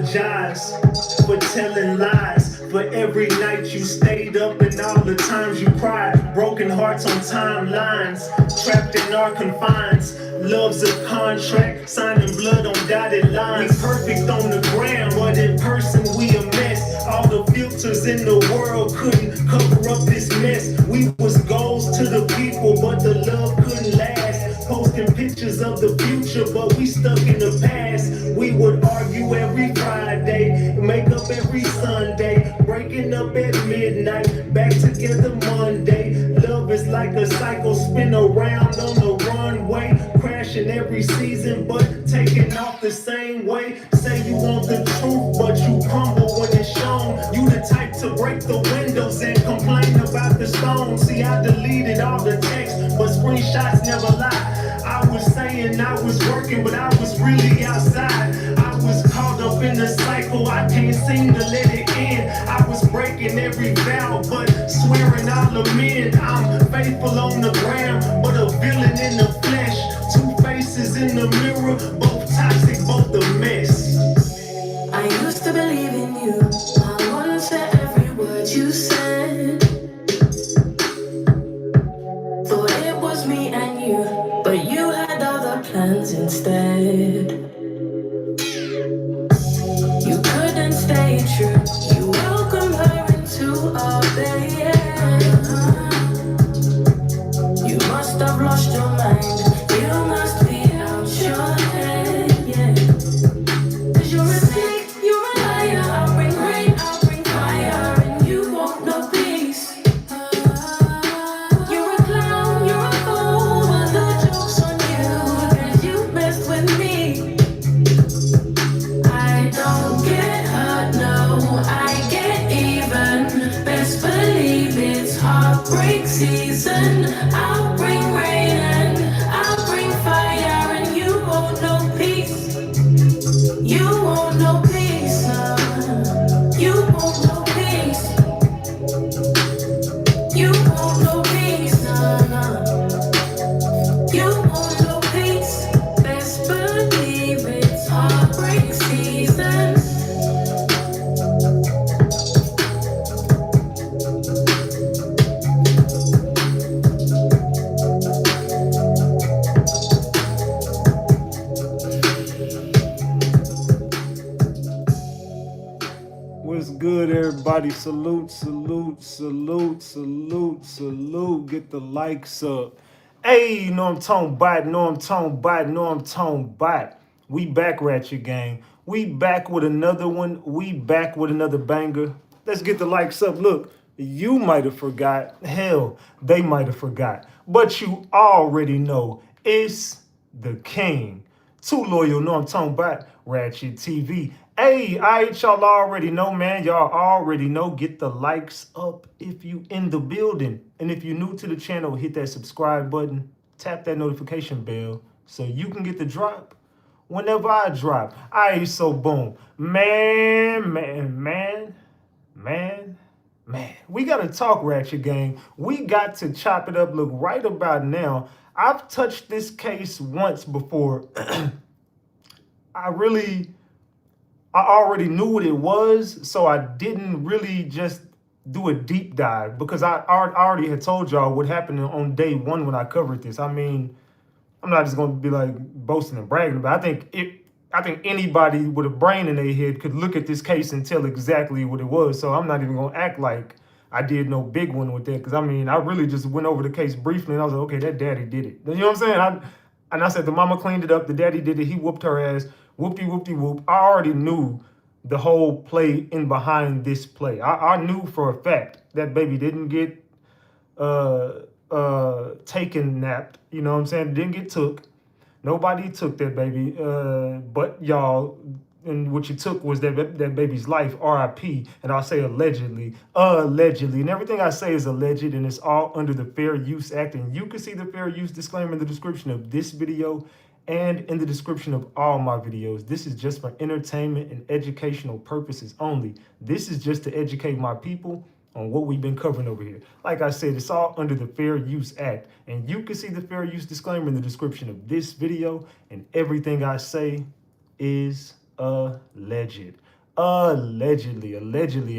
apologize for telling lies, for every night you stayed up and all the times you cried. Broken hearts on timelines, trapped in our confines. Love's a contract, signing blood on dotted lines. We perfect on the ground, but in person we a mess. All the filters in the world couldn't cover up this mess. We was goals to the people, but the love couldn't last. Posting pictures of the future, but we stuck in the past. We would argue every Friday, make up every Sunday, breaking up at midnight, back together Monday. Love is like a cycle, spin around on the runway, crashing every season, but taking off the same way. Say you want the truth, but you crumble when it's shown. You the type to break the windows and complain about the stones. See, I deleted all the text, but screenshots never lie. I was saying I was working, but I was really outside. I was caught up in the cycle, I can't seem to let it end. I was breaking every vow, but swearing I'll amend. I'm faithful on the ground, but a villain in the flesh. Two faces in the mirror, both toxic, both a mess. I used to believe in you, hung on to every word you said. Thought it was me and you, but you had other plans instead. You couldn't stay true, you welcomed her into our bed. You must have lost your mind, you must be out your head, yeah. 'Cause you're a snake, you're a liar. I'll bring rain, I'll bring fire, and you won't know peace. You're a clown, you're a fool, but the joke's on you, 'cause you messed with me. I don't get hurt, no, I get even. Best believe it's heartbreak season. I'll bring rain and I'll bring fire, and you won't know peace. You won't know peace, you won't know peace. You won't know peace, you won't know peace. Best believe it's heartbreak season. What's good, everybody? Salute, salute, salute, salute, salute. Get the likes up. Hey, you know I'm talking about, know I'm talking about, know I'm talking about. We back, Ratchet Gang. We back with another one. We back with another banger. Let's get the likes up. Look, you might have forgot. Hell, they might have forgot. But you already know it's the king. Too loyal, know I'm talking about RatchetTV. Hey, alright, y'all already know, man. Y'all already know. Get the likes up if you in the building. And if you're new to the channel, hit that subscribe button. Tap that notification bell so you can get the drop whenever I drop. Alright, so boom. Man. We got to talk, Ratchet Gang. We got to chop it up. Look, right about now, I've touched this case once before. I already knew what it was, so I didn't really just do a deep dive because I already had told y'all what happened on day one when I covered this. I mean, I'm not just going to be like boasting and bragging, but I think anybody with a brain in their head could look at this case and tell exactly what it was. So I'm not even going to act like I did no big one with that, because I mean, I really just went over the case briefly and I was like, okay, that daddy did it. You know what I'm saying? And I said the mama cleaned it up, the daddy did it, he whooped her ass, whoop-de-whoop-de-whoop. I already knew the whole play in behind this play. I knew for a fact that baby didn't get taken napped, you know what I'm saying? Didn't get took. Nobody took that baby, but y'all, and what you took was that baby's life, RIP, and I'll say allegedly, and everything I say is alleged, and it's all under the Fair Use Act, and you can see the Fair Use disclaimer in the description of this video and in the description of all my videos. This is just for entertainment and educational purposes only. This is just to educate my people on what we've been covering over here. Like I said, it's all under the Fair Use Act, and you can see the Fair Use disclaimer in the description of this video, and everything I say is alleged. Allegedly,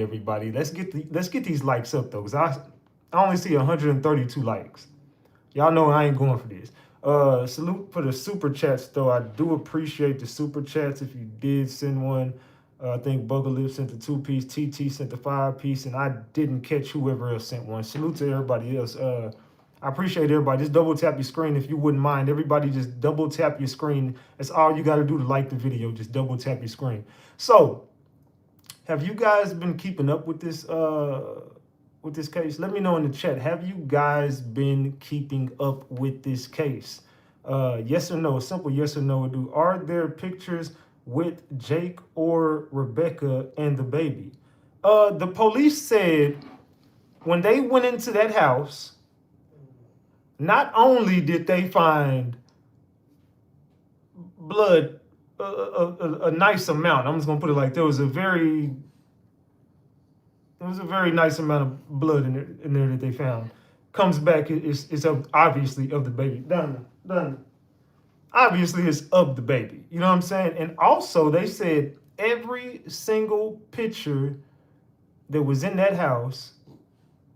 everybody. Let's get these likes up though, because I only see 132 likes. Y'all know I ain't going for this. Salute for the super chats though. I do appreciate the super chats. If you did send one, I think Bugalip sent the 2-piece, TT sent the 5-piece, and I didn't catch whoever else sent one. Salute to everybody else. I appreciate everybody. Just double tap your screen if you wouldn't mind. Everybody just double tap your screen. That's all you got to do to like the video. Just double tap your screen. So, have you guys been keeping up with this case? Let me know in the chat. Have you guys been keeping up with this case? Yes or no? A simple yes or no would do. Are there pictures with Jake or Rebecca and the baby? The police said when they went into that house, not only did they find blood, a nice amount. I'm just gonna put it like there was a very nice amount of blood in there that they found. Comes back, it's obviously of the baby. Done. Obviously, it's of the baby. You know what I'm saying? And also, they said every single picture that was in that house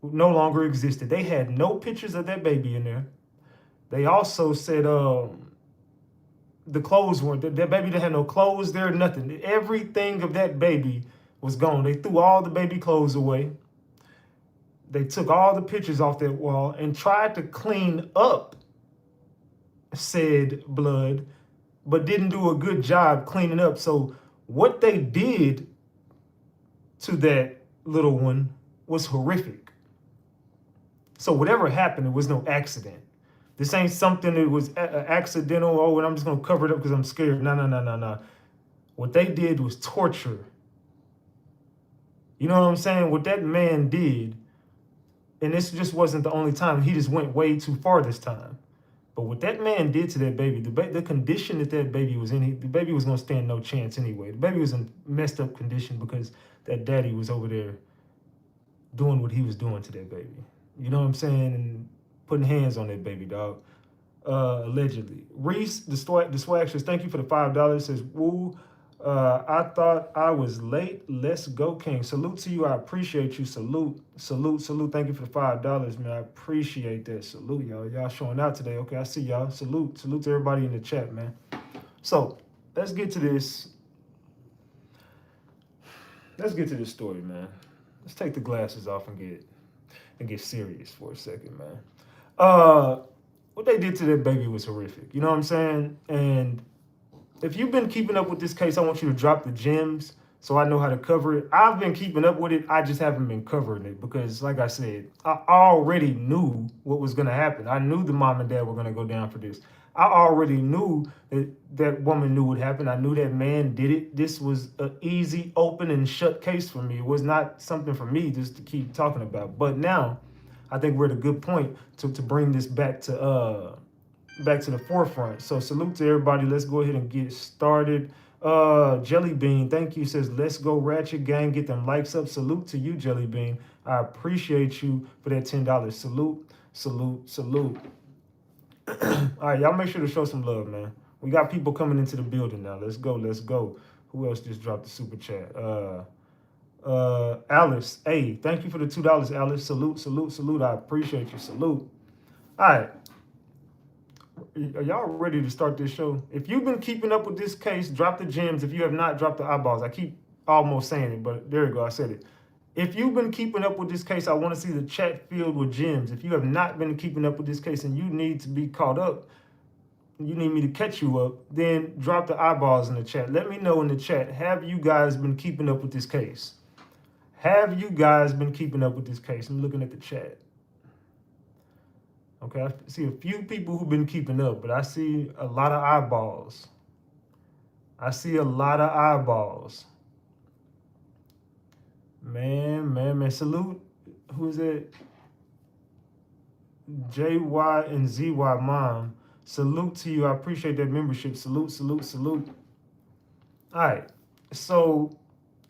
no longer existed. They had no pictures of that baby in there. They also said the clothes weren't, that baby didn't have no clothes there, nothing. Everything of that baby was gone. They threw all the baby clothes away. They took all the pictures off that wall and tried to clean up said blood, but didn't do a good job cleaning up. So what they did to that little one was horrific. So whatever happened, it was no accident. This ain't something that was accidental. Oh, and I'm just gonna cover it up because I'm scared. No. What they did was torture. You know what I'm saying? What that man did, and this just wasn't the only time. He just went way too far this time. But what that man did to that baby, the condition that baby was in, the baby was gonna stand no chance anyway. The baby was in messed up condition because that daddy was over there doing what he was doing to that baby. You know what I'm saying? And putting hands on that baby, dog. Allegedly. Reese, the swag says, thank you for the $5. Says, woo. I thought I was late. Let's go, King. Salute to you. I appreciate you. Salute. Thank you for the $5, man. I appreciate that. Salute, y'all. Y'all showing out today. Okay, I see y'all. Salute to everybody in the chat, man. So let's get to this. Let's get to this story, man. Let's take the glasses off and get serious for a second, man. What they did to that baby was horrific. You know what I'm saying? And if you've been keeping up with this case, I want you to drop the gems so I know how to cover it. I've been keeping up with it. I just haven't been covering it because, like I said, I already knew what was going to happen. I knew the mom and dad were going to go down for this. I already knew that woman knew what happened. I knew that man did it. This was an easy, open, and shut case for me. It was not something for me just to keep talking about. But now, I think we're at a good point to bring this back to the forefront. So salute to everybody. Let's go ahead and get started. Jelly Bean, thank you. Says, let's go Ratchet Gang. Get them likes up. Salute to you, Jelly Bean. I appreciate you for that $10. Salute. All right, y'all make sure to show some love, man. We got people coming into the building now. Let's go. Who else just dropped the super chat? Alice, hey, thank you for the $2, Alice. Salute. I appreciate you. Salute. All right. Are y'all ready to start this show? If you've been keeping up with this case, drop the gems. If you have not, drop the eyeballs. I keep almost saying it, but there you go. I said it. If you've been keeping up with this case, I want to see the chat filled with gems. If you have not been keeping up with this case and you need to be caught up, you need me to catch you up, then drop the eyeballs in the chat. Let me know in the chat, have you guys been keeping up with this case? Have you guys been keeping up with this case? I'm looking at the chat. Okay, I see a few people who've been keeping up, but I see a lot of eyeballs. Man. Salute. Who's that? JY and ZY Mom. Salute to you. I appreciate that membership. Salute. All right. So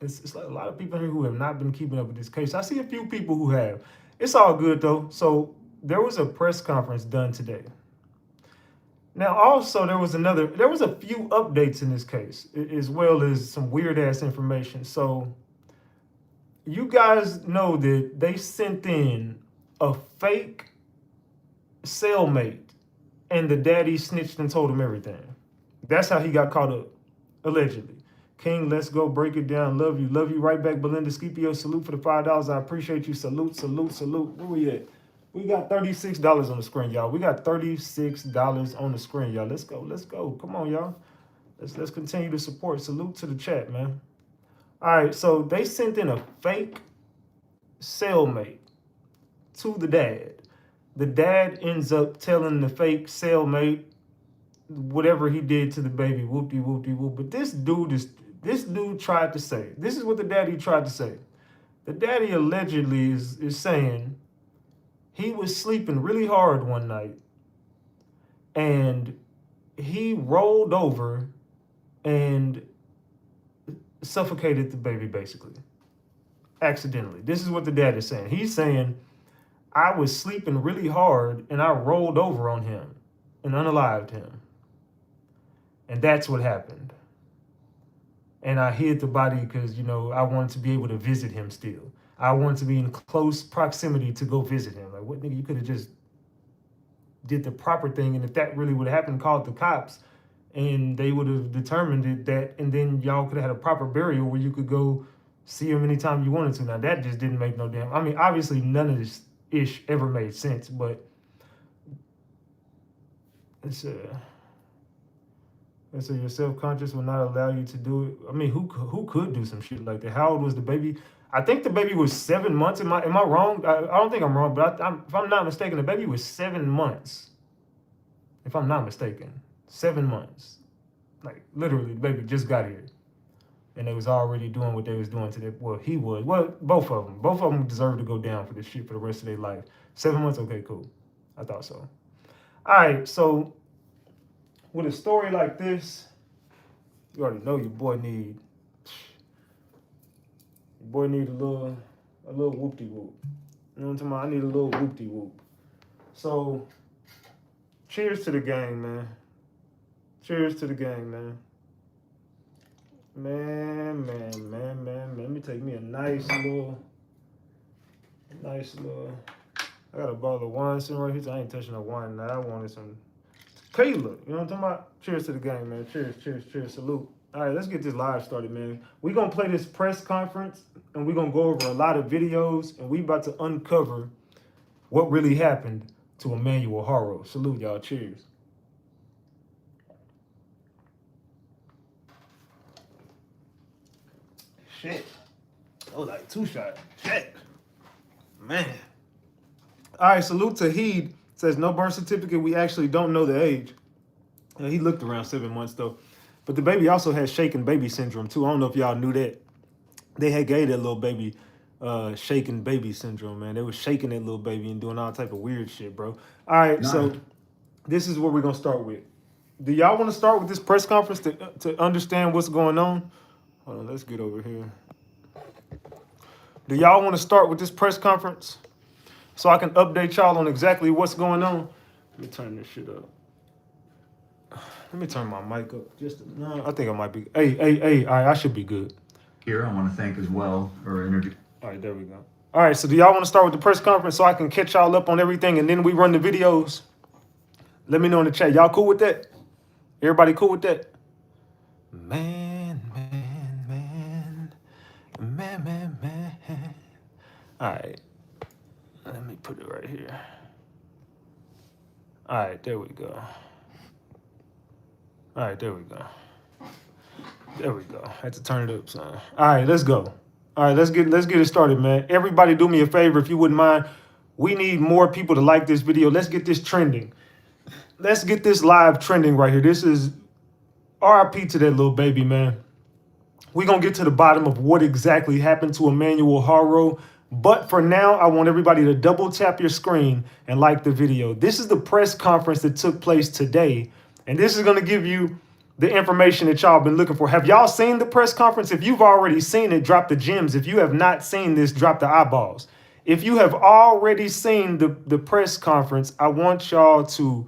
it's like a lot of people here who have not been keeping up with this case. I see a few people who have. It's all good though. So there was a press conference done today. Now, also, there was a few updates in this case, as well as some weird ass information. So, you guys know that they sent in a fake cellmate, and the daddy snitched and told him everything. That's how he got caught up, allegedly. King, let's go break it down. Love you. Love you right back. Belinda Scipio, salute for the $5. I appreciate you. Salute, salute, salute. Where we at? We got $36 on the screen, y'all. We got $36 on the screen, y'all. Let's go. Let's go. Come on, y'all. Let's continue to support. Salute to the chat, man. All right, so they sent in a fake cellmate to the dad. The dad ends up telling the fake cellmate whatever he did to the baby, whoopty whoopty whoop. But this dude tried to say, this is what the daddy tried to say. The daddy allegedly is saying he was sleeping really hard one night and he rolled over and suffocated the baby, basically, accidentally. This is what the dad is saying. He's saying, I was sleeping really hard and I rolled over on him and unalived him. And that's what happened. And I hid the body because, I wanted to be able to visit him still. I wanted to be in close proximity to go visit him. Like, what, nigga, you could have just did the proper thing. And if that really would have happened, called the cops, and they would have determined that, and then y'all could have had a proper burial where you could go see him anytime you wanted to. Now, that just didn't make no damn... I mean, obviously, none of this ish ever made sense, but it's and so your self-conscious will not allow you to do it. I mean, who could do some shit like that? How old was the baby? I think the baby was 7 months. Am I wrong? I don't think I'm wrong, but if I'm not mistaken, the baby was 7 months. If I'm not mistaken, 7 months. Like, literally, the baby just got here. And they was already doing what they was doing to them. Well, he was. Well, both of them. Both of them deserve to go down for this shit for the rest of their life. 7 months? Okay, cool. I thought so. All right, so with a story like this, you already know your boy need a little whoop-de-whoop. You know what I'm talking about? I need a little whoop-de-whoop. So, cheers to the gang, man. Cheers to the gang, man. Man. Let me take me a nice little. I got a bottle of wine sitting right here. So I ain't touching no wine now. I wanted some tequila. You know what I'm talking about? Cheers to the gang, man. Cheers. Salute. All right, let's get this live started, man. We're going to play this press conference, and we're going to go over a lot of videos, and we about to uncover what really happened to Emmanuel Haro. Salute, y'all. Cheers. Shit. That was like 2 shots. Shit. Man. All right, salute to Heed. Says no birth certificate. We actually don't know the age. He looked around 7 months, though. But the baby also has shaken baby syndrome, too. I don't know if y'all knew that. They had gave that little baby shaken baby syndrome, man. They was shaking that little baby and doing all type of weird shit, bro. All right, so this is what we're going to start with. Do y'all want to start with this press conference to understand what's going on? Hold on, let's get over here. Do y'all want to start with this press conference so I can update y'all on exactly what's going on? Let me turn this shit up. Let me turn my mic up. No, I think I might be. Hey, all right, I should be good. Here, I want to thank as well for introducing. All right, there we go. All right, so do y'all want to start with the press conference so I can catch y'all up on everything and then we run the videos? Let me know in the chat. Y'all cool with that? Everybody cool with that? Man. All right. Let me put it right here. All right, there we go. All right, there we go. I had to turn it up, son. All right, let's go. All right, let's get it started, man. Everybody do me a favor if you wouldn't mind. We need more people to like this video. Let's get this trending. Let's get this live trending right here. This is RIP to that little baby, man. We're going to get to the bottom of what exactly happened to Emmanuel Haro. But for now, I want everybody to double tap your screen and like the video. This is the press conference that took place today. And this is going to give you the information that y'all been looking for. Have y'all seen the press conference? If you've already seen it, drop the gems. If you have not seen this, drop the eyeballs. If you have already seen the press conference, I want y'all to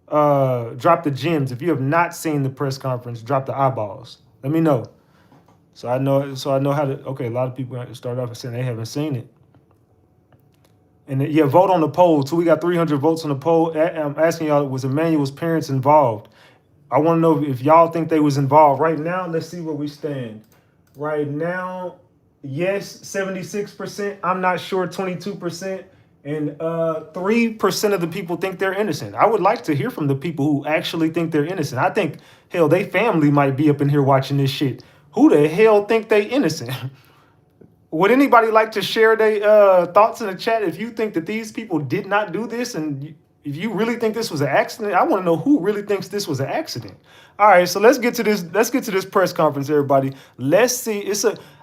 drop the gems. If you have not seen the press conference, drop the eyeballs. Let me know. So I know how to. Okay, a lot of people start off saying they haven't seen it. And yeah, vote on the poll too. We got 300 votes on the poll. I'm asking y'all, was Emmanuel's parents involved? I want to know if y'all think they was involved. Right now, let's see where we stand. Right now, yes, 76%. I'm not sure, 22%. And 3% of the people think they're innocent. I would like to hear from the people who actually think they're innocent. I think, hell, they family might be up in here watching this shit. Who the hell think they innocent? Would anybody like to share their thoughts in the chat if you think that these people did not do this, and if you really think this was an accident? I want to know who really thinks this was an accident. All right, so let's get to this. Let's get to this press conference, everybody. Let's see.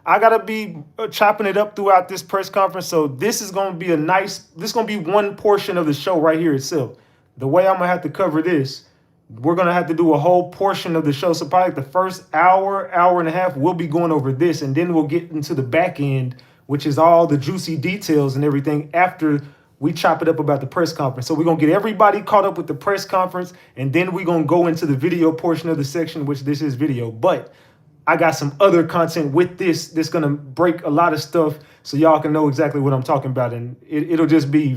I gotta be chopping it up throughout this press conference. So this is gonna be this is gonna be one portion of the show right here itself. The way I'm gonna have to cover this, we're gonna have to do a whole portion of the show. So probably the first hour and a half, we'll be going over this, and then we'll get into the back end, which is all the juicy details and everything after we chop it up about the press conference. So we're gonna get everybody caught up with the press conference, and then we're gonna go into the video portion of the section, which this is video. But I got some other content with this that's gonna break a lot of stuff so y'all can know exactly what I'm talking about, and it'll just be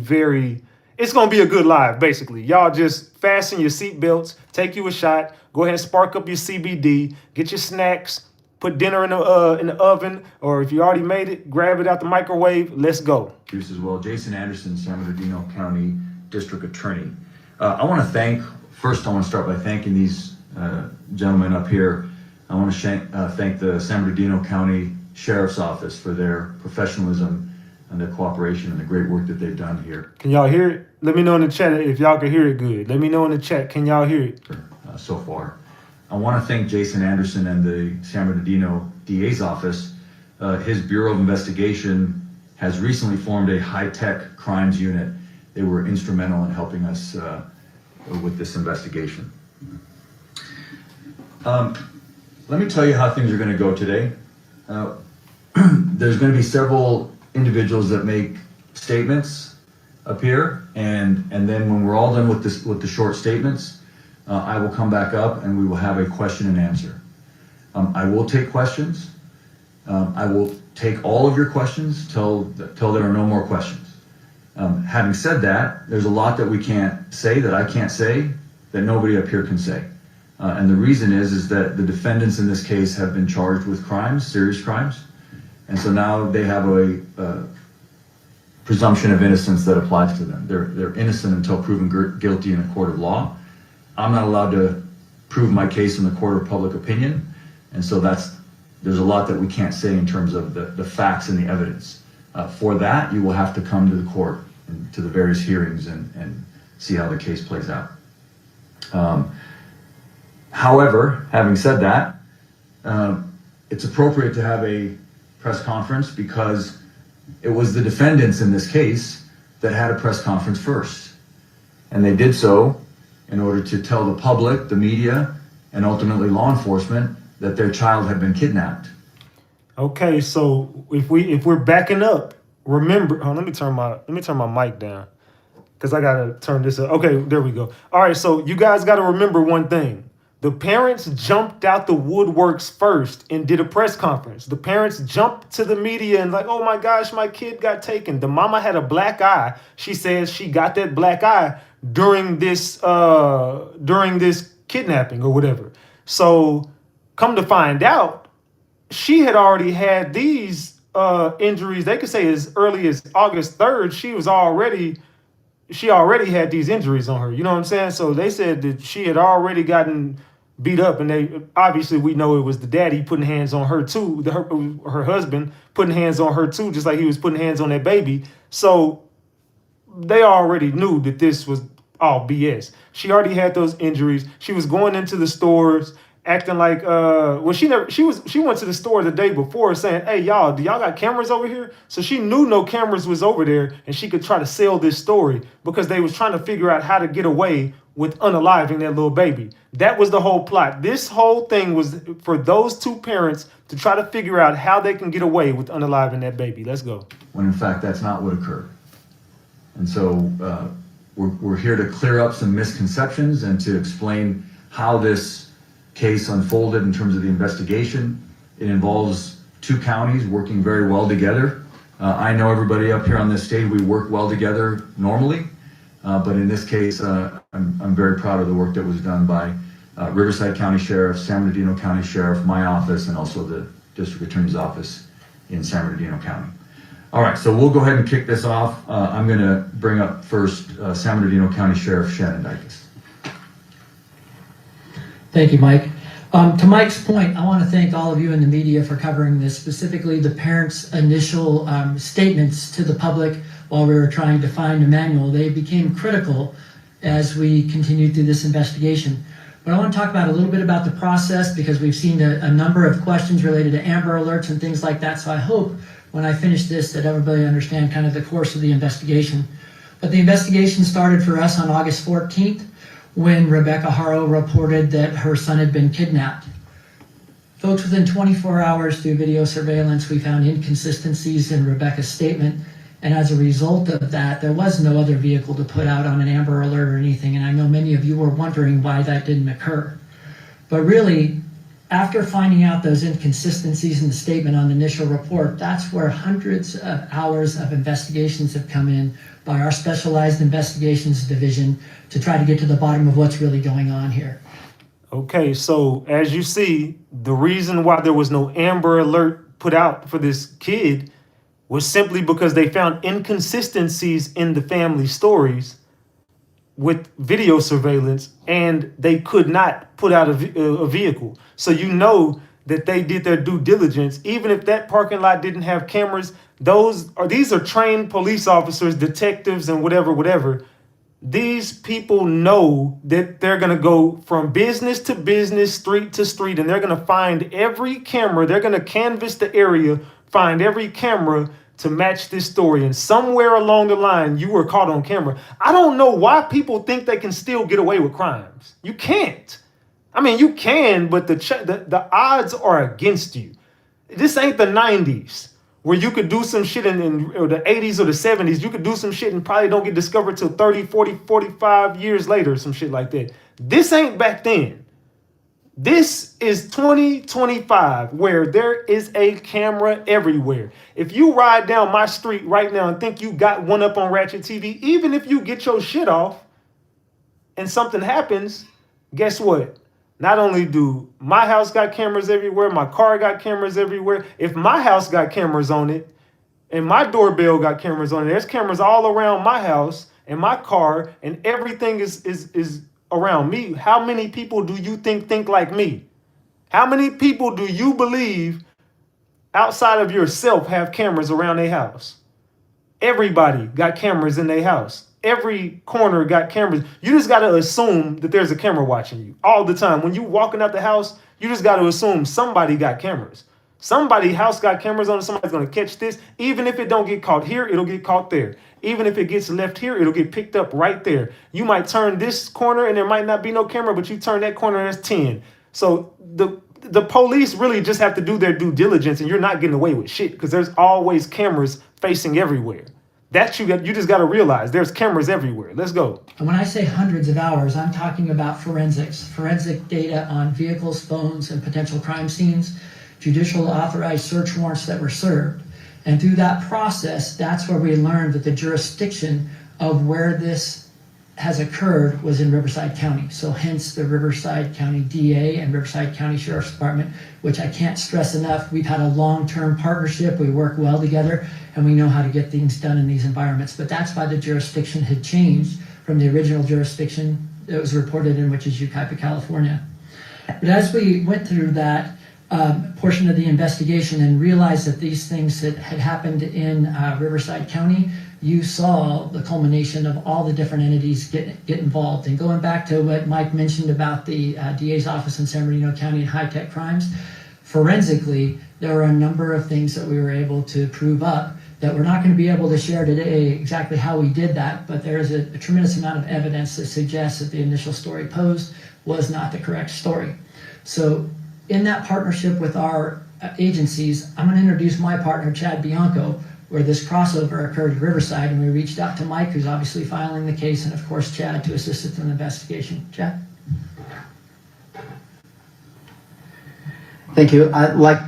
it's gonna be a good live, basically. Y'all just fasten your seatbelts, take you a shot, go ahead and spark up your CBD, get your snacks, put dinner in the oven, or if you already made it, grab it out the microwave. Let's go. As well, Jason Anderson, San Bernardino County District Attorney. I want to start by thanking these gentlemen up here. I want to thank the San Bernardino County Sheriff's Office for their professionalism and their cooperation and the great work that they've done here. Can y'all hear it? Let me know in the chat if y'all can hear it good. Let me know in the chat. Can y'all hear it? So far. I want to thank Jason Anderson and the San Bernardino DA's office. His Bureau of Investigation has recently formed a high-tech crimes unit. They were instrumental in helping us with this investigation. Let me tell you how things are going to go today. There's going to be several individuals that make statements up here, and then when we're all done with the short statements, I will come back up and we will have a question and answer. I will take questions. I will take all of your questions till there are no more questions. Having said that, there's a lot that we can't say, that I can't say, that nobody up here can say. And the reason is that the defendants in this case have been charged with crimes, serious crimes. And so now they have a presumption of innocence that applies to them. They're innocent until proven guilty in a court of law. I'm not allowed to prove my case in the court of public opinion. And so there's a lot that we can't say in terms of the facts and the evidence. For that, you will have to come to the court and to the various hearings and see how the case plays out. However, having said that, it's appropriate to have a press conference because it was the defendants in this case that had a press conference first. And they did so in order to tell the public, the media, and ultimately law enforcement that their child had been kidnapped. Okay, so if we're backing up, remember, let me turn my mic down because I gotta turn this up. Okay, there we go. All right, so you guys gotta remember one thing. The parents jumped out the woodworks first and did a press conference. The parents jumped to the media and like, oh my gosh, my kid got taken. The mama had a black eye. She says she got that black eye during this kidnapping or whatever. So come to find out, she had already had these injuries. They could say as early as August 3rd, she already had these injuries on her. You know what I'm saying? So they said that she had already gotten beat up, and obviously we know it was the daddy putting hands on her too, her husband putting hands on her too, just like he was putting hands on that baby. So they already knew that this was all BS. She already had those injuries. She was going into the stores acting like she went to the store the day before saying, hey y'all, do y'all got cameras over here? So she knew no cameras was over there and she could try to sell this story because they was trying to figure out how to get away with unaliving that little baby. That was the whole plot. This whole thing was for those two parents to try to figure out how they can get away with unaliving that baby. Let's go. When in fact that's not what occurred. And so we're here to clear up some misconceptions and to explain how this case unfolded in terms of the investigation. It involves two counties working very well together. I know everybody up here on this stage, we work well together normally, but in this case, I'm very proud of the work that was done by Riverside County Sheriff, San Bernardino County Sheriff, my office, and also the District Attorney's Office in San Bernardino County. All right, so we'll go ahead and kick this off. I'm gonna bring up first San Bernardino County Sheriff Shannon Dykes. Thank you, Mike. To Mike's point, I want to thank all of you in the media for covering this, specifically the parents' initial statements to the public while we were trying to find Emmanuel. They became critical as we continued through this investigation. But I want to talk about a little bit about the process because we've seen a number of questions related to Amber Alerts and things like that. So I hope when I finish this that everybody understand kind of the course of the investigation. But the investigation started for us on August 14th. When Rebecca Haro reported that her son had been kidnapped. Folks, within 24 hours through video surveillance, we found inconsistencies in Rebecca's statement. And as a result of that, there was no other vehicle to put out on an Amber Alert or anything. And I know many of you were wondering why that didn't occur. But really, after finding out those inconsistencies in the statement on the initial report, that's where hundreds of hours of investigations have come in by our Specialized Investigations Division to try to get to the bottom of what's really going on here. Okay, so as you see, the reason why there was no Amber Alert put out for this kid was simply because they found inconsistencies in the family stories with video surveillance, and they could not put out a vehicle. So you know that they did their due diligence. Even if that parking lot didn't have cameras, these are trained police officers, detectives, and whatever. These people know that they're going to go from business to business, street to street, and they're going to find every camera. They're going to canvass the area, find every camera to match this story. And somewhere along the line, you were caught on camera. I don't know why people think they can still get away with crimes. You can't. I mean, you can, but the odds are against you. This ain't the 90s where you could do some shit or the 80s or the 70s. You could do some shit and probably don't get discovered till 30, 40, 45 years later, some shit like that. This ain't back then. This is 2025 where there is a camera everywhere. If you ride down my street right now and think you got one up on RatchetTV, even if you get your shit off and something happens, guess what? Not only do my house got cameras everywhere, my car got cameras everywhere. If my house got cameras on it and my doorbell got cameras on it, there's cameras all around my house and my car, and everything is around me. How many people do you think like me? How many people do you believe outside of yourself have cameras around their house? Everybody got cameras in their house. Every corner got cameras. You just got to assume that there's a camera watching you all the time. When you walking out the house, you just got to assume somebody got cameras. Somebody's house got cameras on it. Somebody's going to catch this. Even if it don't get caught here, it'll get caught there. Even if it gets left here, it'll get picked up right there. You might turn this corner and there might not be no camera, but you turn that corner and that's 10. So the police really just have to do their due diligence, and you're not getting away with shit because there's always cameras facing everywhere. That you just got to realize there's cameras everywhere. Let's go. And when I say hundreds of hours, I'm talking about forensic data on vehicles, phones, and potential crime scenes, judicial authorized search warrants that were served. And through that process, that's where we learned that the jurisdiction of where this has occurred was in Riverside County. So hence the Riverside County DA and Riverside County Sheriff's Department, which I can't stress enough. We've had a long-term partnership. We work well together, and we know how to get things done in these environments. But that's why the jurisdiction had changed from the original jurisdiction that was reported in, which is Yucaipa, California. But as we went through that portion of the investigation and realized that these things that had happened in Riverside County, you saw the culmination of all the different entities get involved. And going back to what Mike mentioned about the DA's office in San Bernardino County and high-tech crimes, forensically, there were a number of things that we were able to prove up that we're not going to be able to share today exactly how we did that, but there is a tremendous amount of evidence that suggests that the initial story posed was not the correct story. So in that partnership with our agencies, I'm going to introduce my partner, Chad Bianco. where this crossover occurred in Riverside, and we reached out to Mike, who's obviously filing the case, and of course Chad to assist us in the investigation. Chad? Thank you. Like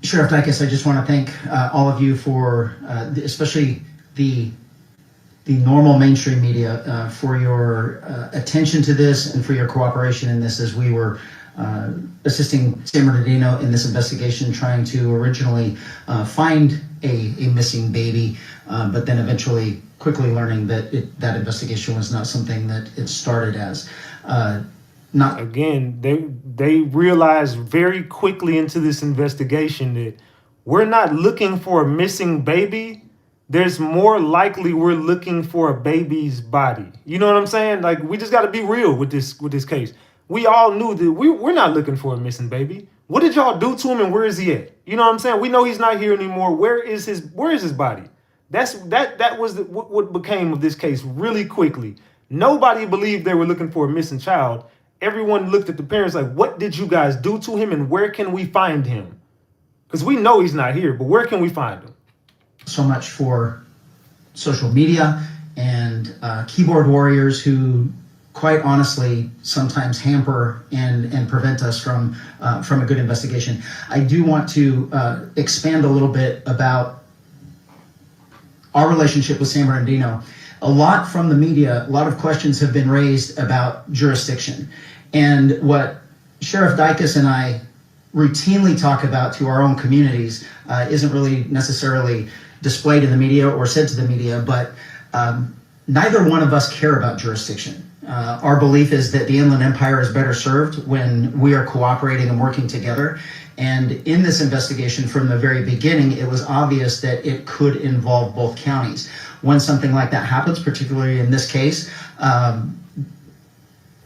Sheriff Dicus, I just want to thank all of you for, especially the normal mainstream media, for your attention to this and for your cooperation in this as we were assisting San Bernardino in this investigation, trying to originally find a missing baby, but then eventually quickly learning that that investigation was not something that it started as. Again, they realized very quickly into this investigation that we're not looking for a missing baby. There's more likely we're looking for a baby's body. You know what I'm saying? Like, we just got to be real with this case. We all knew that we're not looking for a missing baby. What did y'all do to him, and where is he at? You know what I'm saying? We know he's not here anymore. Where is his body? That was what became of this case really quickly. Nobody believed they were looking for a missing child. Everyone looked at the parents like, what did you guys do to him, and where can we find him? Because we know he's not here, but where can we find him? So much for social media and keyboard warriors who, quite honestly, sometimes hamper and prevent us from a good investigation. I do want to expand a little bit about our relationship with San Bernardino. A lot from the media, a lot of questions have been raised about jurisdiction. And what Sheriff Dicus and I routinely talk about to our own communities isn't really necessarily displayed in the media or said to the media, but neither one of us care about jurisdiction. Our belief is that the Inland Empire is better served when we are cooperating and working together. And in this investigation, from the very beginning, it was obvious that it could involve both counties. When something like that happens, particularly in this case,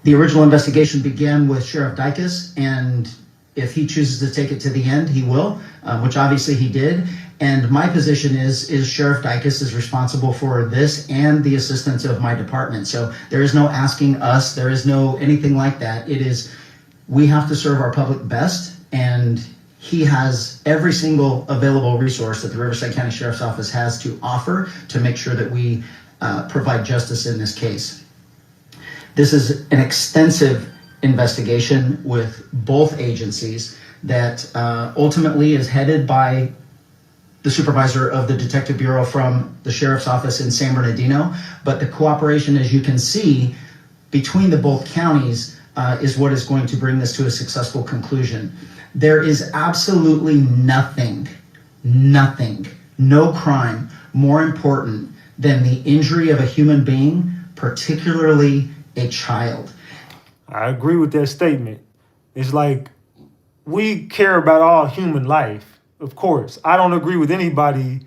the original investigation began with Sheriff Dicus, and if he chooses to take it to the end, he will, which obviously he did. And my position is Sheriff Dicus is responsible for this and the assistance of my department. So there is no asking us, there is no anything like that. It is, we have to serve our public best, and he has every single available resource that the Riverside County Sheriff's Office has to offer to make sure that we provide justice in this case. This is an extensive investigation with both agencies that ultimately is headed by the supervisor of the Detective Bureau from the Sheriff's Office in San Bernardino. But the cooperation, as you can see, between the both counties is what is going to bring this to a successful conclusion. There is absolutely nothing, no crime more important than the injury of a human being, particularly a child. I agree with that statement. It's like, we care about all human life. Of course, I don't agree with anybody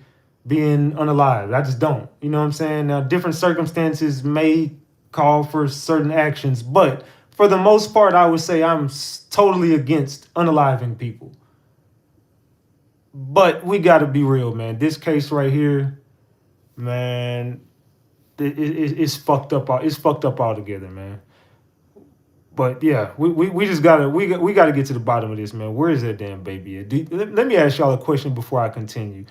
being unalived. I just don't. You know what I'm saying? Now, different circumstances may call for certain actions, but for the most part, I would say I'm totally against unaliving people. But we got to be real, man. This case right here, man, it's fucked up. It's fucked up altogether, man. But yeah, we just gotta get to the bottom of this, man. Where is that damn baby at? Let me ask y'all a question before I continue.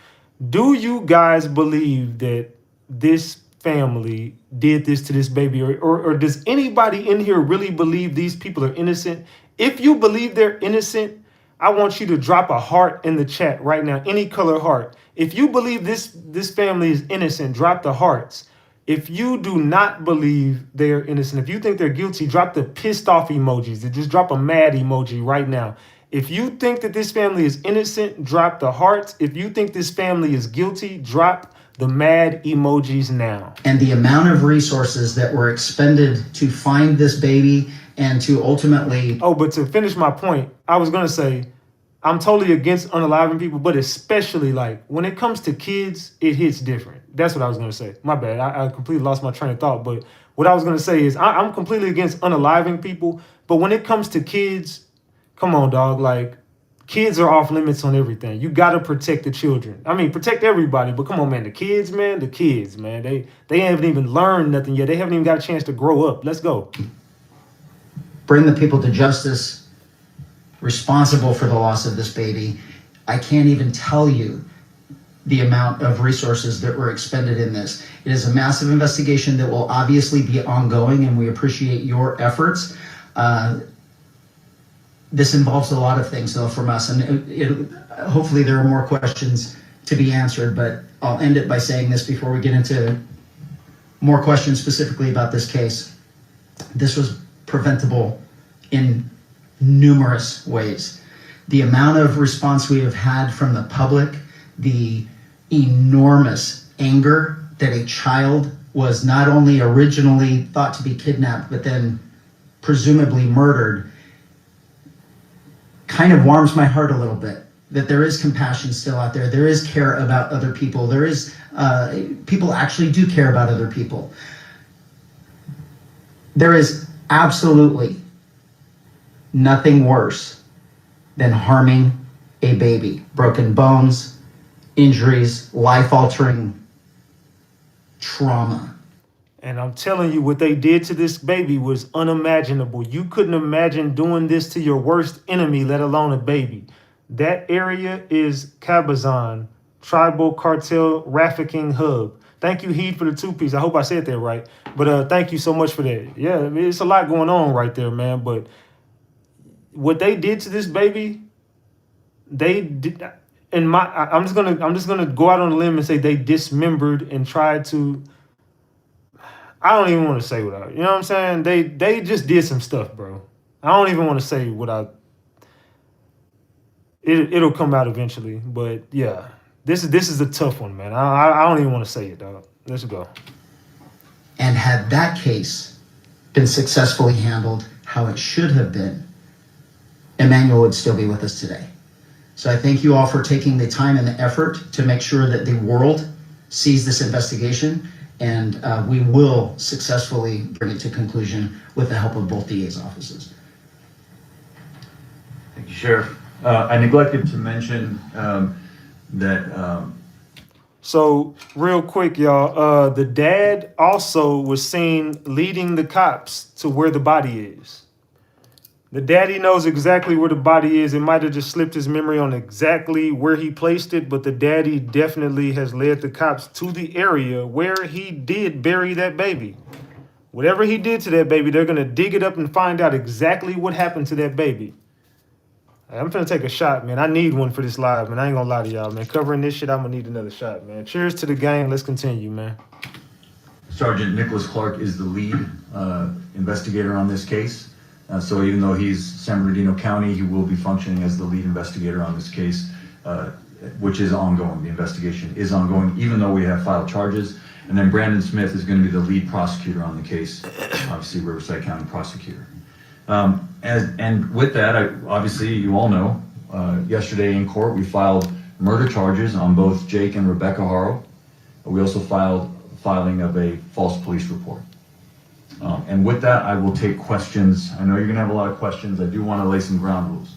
Do you guys believe that this family did this to this baby, or does anybody in here really believe these people are innocent? If you believe they're innocent, I want you to drop a heart in the chat right now, any color heart. If you believe this family is innocent, drop the hearts. If you do not believe they're innocent, if you think they're guilty, drop the pissed off emojis. Just drop a mad emoji right now. If you think that this family is innocent, drop the hearts. If you think this family is guilty, drop the mad emojis now. And the amount of resources that were expended to find this baby and to ultimately... Oh, but to finish my point, I was going to say, I'm totally against unaliving people, but especially like when it comes to kids, it hits different. That's what I was going to say. My bad. I completely lost my train of thought. But what I was going to say is I'm completely against unaliving people. But when it comes to kids, come on, dog. Like, kids are off limits on everything. You got to protect the children. I mean, protect everybody. But come on, man. The kids, man. They haven't even learned nothing yet. They haven't even got a chance to grow up. Let's go. Bring the people to justice responsible for the loss of this baby. I can't even tell you the amount of resources that were expended in this. It is a massive investigation that will obviously be ongoing, and we appreciate your efforts. This involves a lot of things, though, from us, and hopefully there are more questions to be answered, but I'll end it by saying this before we get into more questions specifically about this case. This was preventable in numerous ways. The amount of response we have had from the public, the enormous anger that a child was not only originally thought to be kidnapped, but then presumably murdered, kind of warms my heart a little bit, that there is compassion still out there. There is care about other people. There is, people actually do care about other people. There is absolutely nothing worse than harming a baby. Broken bones, injuries, life-altering trauma. And I'm telling you, what they did to this baby was unimaginable. You couldn't imagine doing this to your worst enemy, let alone a baby. That area is Cabazon, Tribal Cartel Trafficking Hub. Thank you, Heed, for the 2-piece. I hope I said that right. But thank you so much for that. Yeah, I mean, it's a lot going on right there, man. But what they did to this baby, they did. And I'm just gonna go out on a limb and say they dismembered and tried to. I don't even want to say what you know what I'm saying? They just did some stuff, bro. I don't even want to say what it'll come out eventually, but yeah, this is a tough one, man. I don't even want to say it, dog. Let's go. And had that case been successfully handled how it should have been, Emmanuel would still be with us today. So I thank you all for taking the time and the effort to make sure that the world sees this investigation, and we will successfully bring it to conclusion with the help of both DA's offices. Thank you, Sheriff. I neglected to mention that. So real quick, y'all, the dad also was seen leading the cops to where the body is. The daddy knows exactly where the body is. It might have just slipped his memory on exactly where he placed it, but the daddy definitely has led the cops to the area where he did bury that baby. Whatever he did to that baby, they're going to dig it up and find out exactly what happened to that baby. I'm finna take a shot, man. I need one for this live, man. I ain't gonna lie to y'all, man. Covering this shit, I'm gonna need another shot, man. Cheers to the game. Let's continue, man. Sergeant Nicholas Clark is the lead investigator on this case. So even though he's San Bernardino County, he will be functioning as the lead investigator on this case, which is ongoing. The investigation is ongoing, even though we have filed charges. And then Brandon Smith is going to be the lead prosecutor on the case, obviously Riverside County prosecutor. And with that, obviously you all know, yesterday in court we filed murder charges on both Jake and Rebecca Haro. We also filed filing of a false police report. And with that, I will take questions. I know you're gonna have a lot of questions. I do want to lay some ground rules.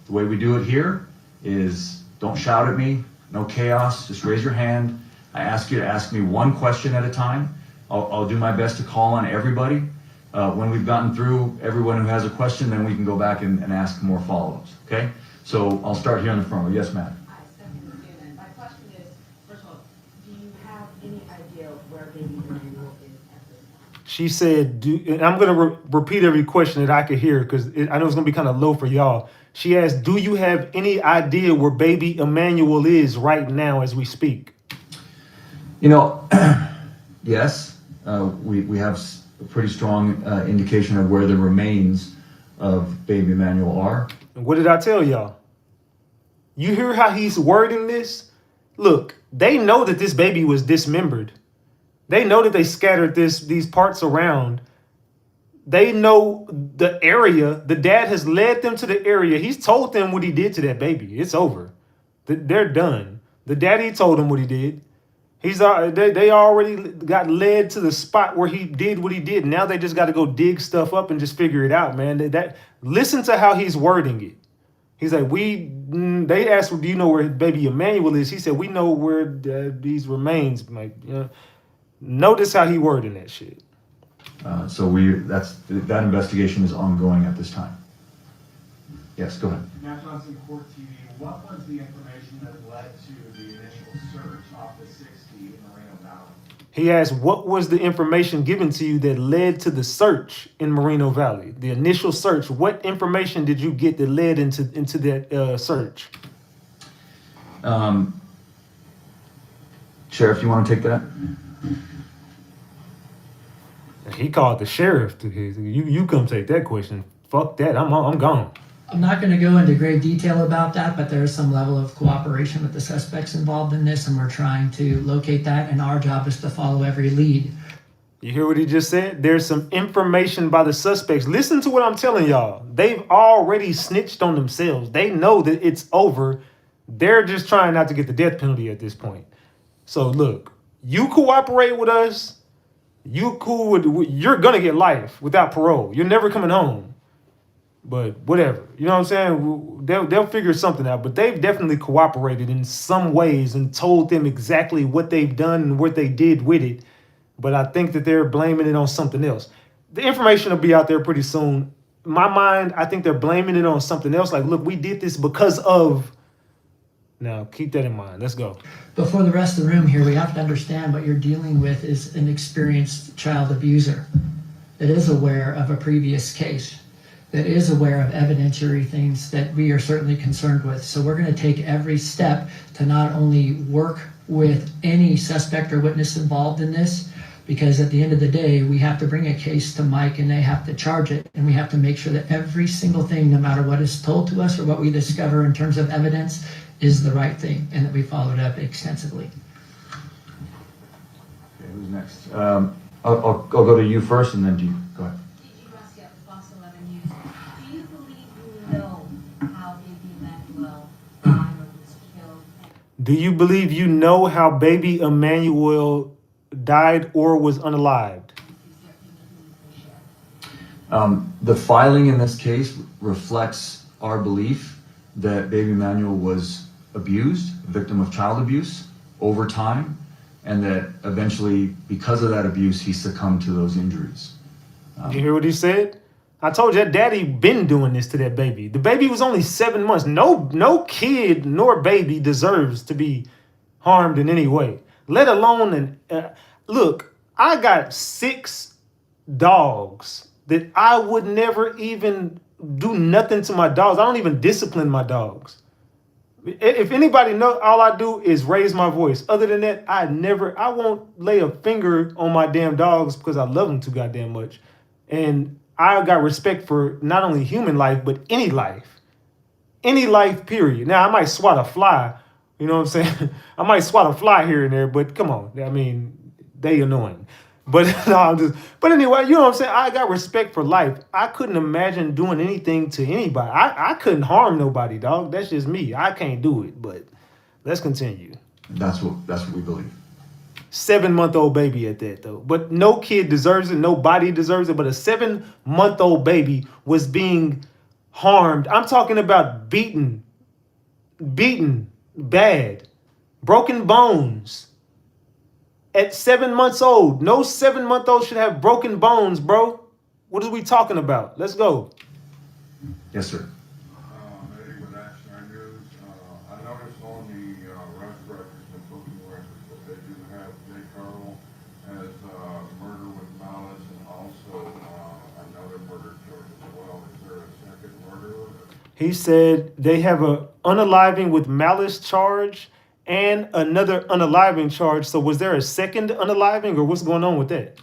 The way we do it here is don't shout at me, no chaos, just raise your hand. I ask you to ask me one question at a time. I'll do my best to call on everybody. When we've gotten through everyone who has a question, then we can go back and ask more follow-ups, okay? So I'll start here in the front row. Yes, Matt. My question is, first of all, do you have any idea where baby Emmanuel is at this time? She said, and I'm going to repeat every question that I could hear because I know it's going to be kind of low for y'all. She asked, do you have any idea where baby Emmanuel is right now as we speak? You know, yes, we have a pretty strong indication of where the remains of baby Emmanuel are. And what did I tell y'all? You hear how he's wording this? Look, they know that this baby was dismembered. They know that they scattered these parts around. They know the area. The dad has led them to the area. He's told them what he did to that baby. It's over. They're done. The daddy told them what he did. They already got led to the spot where he did what he did. Now they just got to go dig stuff up and just figure it out, man. Listen to how he's wording it. He's like, they asked, do you know where baby Emmanuel is? He said, we know where these remains. Like, you know, notice how he wording that shit. So that investigation is ongoing at this time. Yes, go ahead. Matt Johnson, Court TV. What was the information that led to the initial search off the 60 in Moreno Valley? He asked, what was the information given to you that led to the search in Moreno Valley? The initial search. What information did you get that led into that search? Sheriff, you want to take that? He called the sheriff. You come take that question. Fuck that. I'm gone. I'm not going to go into great detail about that, but there is some level of cooperation with the suspects involved in this, and we're trying to locate that, and our job is to follow every lead. You hear what he just said? There's some information by the suspects. Listen to what I'm telling y'all. They've already snitched on themselves. They know that it's over. They're just trying not to get the death penalty at this point. So look, you cooperate with us, you're gonna get life without parole. You're never coming home. But whatever, you know what I'm saying? They'll figure something out. But they've definitely cooperated in some ways and told them exactly what they've done and what they did with it. But I think that they're blaming it on something else. The information will be out there pretty soon. In my mind, I think they're blaming it on something else. Like, look, we did this because of. Now, keep that in mind. Let's go. But for the rest of the room here, we have to understand what you're dealing with is an experienced child abuser that is aware of a previous case, that is aware of evidentiary things that we are certainly concerned with. So we're going to take every step to not only work with any suspect or witness involved in this, because at the end of the day, we have to bring a case to Mike and they have to charge it. And we have to make sure that every single thing, no matter what is told to us or what we discover in terms of evidence, is the right thing and that we followed up extensively. Okay, who's next? I'll go to you first and then to you. Go ahead. Fox 11 News. Do you believe you know how baby Emmanuel died or was killed? Do you believe you know how baby Emmanuel died or was unalived? The filing in this case reflects our belief that baby Emmanuel was abused, a victim of child abuse over time, and that eventually, because of that abuse, he succumbed to those injuries. You hear what he said? I told you that daddy been doing this to that baby. The baby was only 7 months. No kid nor baby deserves to be harmed in any way, let alone look, I got 6 dogs that I would never even do nothing to my dogs. I don't even discipline my dogs. If anybody knows, all I do is raise my voice. Other than that, I won't lay a finger on my damn dogs because I love them too goddamn much. And I got respect for not only human life, but any life, period. Now I might swat a fly, you know what I'm saying? I might swat a fly here and there, but come on. I mean, they annoying. But no, but anyway, you know what I'm saying? I got respect for life. I couldn't imagine doing anything to anybody. I couldn't harm nobody, dog. That's just me. I can't do it, but let's continue. That's what we believe. 7-month-old baby at that, though. But no kid deserves it. Nobody deserves it. But a 7-month-old baby was being harmed. I'm talking about beaten bad, broken bones. At 7 months old, no 7-month-old should have broken bones, bro. What are we talking about? Let's go. Yes, sir. Eddie with Action News. I noticed on the arrest records and booking records that they do have Jake Haro as murder with malice and also another murder charge as well. Is there a second murderer? He said they have a unaliving with malice charge and another unaliving charge. So was there a second unaliving or what's going on with that?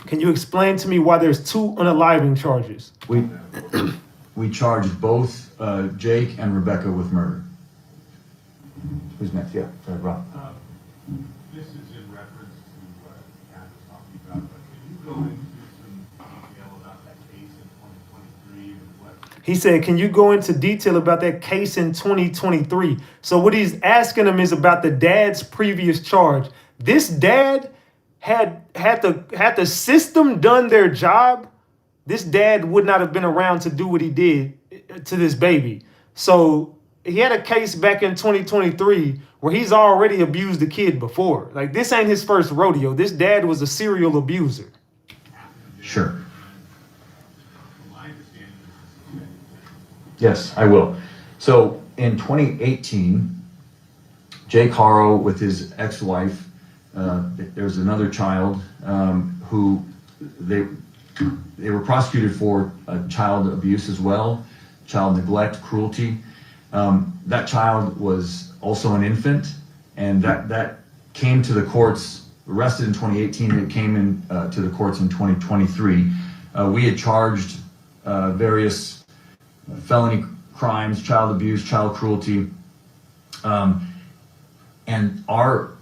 Can you explain to me why there's 2 unaliving charges? We charged both Jake and Rebecca with murder. Who's next? Yeah, sorry, Rob. This is in reference to what Kat was talking about, but can you go into some detail about that case in 2023 and what? He said, can you go into detail about that case in 2023? So what he's asking him is about the dad's previous charge. This dad had the system done their job, this dad would not have been around to do what he did to this baby. So he had a case back in 2023 where he's already abused the kid before. Like, this ain't his first rodeo. This dad was a serial abuser. Sure. My understanding is this is Yes, I will. So in 2018, Jake Haro with his ex-wife, there's another child who they were prosecuted for child abuse as well, child neglect, cruelty. That child was also an infant, and that came to the courts, arrested in 2018, and it came in to the courts in 2023. We had charged various felony crimes, child abuse, child cruelty, and our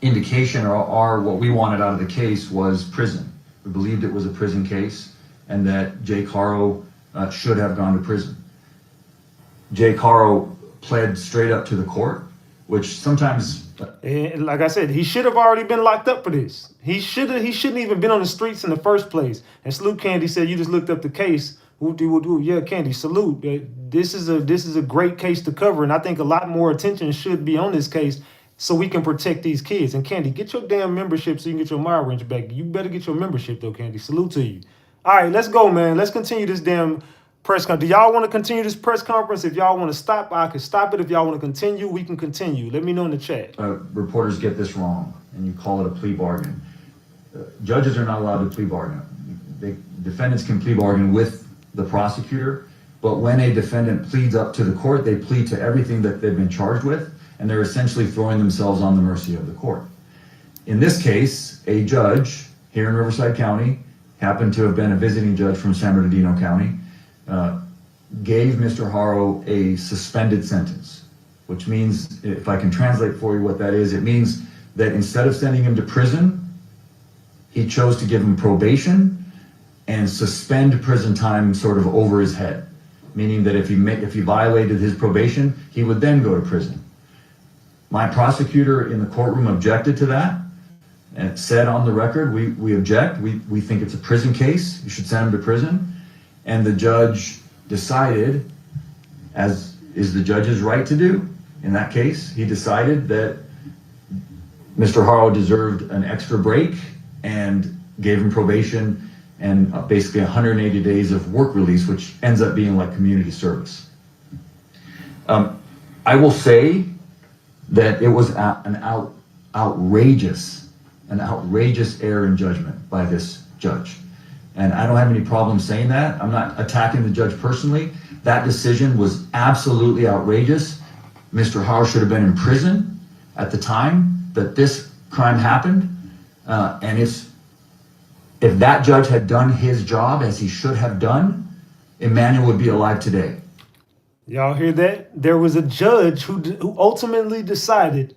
indication or our what we wanted out of the case was prison. We believed it was a prison case and that Jake Haro should have gone to prison. Jake Haro pled straight up to the court, which sometimes... And like I said, he should have already been locked up for this. He shouldn't even been on the streets in the first place. And Salute Candy said, you just looked up the case. Yeah, Candy, salute. This is a great case to cover, and I think a lot more attention should be on this case so we can protect these kids. And Candy, get your damn membership so you can get your Mile Ranch back. You better get your membership though, Candy. Salute to you. All right, let's go, man. Let's continue this damn press conference. Do y'all want to continue this press conference? If y'all want to stop, I can stop it. If y'all want to continue, we can continue. Let me know in the chat. Reporters get this wrong, and you call it a plea bargain. Judges are not allowed to plea bargain. Defendants can plea bargain with the prosecutor, but when a defendant pleads up to the court, they plead to everything that they've been charged with, and they're essentially throwing themselves on the mercy of the court. In this case, a judge here in Riverside County, happened to have been a visiting judge from San Bernardino County, gave Mr. Haro a suspended sentence, which means, if I can translate for you what that is, it means that instead of sending him to prison, he chose to give him probation and suspend prison time sort of over his head, meaning that if he violated his probation, he would then go to prison. My prosecutor in the courtroom objected to that and said on the record, we object, we think it's a prison case, you should send him to prison. And the judge decided, as is the judge's right to do in that case, he decided that Mr. Haro deserved an extra break and gave him probation and basically 180 days of work release, which ends up being like community service. I will say that it was an outrageous error in judgment by this judge. And I don't have any problem saying that. I'm not attacking the judge personally. That decision was absolutely outrageous. Mr. Haro should have been in prison at the time that this crime happened. And if that judge had done his job as he should have done, Emmanuel would be alive today. Y'all hear that? There was a judge who ultimately decided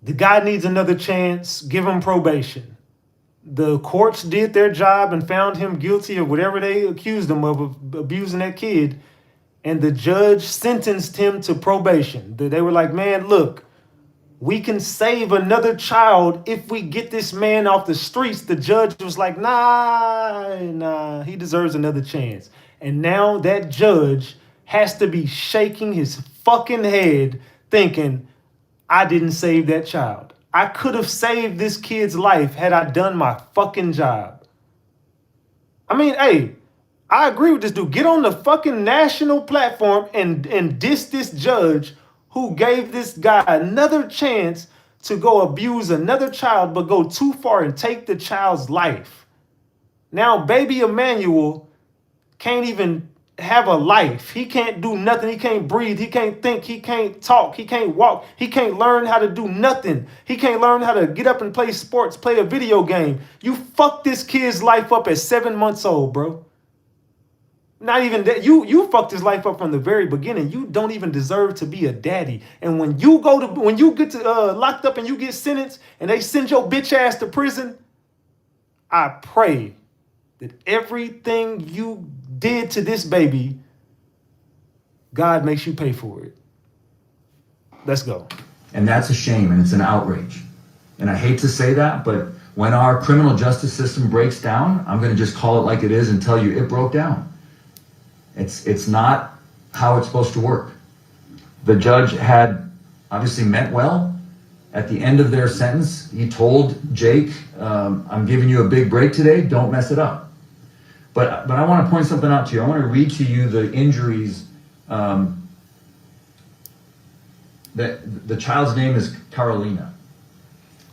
the guy needs another chance, give him probation. The courts did their job and found him guilty of whatever they accused him of abusing that kid. And the judge sentenced him to probation. They were like, man, look, we can save another child if we get this man off the streets. The judge was like, nah, he deserves another chance. And now that judge has to be shaking his fucking head thinking, I didn't save that child. I could have saved this kid's life had I done my fucking job. I mean, hey, I agree with this dude. Get on the fucking national platform and diss this judge who gave this guy another chance to go abuse another child, but go too far and take the child's life. Now, baby Emmanuel can't even have a life. He can't do nothing. He can't breathe. He can't think. He can't talk. He can't walk. He can't learn how to do nothing. He can't learn how to get up and play sports, play a video game. You fucked this kid's life up at 7 months old, bro. Not even that. You fucked his life up from the very beginning. You don't even deserve to be a daddy. And when you get locked up and you get sentenced and they send your bitch ass to prison, I pray that everything you did to this baby, God makes you pay for it. Let's go. And that's a shame, and it's an outrage. And I hate to say that, but when our criminal justice system breaks down, I'm going to just call it like it is and tell you it broke down. It's not how it's supposed to work. The judge had obviously meant well. At the end of their sentence, he told Jake, I'm giving you a big break today, don't mess it up. But I want to point something out to you. I want to read to you the injuries. That the child's name is Carolina.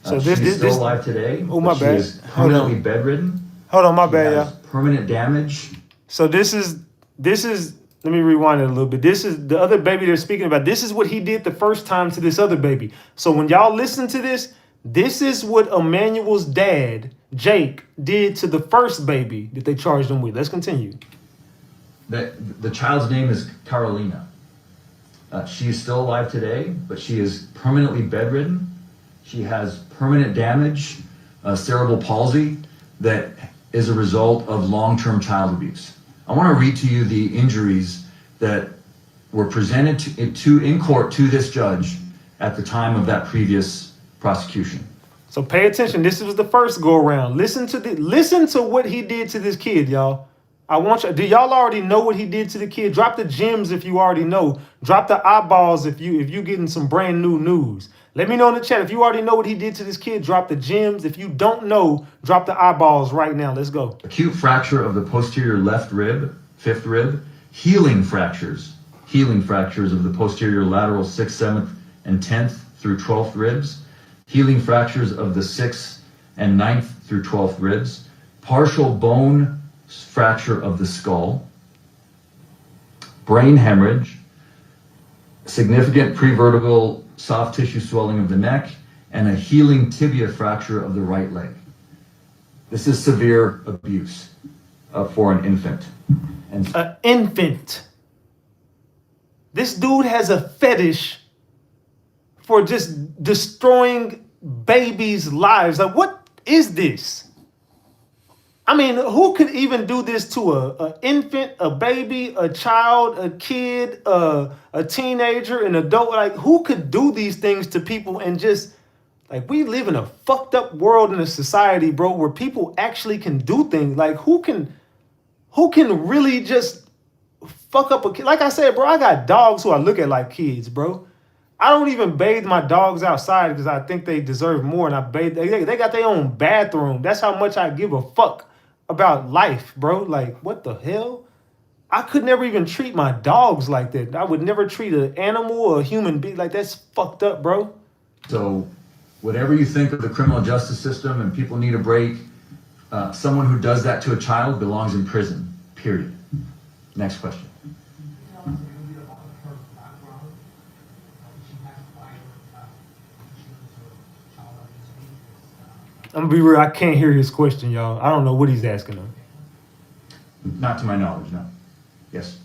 So She's still alive today. Oh, my but bad. She is permanently bedridden. Hold on, my She bad, has y'all. permanent damage. So this is let me rewind it a little bit. This is the other baby they're speaking about. This is what he did the first time to this other baby. So when y'all listen to this is what Emmanuel's dad, Jake, did to the first baby that they charged him with. Let's continue. The child's name is Carolina. She is still alive today, but she is permanently bedridden. She has permanent damage, cerebral palsy, that is a result of long-term child abuse. I want to read to you the injuries that were presented in court to this judge at the time of that previous prosecution. So pay attention. This was the first go around. Listen to what he did to this kid, y'all. I want you. Do y'all already know what he did to the kid? Drop the gems if you already know. Drop the eyeballs if you getting some brand new news. Let me know in the chat if you already know what he did to this kid. Drop the gems. If you don't know, drop the eyeballs right now. Let's go. Acute fracture of the posterior left rib, fifth rib. Healing fractures of the posterior lateral 6th, 7th, and 10th through 12th ribs. Healing fractures of the 6th and 9th through 12th ribs. Partial bone fracture of the skull, brain hemorrhage, significant prevertebral soft tissue swelling of the neck, and a healing tibia fracture of the right leg. This is severe abuse for an infant. An infant. This dude has a fetish for just destroying babies' lives. Like, what is this? I mean, who could even do this to an infant, a baby, a child, a kid, a teenager, an adult? Like, who could do these things to people and just, like, we live in a fucked up world in a society, bro, where people actually can do things. Like, who can really just fuck up a kid? Like I said, bro, I got dogs who I look at like kids, bro. I don't even bathe my dogs outside because I think they deserve more, and I bathe. They got their own bathroom. That's how much I give a fuck about life, bro. Like, what the hell? I could never even treat my dogs like that. I would never treat an animal or a human being like that's fucked up, bro. So, whatever you think of the criminal justice system and people need a break, someone who does that to a child belongs in prison, period. Next question. I'm gonna be real, I can't hear his question, y'all. I don't know what he's asking him. Not to my knowledge, no. Yes.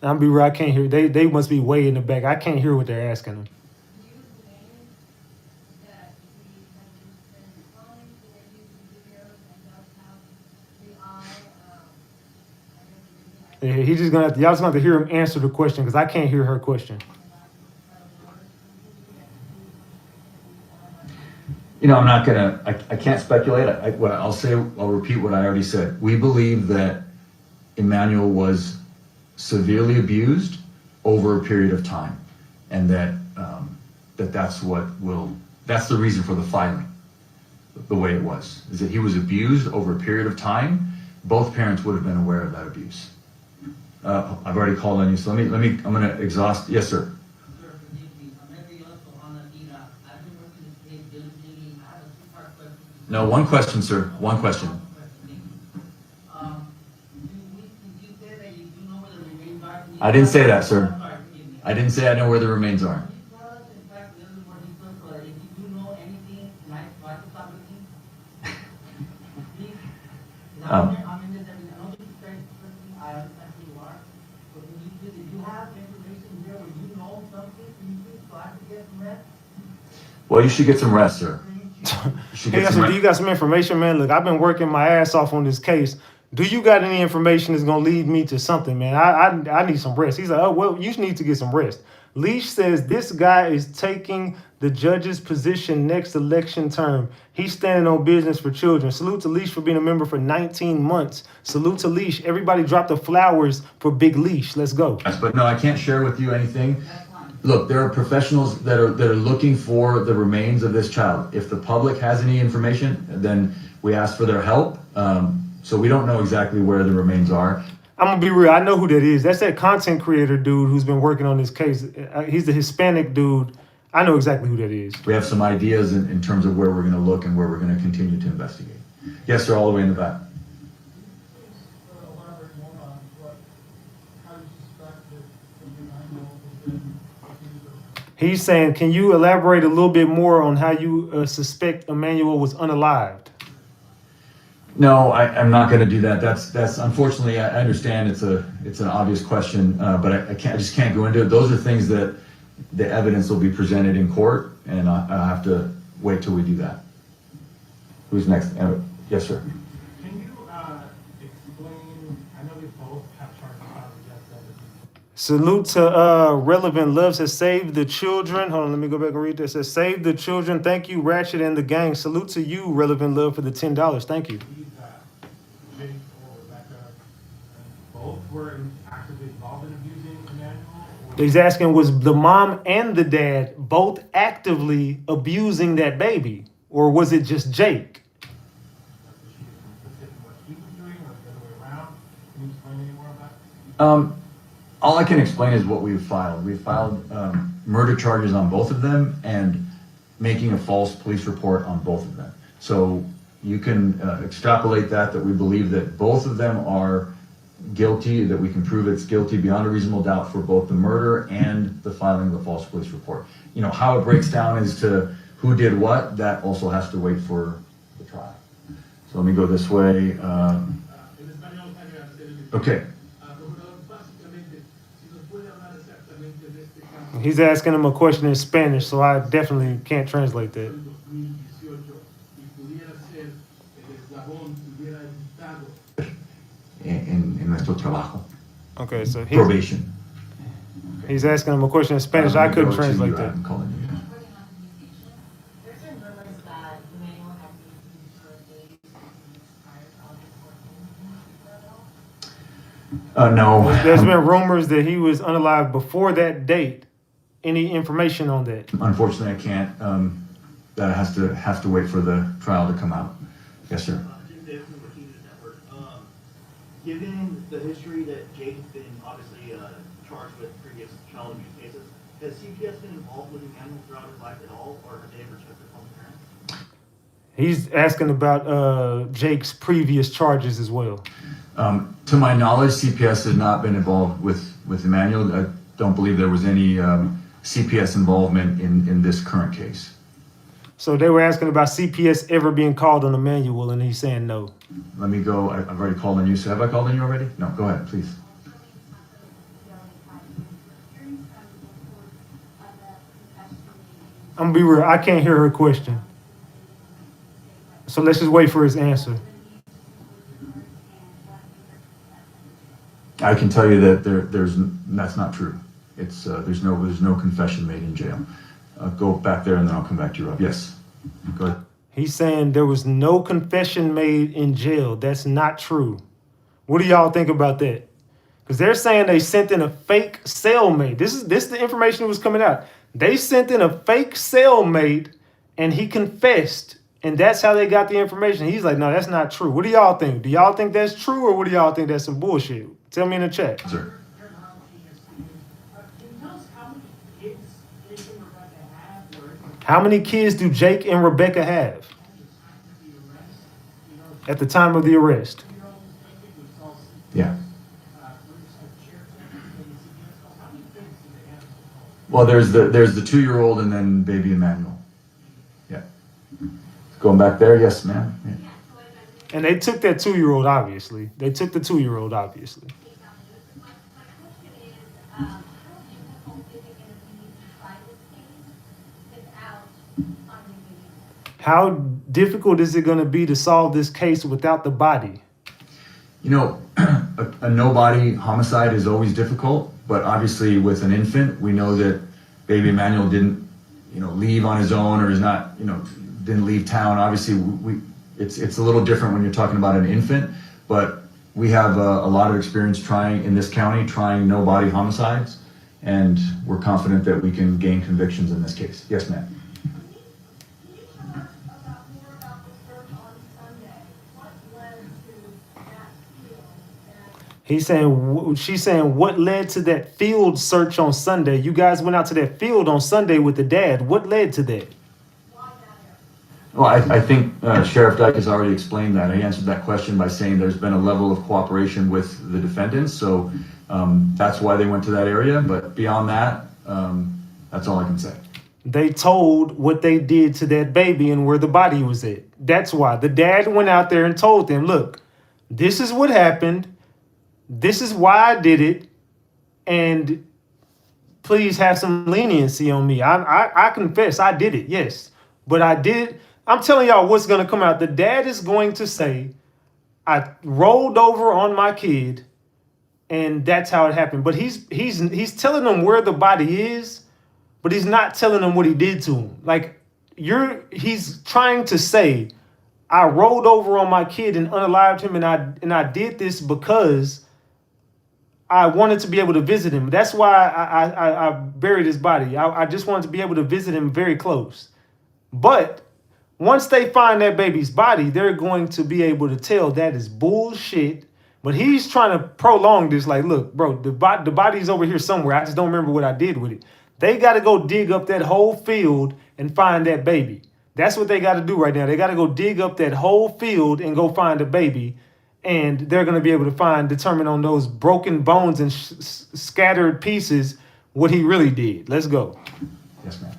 I'm gonna be real, I can't hear. They must be way in the back. I can't hear what they're asking him. Yeah, he's just gonna have to, y'all just gonna have to hear him answer the question because I can't hear her question. You know, I'm not gonna, I can't speculate. I'll repeat what I already said. We believe that Emmanuel was severely abused over a period of time, and that that's the reason for the filing, the way it was, is that he was abused over a period of time. Both parents would have been aware of that abuse. I've already called on you, so I'm gonna exhaust. Yes, sir. No, one question, sir. One question. I didn't say that, sir. I didn't say I know where the remains are. Well, you should get some rest, sir. Do you got some information, man? Look, I've been working my ass off on this case. Do you got any information that's gonna lead me to something, man? I need some rest. He's like, oh, well, you need to get some rest. Leash says this guy is taking the judge's position next election term. He's standing on business for children. Salute to Leash for being a member for 19 months. Salute to Leash. Everybody drop the flowers for Big Leash. Let's go. But no, I can't share with you anything. Look, there are professionals that are looking for the remains of this child. If the public has any information, then we ask for their help. So we don't know exactly where the remains are. I'm gonna be real. I know who that is. That's that content creator dude who's been working on this case. He's the Hispanic dude. I know exactly who that is. We have some ideas in terms of where we're going to look and where we're going to continue to investigate. Yes, sir, all the way in the back. He's saying, can you elaborate a little bit more on how you suspect Emmanuel was unalived? No, I'm not going to do that. That's unfortunately, I understand it's an obvious question, but I just can't go into it. Those are things that the evidence will be presented in court, and I'll have to wait till we do that. Who's next? Yes, sir. Can you explain? I know we both have charges filed against them. Salute to Relevant Loves has saved the children. Hold on, let me go back and read this. It says, save the children. Thank you, Ratchet and the gang. Salute to you, Relevant Love, for the $10. Thank you. Jake or Rebecca, both were actively involved in abusing Emmanuel? He's asking, was the mom and the dad both actively abusing that baby? Or was it just Jake? All I can explain is what we've filed. We've filed murder charges on both of them and making a false police report on both of them. So you can extrapolate that we believe that both of them are guilty, that we can prove it's guilty beyond a reasonable doubt for both the murder and the filing of the false police report. You know, how it breaks down as to who did what, that also has to wait for the trial. So let me go this way. Okay. He's asking him a question in Spanish, so I definitely can't translate that. En nuestro trabajo. Okay, so Probation. He's asking him a question in Spanish. I couldn't translate that. There's been rumors that Emmanuel had used for days prior to August 14th. No. There's been rumors that he was unalive before that date. Any information on that? Unfortunately, I can't. That has to wait for the trial to come out. Yes, sir. Given the history that Jake's been obviously charged with previous child abuse cases, has CPS been involved with Emmanuel throughout his life at all, or have they ever checked their phone parents? He's asking about Jake's previous charges as well. To my knowledge, CPS has not been involved with Emmanuel. I don't believe there was any CPS involvement in this current case. So they were asking about CPS ever being called on Emmanuel, and he's saying no. Let me go. I've already called on you. So have I called on you already? No, go ahead, please. I'm gonna be real. I can't hear her question. So let's just wait for his answer. I can tell you that that's not true. It's there's no confession made in jail. Go back there and then I'll come back to you, Rob. Yes, go ahead. He's saying there was no confession made in jail. That's not true. What do y'all think about that? Because they're saying they sent in a fake cellmate. This the information that was coming out. They sent in a fake cellmate and he confessed. And that's how they got the information. He's like, no, that's not true. What do y'all think? Do y'all think that's true, or what do y'all think that's some bullshit? Tell me in the chat. Sir. How many kids do Jake and Rebecca have at the time of the arrest? Yeah. Well, there's the 2-year-old and then baby Emmanuel. Yeah. Going back there, yes, ma'am. Yeah. And they took that 2-year-old, obviously. They took the 2-year-old, obviously. How difficult is it going to be to solve this case without the body? You know, a no-body homicide is always difficult, but obviously with an infant, we know that baby Emmanuel didn't, leave on his own or is not, didn't leave town. Obviously, it's a little different when you're talking about an infant, but we have a lot of experience in this county trying no-body homicides, and we're confident that we can gain convictions in this case. Yes, ma'am. She's saying, what led to that field search on Sunday? You guys went out to that field on Sunday with the dad. What led to that? Well, I think Sheriff Dyke has already explained that. He answered that question by saying there's been a level of cooperation with the defendants, so that's why they went to that area. But beyond that, that's all I can say. They told what they did to that baby and where the body was at. That's why. The dad went out there and told them, look, this is what happened. This is why I did it. And please have some leniency on me. I confess I did it, yes. But I did. I'm telling y'all what's going to come out. The dad is going to say, I rolled over on my kid, and that's how it happened. But he's telling them where the body is, but he's not telling them what he did to him. Like, he's trying to say, I rolled over on my kid and unalived him, and I did this because I wanted to be able to visit him. That's why I buried his body. I just wanted to be able to visit him very close. But once they find that baby's body, they're going to be able to tell that is bullshit. But he's trying to prolong this. Like, look, bro, the body's over here somewhere. I just don't remember what I did with it. They got to go dig up that whole field and find that baby. That's what they got to do right now. They got to go dig up that whole field and go find the baby. And they're going to be able to determine on those broken bones and scattered pieces what he really did. Let's go. Yes, ma'am.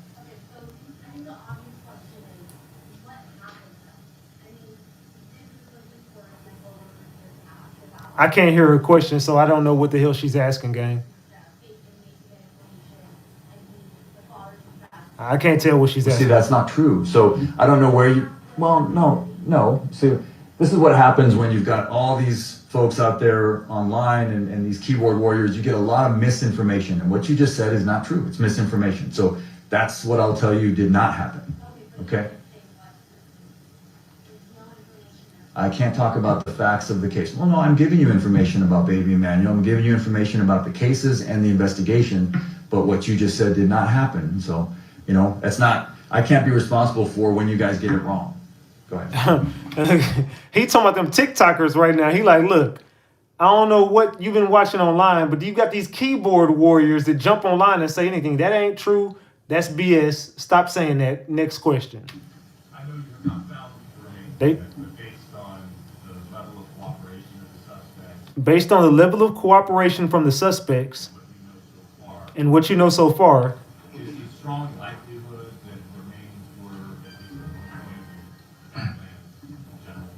I can't hear her question, so I don't know what the hell she's asking, gang. I can't tell what she's asking. See, that's not true. So I don't know where you, well, no. See, this is what happens when you've got all these folks out there online and these keyboard warriors. You get a lot of misinformation, and what you just said is not true. It's misinformation. So that's what I'll tell you did not happen. Okay? I can't talk about the facts of the case. Well, no, I'm giving you information about baby Emmanuel. I'm giving you information about the cases and the investigation, but what you just said did not happen. So, that's not, I can't be responsible for when you guys get it wrong. Go ahead. He talking about them TikTokers right now. He like, look, I don't know what you've been watching online, but you got these keyboard warriors that jump online and say anything. That ain't true. That's BS. Stop saying that. Next question. I know you're not found They, but based on the level of cooperation of the suspects, based on the level of cooperation from the suspects and what you know so far, is a strong likelihood that remains were at least in general.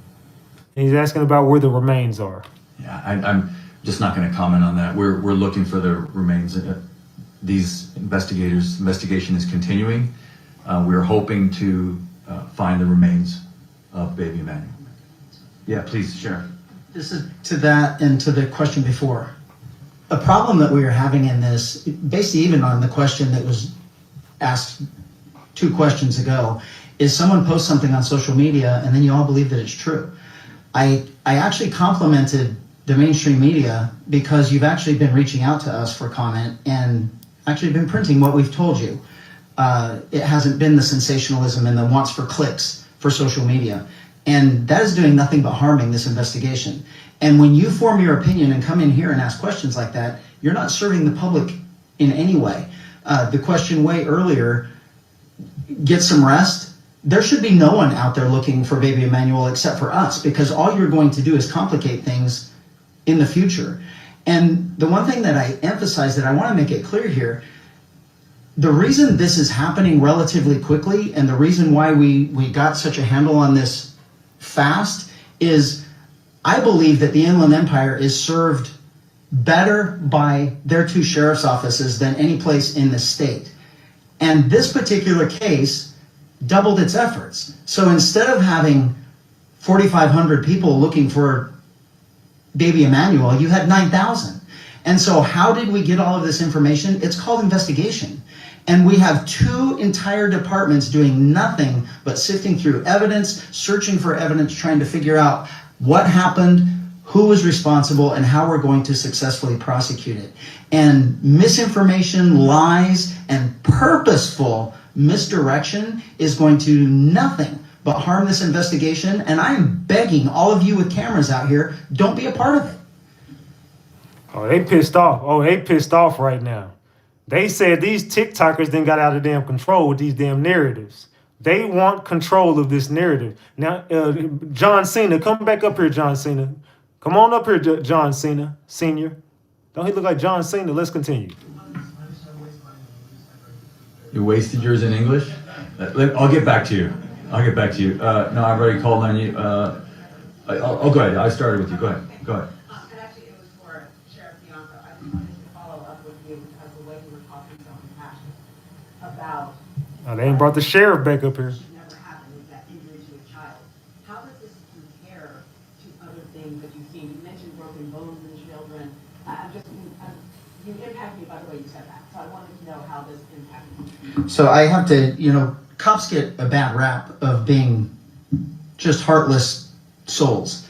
he's asking about where the remains are. Yeah, I'm just not going to comment on that. We're looking for the remains. These investigation is continuing. We're hoping to find the remains of baby Emmanuel. Yeah, please, Sheriff. This is to that and to the question before. A problem that we are having in this, basically even on the question that was asked 2 questions ago, is someone posts something on social media and then you all believe that it's true. I actually complimented the mainstream media because you've actually been reaching out to us for comment and actually been printing what we've told you. It hasn't been the sensationalism and the wants for clicks for social media. And that is doing nothing but harming this investigation. And when you form your opinion and come in here and ask questions like that, you're not serving the public in any way. The question way earlier, get some rest. There should be no one out there looking for baby Emmanuel except for us, because all you're going to do is complicate things in the future. And the one thing that I emphasize that I want to make it clear here, the reason this is happening relatively quickly and the reason why we got such a handle on this fast is I believe that the Inland Empire is served better by their 2 sheriff's offices than any place in the state. And this particular case doubled its efforts. So instead of having 4,500 people looking for baby Emmanuel, you had 9,000. And so how did we get all of this information? It's called investigation. And we have 2 entire departments doing nothing but sifting through evidence, searching for evidence, trying to figure out what happened, who is responsible, and how we're going to successfully prosecute it. And misinformation, lies, and purposeful misdirection is going to do nothing but harm this investigation. And I am begging all of you with cameras out here, don't be a part of it. Oh, they pissed off. Oh, they pissed off right now. They said these TikTokers then got out of damn control with these damn narratives. They want control of this narrative. Now, John Cena, come back up here, John Cena. Come on up here, John Cena, Senior. Don't he look like John Cena? Let's continue. You wasted yours in English? I'll get back to you. I'll get back to you. No, I've already called on you. I'll go ahead. I started with you. Go ahead. Go ahead. And actually, it was for Sheriff Bianco. I just wanted to follow up with you because the way you were talking so impassioned about. Oh, they ain't brought the sheriff back up here. Should never happen with that injury to a child. How does this compare to other things that you've seen? You mentioned broken bones in children. You impacted me by the way you said that. So I wanted to know how this impacted you. So I have to, cops get a bad rap of being just heartless souls.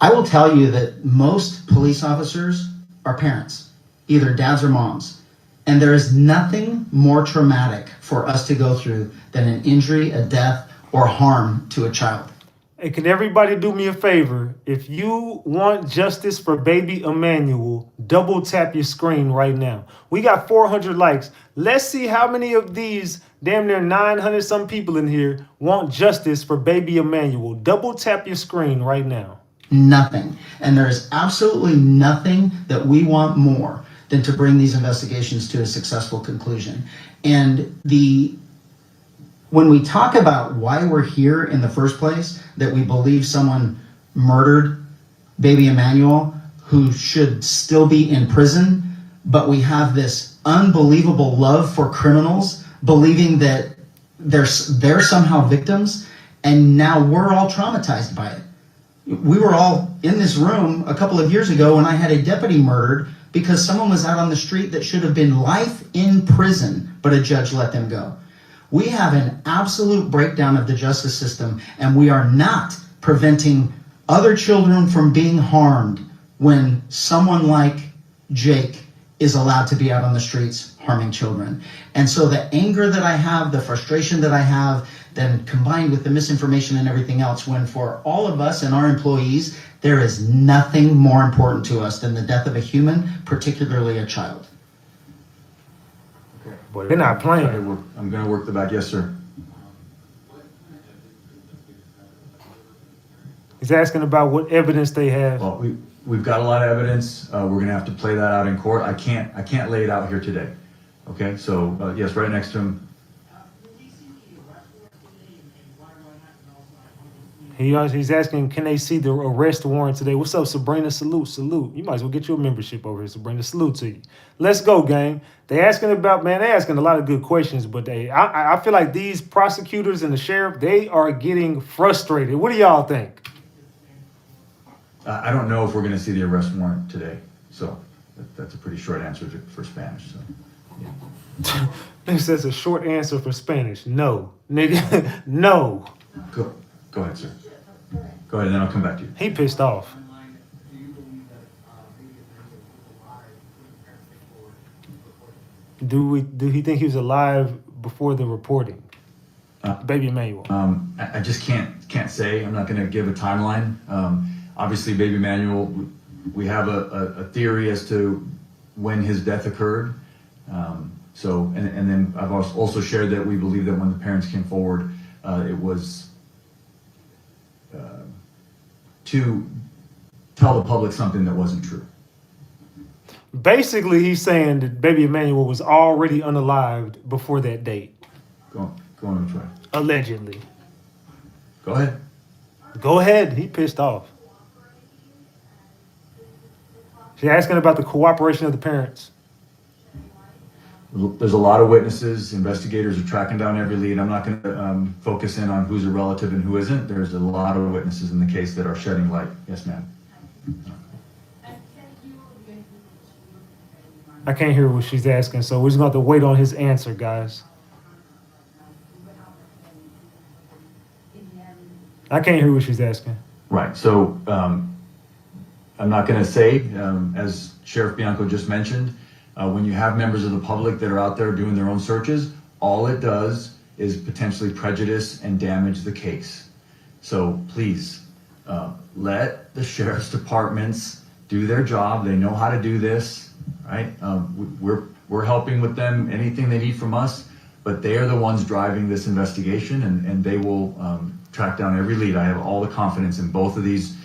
I will tell you that most police officers are parents, either dads or moms. And there is nothing more traumatic for us to go through than an injury, a death, or harm to a child. Hey, can everybody do me a favor? If you want justice for baby Emmanuel, double tap your screen right now. We got 400 likes. Let's see how many of these damn near 900 some people in here want justice for baby Emmanuel. Double tap your screen right now. Nothing. And there is absolutely nothing that we want more than to bring these investigations to a successful conclusion. And when we talk about why we're here in the first place, that we believe someone murdered baby Emmanuel, who should still be in prison, but we have this unbelievable love for criminals, believing that they're somehow victims, and now we're all traumatized by it. We were all in this room a couple of years ago when I had a deputy murdered because someone was out on the street that should have been life in prison, but a judge let them go. We have an absolute breakdown of the justice system, and we are not preventing other children from being harmed when someone like Jake is allowed to be out on the streets harming children. And so the anger that I have, the frustration that I have, then combined with the misinformation and everything else, when for all of us and our employees, there is nothing more important to us than the death of a human, particularly a child. Boy, they're not playing. I'm going to work the back. Yes, sir. He's asking about what evidence they have. Well, we've got a lot of evidence. We're going to have to play that out in court. I can't lay it out here today. Okay, so yes, right next to him. He's asking, can they see the arrest warrant today? What's up, Sabrina? Salute. You might as well get your membership over here, Sabrina. Salute to you. Let's go, gang. They asking about, man, they asking a lot of good questions, but I feel like these prosecutors and the sheriff, they are getting frustrated. What do y'all think? I don't know if we're going to see the arrest warrant today. So that's a pretty short answer for Spanish. So, yeah. This says a short answer for Spanish. No, nigga, no. Go ahead, sir. Go ahead, and then I'll come back to you. He pissed off. Do he think he was alive before the reporting? Baby Emmanuel. I just can't say. I'm not going to give a timeline. Obviously, baby Emmanuel, we have a theory as to when his death occurred. So, and then I've also shared that we believe that when the parents came forward, it was to tell the public something that wasn't true. Basically, he's saying that baby Emmanuel was already unalived before that date. Go on, which way? Allegedly. Go ahead. Go ahead. He pissed off. She's asking about the cooperation of the parents. There's a lot of witnesses. Investigators are tracking down every lead. I'm not going to focus in on who's a relative and who isn't. There's a lot of witnesses in the case that are shedding light. Yes, ma'am. I can't hear what she's asking, so we're just going to have to wait on his answer, guys. I can't hear what she's asking. Right. So I'm not going to say, as Sheriff Bianco just mentioned, when you have members of the public that are out there doing their own searches, all it does is potentially prejudice and damage the case. So please, let the sheriff's departments do their job. They know how to do this, right? We're helping with them, anything they need from us, but they are the ones driving this investigation, and they will track down every lead. I have all the confidence in both of these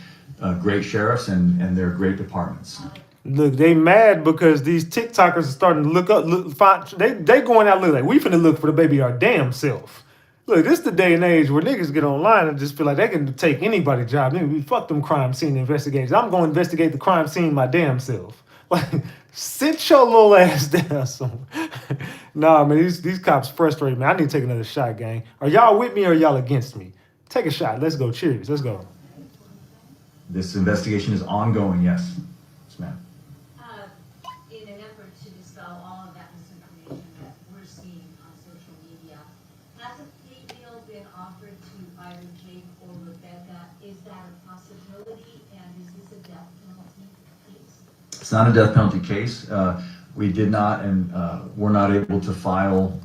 great sheriffs and their great departments. Look, they mad because these TikTokers are starting to they going out look like we finna look for the baby our damn self. Look, this is the day and age where niggas get online and just feel like they can take anybody's job. Nigga, fuck them crime scene investigators. I'm going to investigate the crime scene my damn self. Like, sit your little ass down somewhere. Nah, man, these cops frustrate me. I need to take another shot, gang. Are y'all with me or are y'all against me? Take a shot. Let's go. Cheers. Let's go. This investigation is ongoing, yes. Yes, ma'am. In an effort to dispel all of that misinformation that we're seeing on social media, has a plea deal been offered to either Jake or Rebecca? Is that a possibility, and is this a death penalty case? It's not a death penalty case. We did not and were not able to file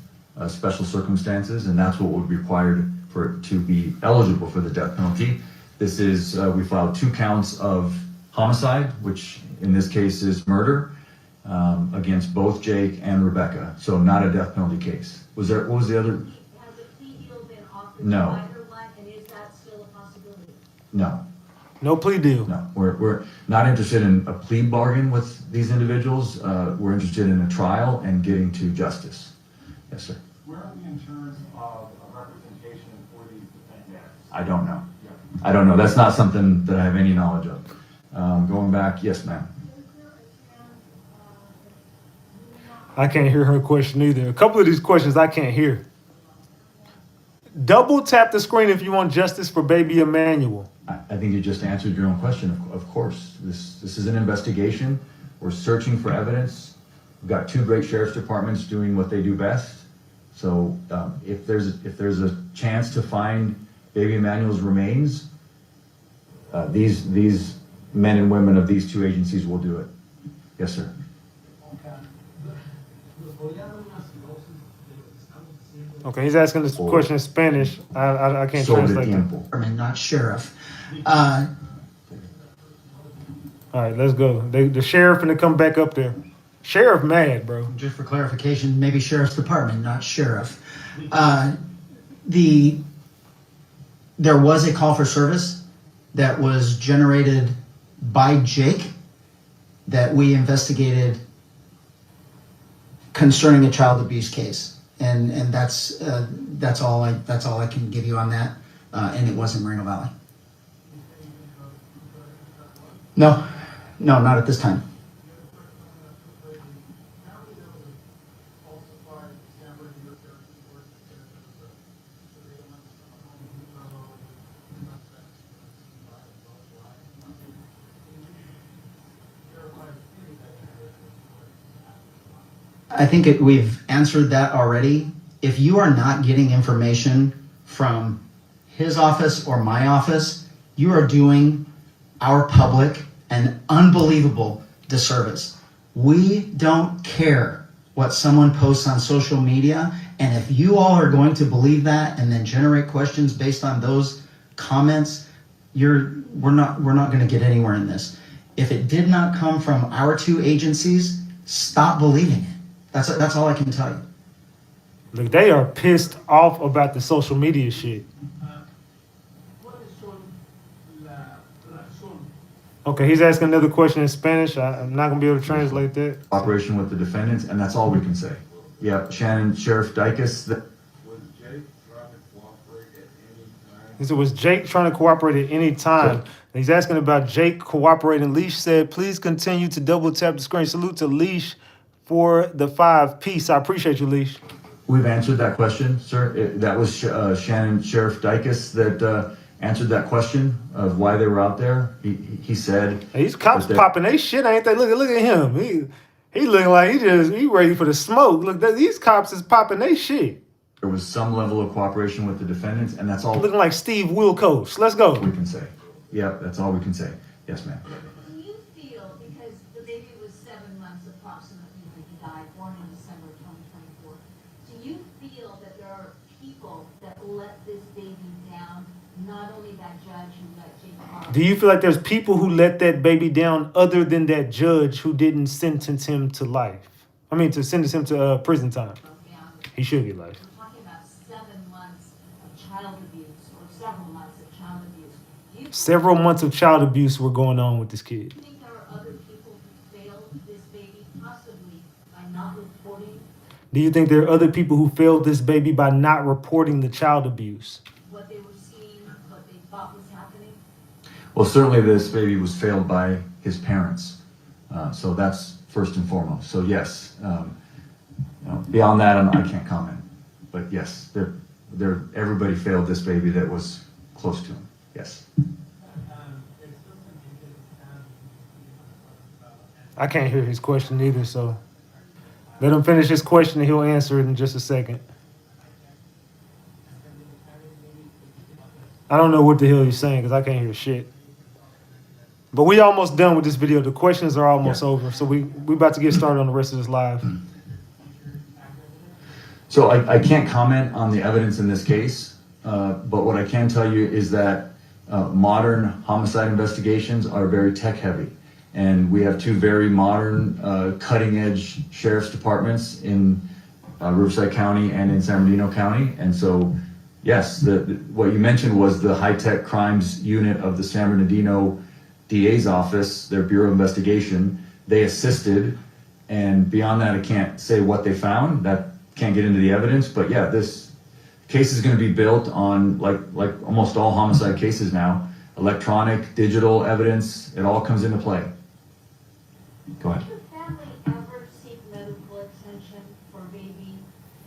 special circumstances, and that's what would be required for it to be eligible for the death penalty. This is, we filed 2 counts of homicide, which in this case is murder, against both Jake and Rebecca. So not a death penalty case. What was the other? Has a plea deal been offered No. to either one, and is that still a possibility? No. No plea deal. No, we're not interested in a plea bargain with these individuals. We're interested in a trial and getting to justice. Yes, sir. Where are we in terms of representation for these defendants? I don't know. I don't know. That's not something that I have any knowledge of. Going back, yes, ma'am. I can't hear her question either. A couple of these questions I can't hear. Double tap the screen if you want justice for baby Emmanuel. I think you just answered your own question. Of course, this is an investigation. We're searching for evidence. We've got 2 great sheriff's departments doing what they do best. So if there's a chance to find baby Emmanuel's remains, these men and women of these 2 agencies will do it. Yes, sir. Okay, he's asking this question in Spanish. I can't translate that. Not sheriff. All right, let's go. The sheriff finna come back up there. Sheriff mad, bro. Just for clarification, maybe sheriff's department, not sheriff. There was a call for service that was generated by Jake that we investigated concerning a child abuse case, and that's all I can give you on that. And it was in Moreno Valley. No, not at this time. I think we've answered that already. If you are not getting information from his office or my office, you are doing our public an unbelievable disservice. We don't care what someone posts on social media, and if you all are going to believe that and then generate questions based on those comments, we're not going to get anywhere in this. If it did not come from our 2 agencies, stop believing it. That's all I can tell you. Look, they are pissed off about the social media shit. Okay, he's asking another question in Spanish. I'm not gonna be able to translate that. Operation with the defendants, and that's all we can say. Yeah, Shannon, Sheriff Dicus. He said, was Jake trying to cooperate at any time? He's asking about Jake cooperating. Leash said, please continue to double tap the screen. Salute to Leash for the 5. Peace. I appreciate you, Leash. We've answered that question, sir. That was Shannon, Sheriff Dicus that answered that question of why they were out there. He said... Hey, these cops popping they shit, ain't they? Look at him. He looking like he ready for the smoke. Look, these cops is popping they shit. There was some level of cooperation with the defendants, and that's all... Looking like Steve Wilkos. Let's go. We can say. Yep, that's all we can say. Yes, ma'am. Do you there are people that let this baby down, not only that judge who let Jake Haro. Do you feel like there's people who let that baby down other than that judge who didn't sentence him to life? I mean, to sentence him to prison time. He should get life. We're talking about 7 months of child abuse, or several months of child abuse. Do you Several months of child abuse were going on with this kid. think there are other people who failed this baby, possibly by not reporting Do you think there are other people who failed this baby by not reporting the child abuse? what they were seeing, what they thought was happening? Well, certainly this baby was failed by his parents. So that's first and foremost. So yes, beyond that, I can't comment. But yes, everybody failed this baby that was close to him. Yes. I can't hear his question either, so let him finish his question and he'll answer it in just a second. I don't know what the hell he's saying because I can't hear shit. But we almost done with this video. The questions are almost over, so we about to get started on the rest of this live. So I can't comment on the evidence in this case, but what I can tell you is that modern homicide investigations are very tech heavy. And we have 2 very modern, cutting edge sheriff's departments in Riverside County and in San Bernardino County. And so, yes, what you mentioned was the high tech crimes unit of the San Bernardino DA's office, their Bureau of Investigation. They assisted, and beyond that, I can't say what they found. That can't get into the evidence, but yeah, this case is going to be built on, like almost all homicide cases now, electronic, digital evidence. It all comes into play. Go ahead. Did the family ever seek medical attention for baby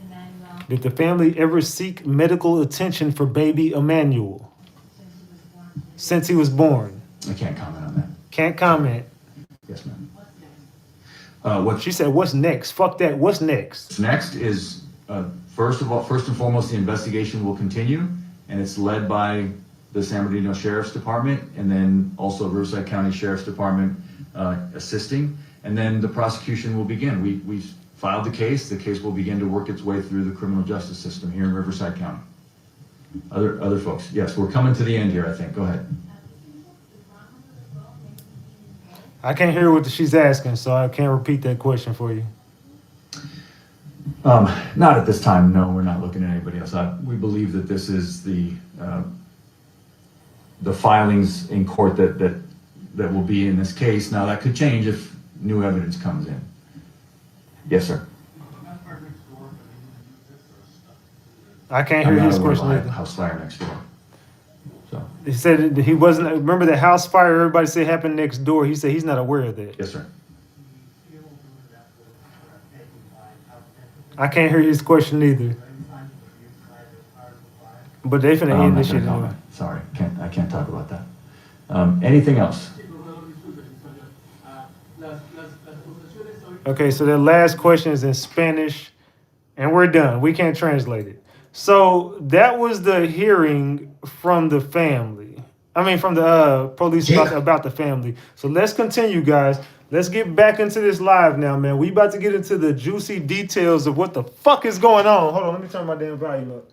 Emmanuel Did the family ever seek medical attention for baby Emmanuel since he was born? since he was born? I can't comment on that. Can't comment. Yes, ma'am. What's She said, what's next? Fuck that. What's next? next is, first and foremost, the investigation will continue, and it's led by the San Bernardino Sheriff's Department, and then also Riverside County Sheriff's Department assisting, and then the prosecution will begin. We filed the case. The case will begin to work its way through the criminal justice system here in Riverside County. Other folks, yes, we're coming to the end here, I think. Go ahead. I can't hear what she's asking, so I can't repeat that question for you. Not at this time, no, we're not looking at anybody else. We believe that this is the filings in court that will be in this case. Now, that could change if new evidence comes in. Yes, sir. I can't hear his question either. either. House fire next door. So. He said he wasn't, remember the house fire everybody said happened next door? He said he's not aware of that. Yes, sir. I can't hear his question either. But they finna end this shit anyway. Sorry, I can't talk about that. Anything else? Okay, so the last question is in Spanish, and we're done. We can't translate it. So that was the hearing from the family. I mean, from the police about the family. So let's continue, guys. Let's get back into this live now, man. We about to get into the juicy details of what the fuck is going on. Hold on, let me turn my damn volume up.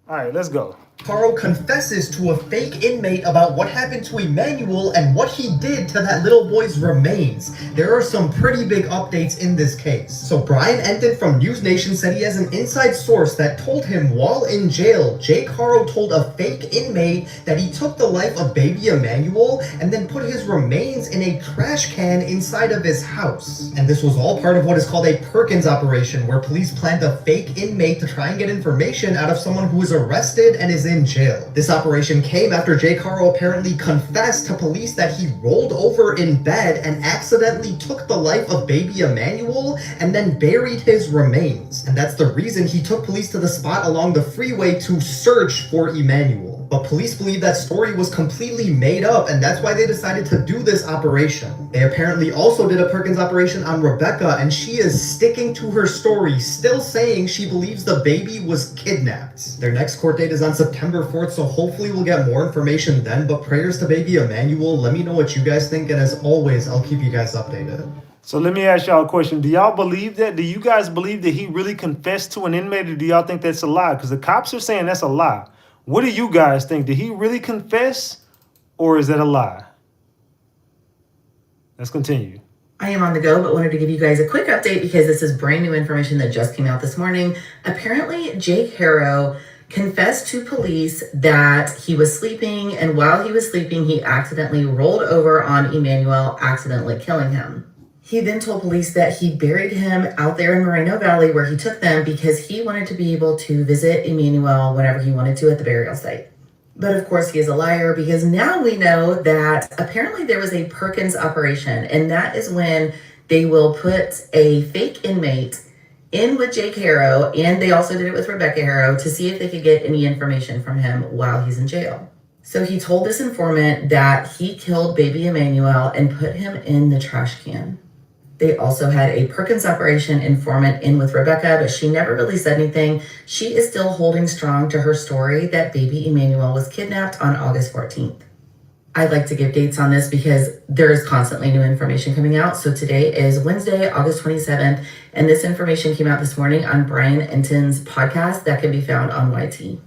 All right, let's go. Haro confesses to a fake inmate about what happened to Emmanuel and what he did to that little boy's remains. There are some pretty big updates in this case. So Brian Enton from News Nation said he has an inside source that told him while in jail, Jake Haro told a fake inmate that he took the life of baby Emmanuel and then put his remains in a trash can inside of his house. And this was all part of what is called a Perkins operation, where police planned a fake inmate to try and get information out of someone who was arrested and is in jail. This operation came after Jake Haro apparently confessed to police that he rolled over in bed and accidentally took the life of baby Emmanuel and then buried his remains. And that's the reason he took police to the spot along the freeway to search for Emmanuel. But police believe that story was completely made up, and that's why they decided to do this operation. They apparently also did a Perkins operation on Rebecca, and she is sticking to her story, still saying she believes the baby was kidnapped. Their next court date is on September 4th, so hopefully we'll get more information then, but prayers to baby Emmanuel. Let me know what you guys think, and as always, I'll keep you guys updated. So let me ask y'all a question. Do y'all believe that? Do you guys believe that he really confessed to an inmate, or do y'all think that's a lie? Because the cops are saying that's a lie. What do you guys think? Did he really confess, or is that a lie? Let's continue. I am on the go, but wanted to give you guys a quick update because this is brand new information that just came out this morning. Apparently, Jake Haro confessed to police that he was sleeping, and while he was sleeping, he accidentally rolled over on Emmanuel, accidentally killing him. He then told police that he buried him out there in Moreno Valley where he took them because he wanted to be able to visit Emmanuel whenever he wanted to at the burial site. But of course, he is a liar because now we know that apparently there was a Perkins operation, and that is when they will put a fake inmate in with Jake Haro, and they also did it with Rebecca Haro to see if they could get any information from him while he's in jail. So he told this informant that he killed baby Emmanuel and put him in the trash can. They also had a Perkins operation informant in with Rebecca, but she never really said anything. She is still holding strong to her story that baby Emmanuel was kidnapped on August 14th. I'd like to give dates on this because there is constantly new information coming out. So today is Wednesday, August 27th, and this information came out this morning on Brian Enton's podcast that can be found on YT.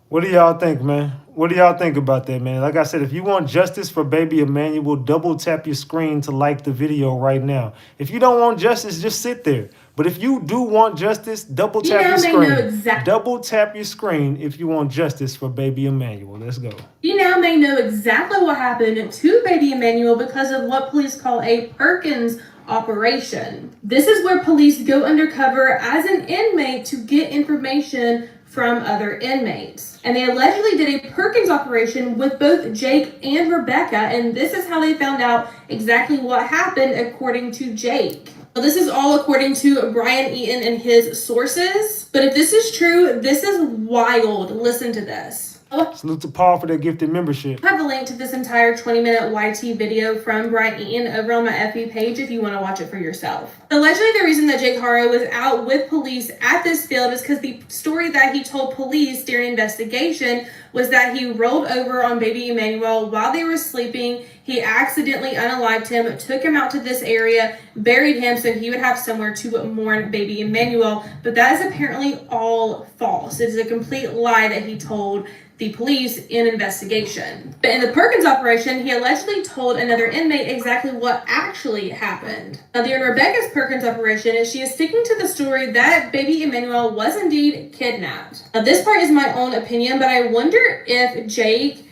What do y'all think, man? What do y'all think about that, man? Like I said, if you want justice for baby Emmanuel, double tap your screen to like the video right now. If you don't want justice, just sit there. But if you do want justice, double tap your screen. Double tap your screen if you want justice for baby Emmanuel. Let's go. You now may know exactly what happened to baby Emmanuel because of what police call a Perkins operation. This is where police go undercover as an inmate to get information from other inmates. And they allegedly did a Perkins operation with both Jake and Rebecca, and this is how they found out exactly what happened according to Jake. Well, this is all according to Brian Eaton and his sources, but if this is true, this is wild. Listen to this. Salute to Paul for their gifted membership. I have the link to this entire 20-minute YT video from Brian Eaton over on my FB page if you want to watch it for yourself. Allegedly, the reason that Jake Haro was out with police at this field is because the story that he told police during investigation was that he rolled over on baby Emmanuel while they were sleeping. He accidentally unalived him, took him out to this area, buried him so he would have somewhere to mourn baby Emmanuel. But that is apparently all false. It is a complete lie that he told the police in investigation. But in the Perkins operation, he allegedly told another inmate exactly what actually happened. Now, during Rebecca's Perkins operation, she is sticking to the story that baby Emmanuel was indeed kidnapped. Now, this part is my own opinion, but I wonder if Jake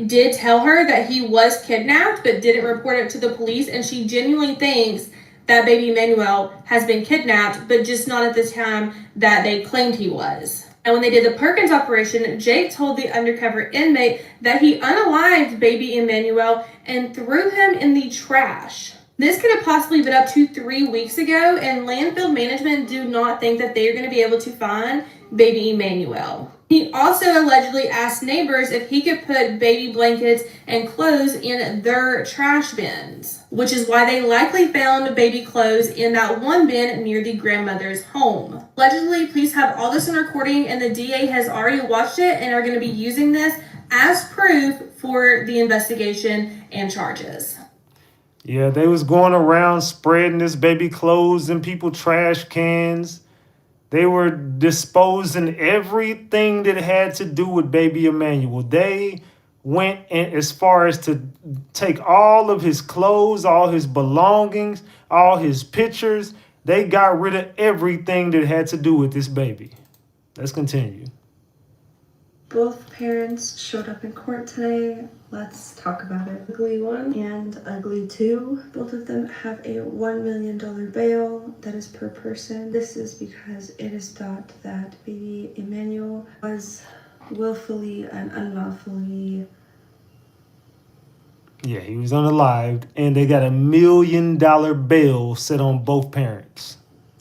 did tell her that he was kidnapped but didn't report it to the police, and she genuinely thinks that baby Emmanuel has been kidnapped, but just not at the time that they claimed he was. And when they did the Perkins operation, Jake told the undercover inmate that he unalived baby Emmanuel and threw him in the trash. This could have possibly been up to 3 weeks ago, and landfill management do not think that they are going to be able to find baby Emmanuel. He also allegedly asked neighbors if he could put baby blankets and clothes in their trash bins, which is why they likely found baby clothes in that one bin near the grandmother's home. Allegedly, police have all this on recording, and the DA has already watched it and are going to be using this as proof for the investigation and charges. Yeah, they was going around spreading this baby clothes in people's trash cans. They were disposing everything that had to do with baby Emmanuel. They went in as far as to take all of his clothes, all his belongings, all his pictures. They got rid of everything that had to do with this baby. Let's continue. Both parents showed up in court today. Let's talk about it. Ugly 1 and Ugly 2. Both of them have a $1 million bail that is per person. This is because it is thought that baby Emmanuel was willfully and unlawfully. Yeah, he was unalived, and they got $1 million bail set on both parents.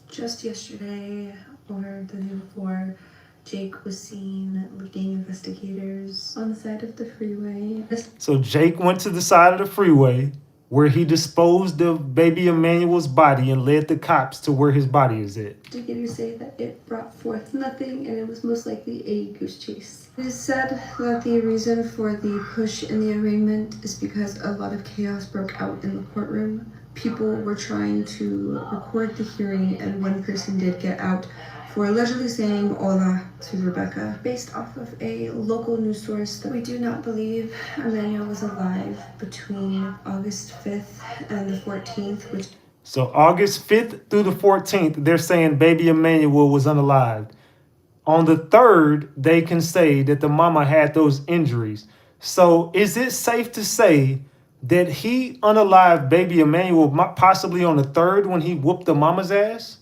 Just yesterday or the day before, Jake was seen leading investigators on the side of the freeway. So Jake went to the side of the freeway where he disposed of baby Emmanuel's body and led the cops to where his body is at. Investigators say that it brought forth nothing and it was most likely a goose chase. It is said that the reason for the push in the arraignment is because a lot of chaos broke out in the courtroom. People were trying to record the hearing, and one person did get out for allegedly saying hola to Rebecca. Based off of a local news source, that we do not believe Emmanuel was alive between August 5th and the 14th, which So August 5th through the 14th, they're saying baby Emmanuel was unalived. On the 3rd, they can say that the mama had those injuries. So is it safe to say that he unalived baby Emmanuel possibly on the 3rd when he whooped the mama's ass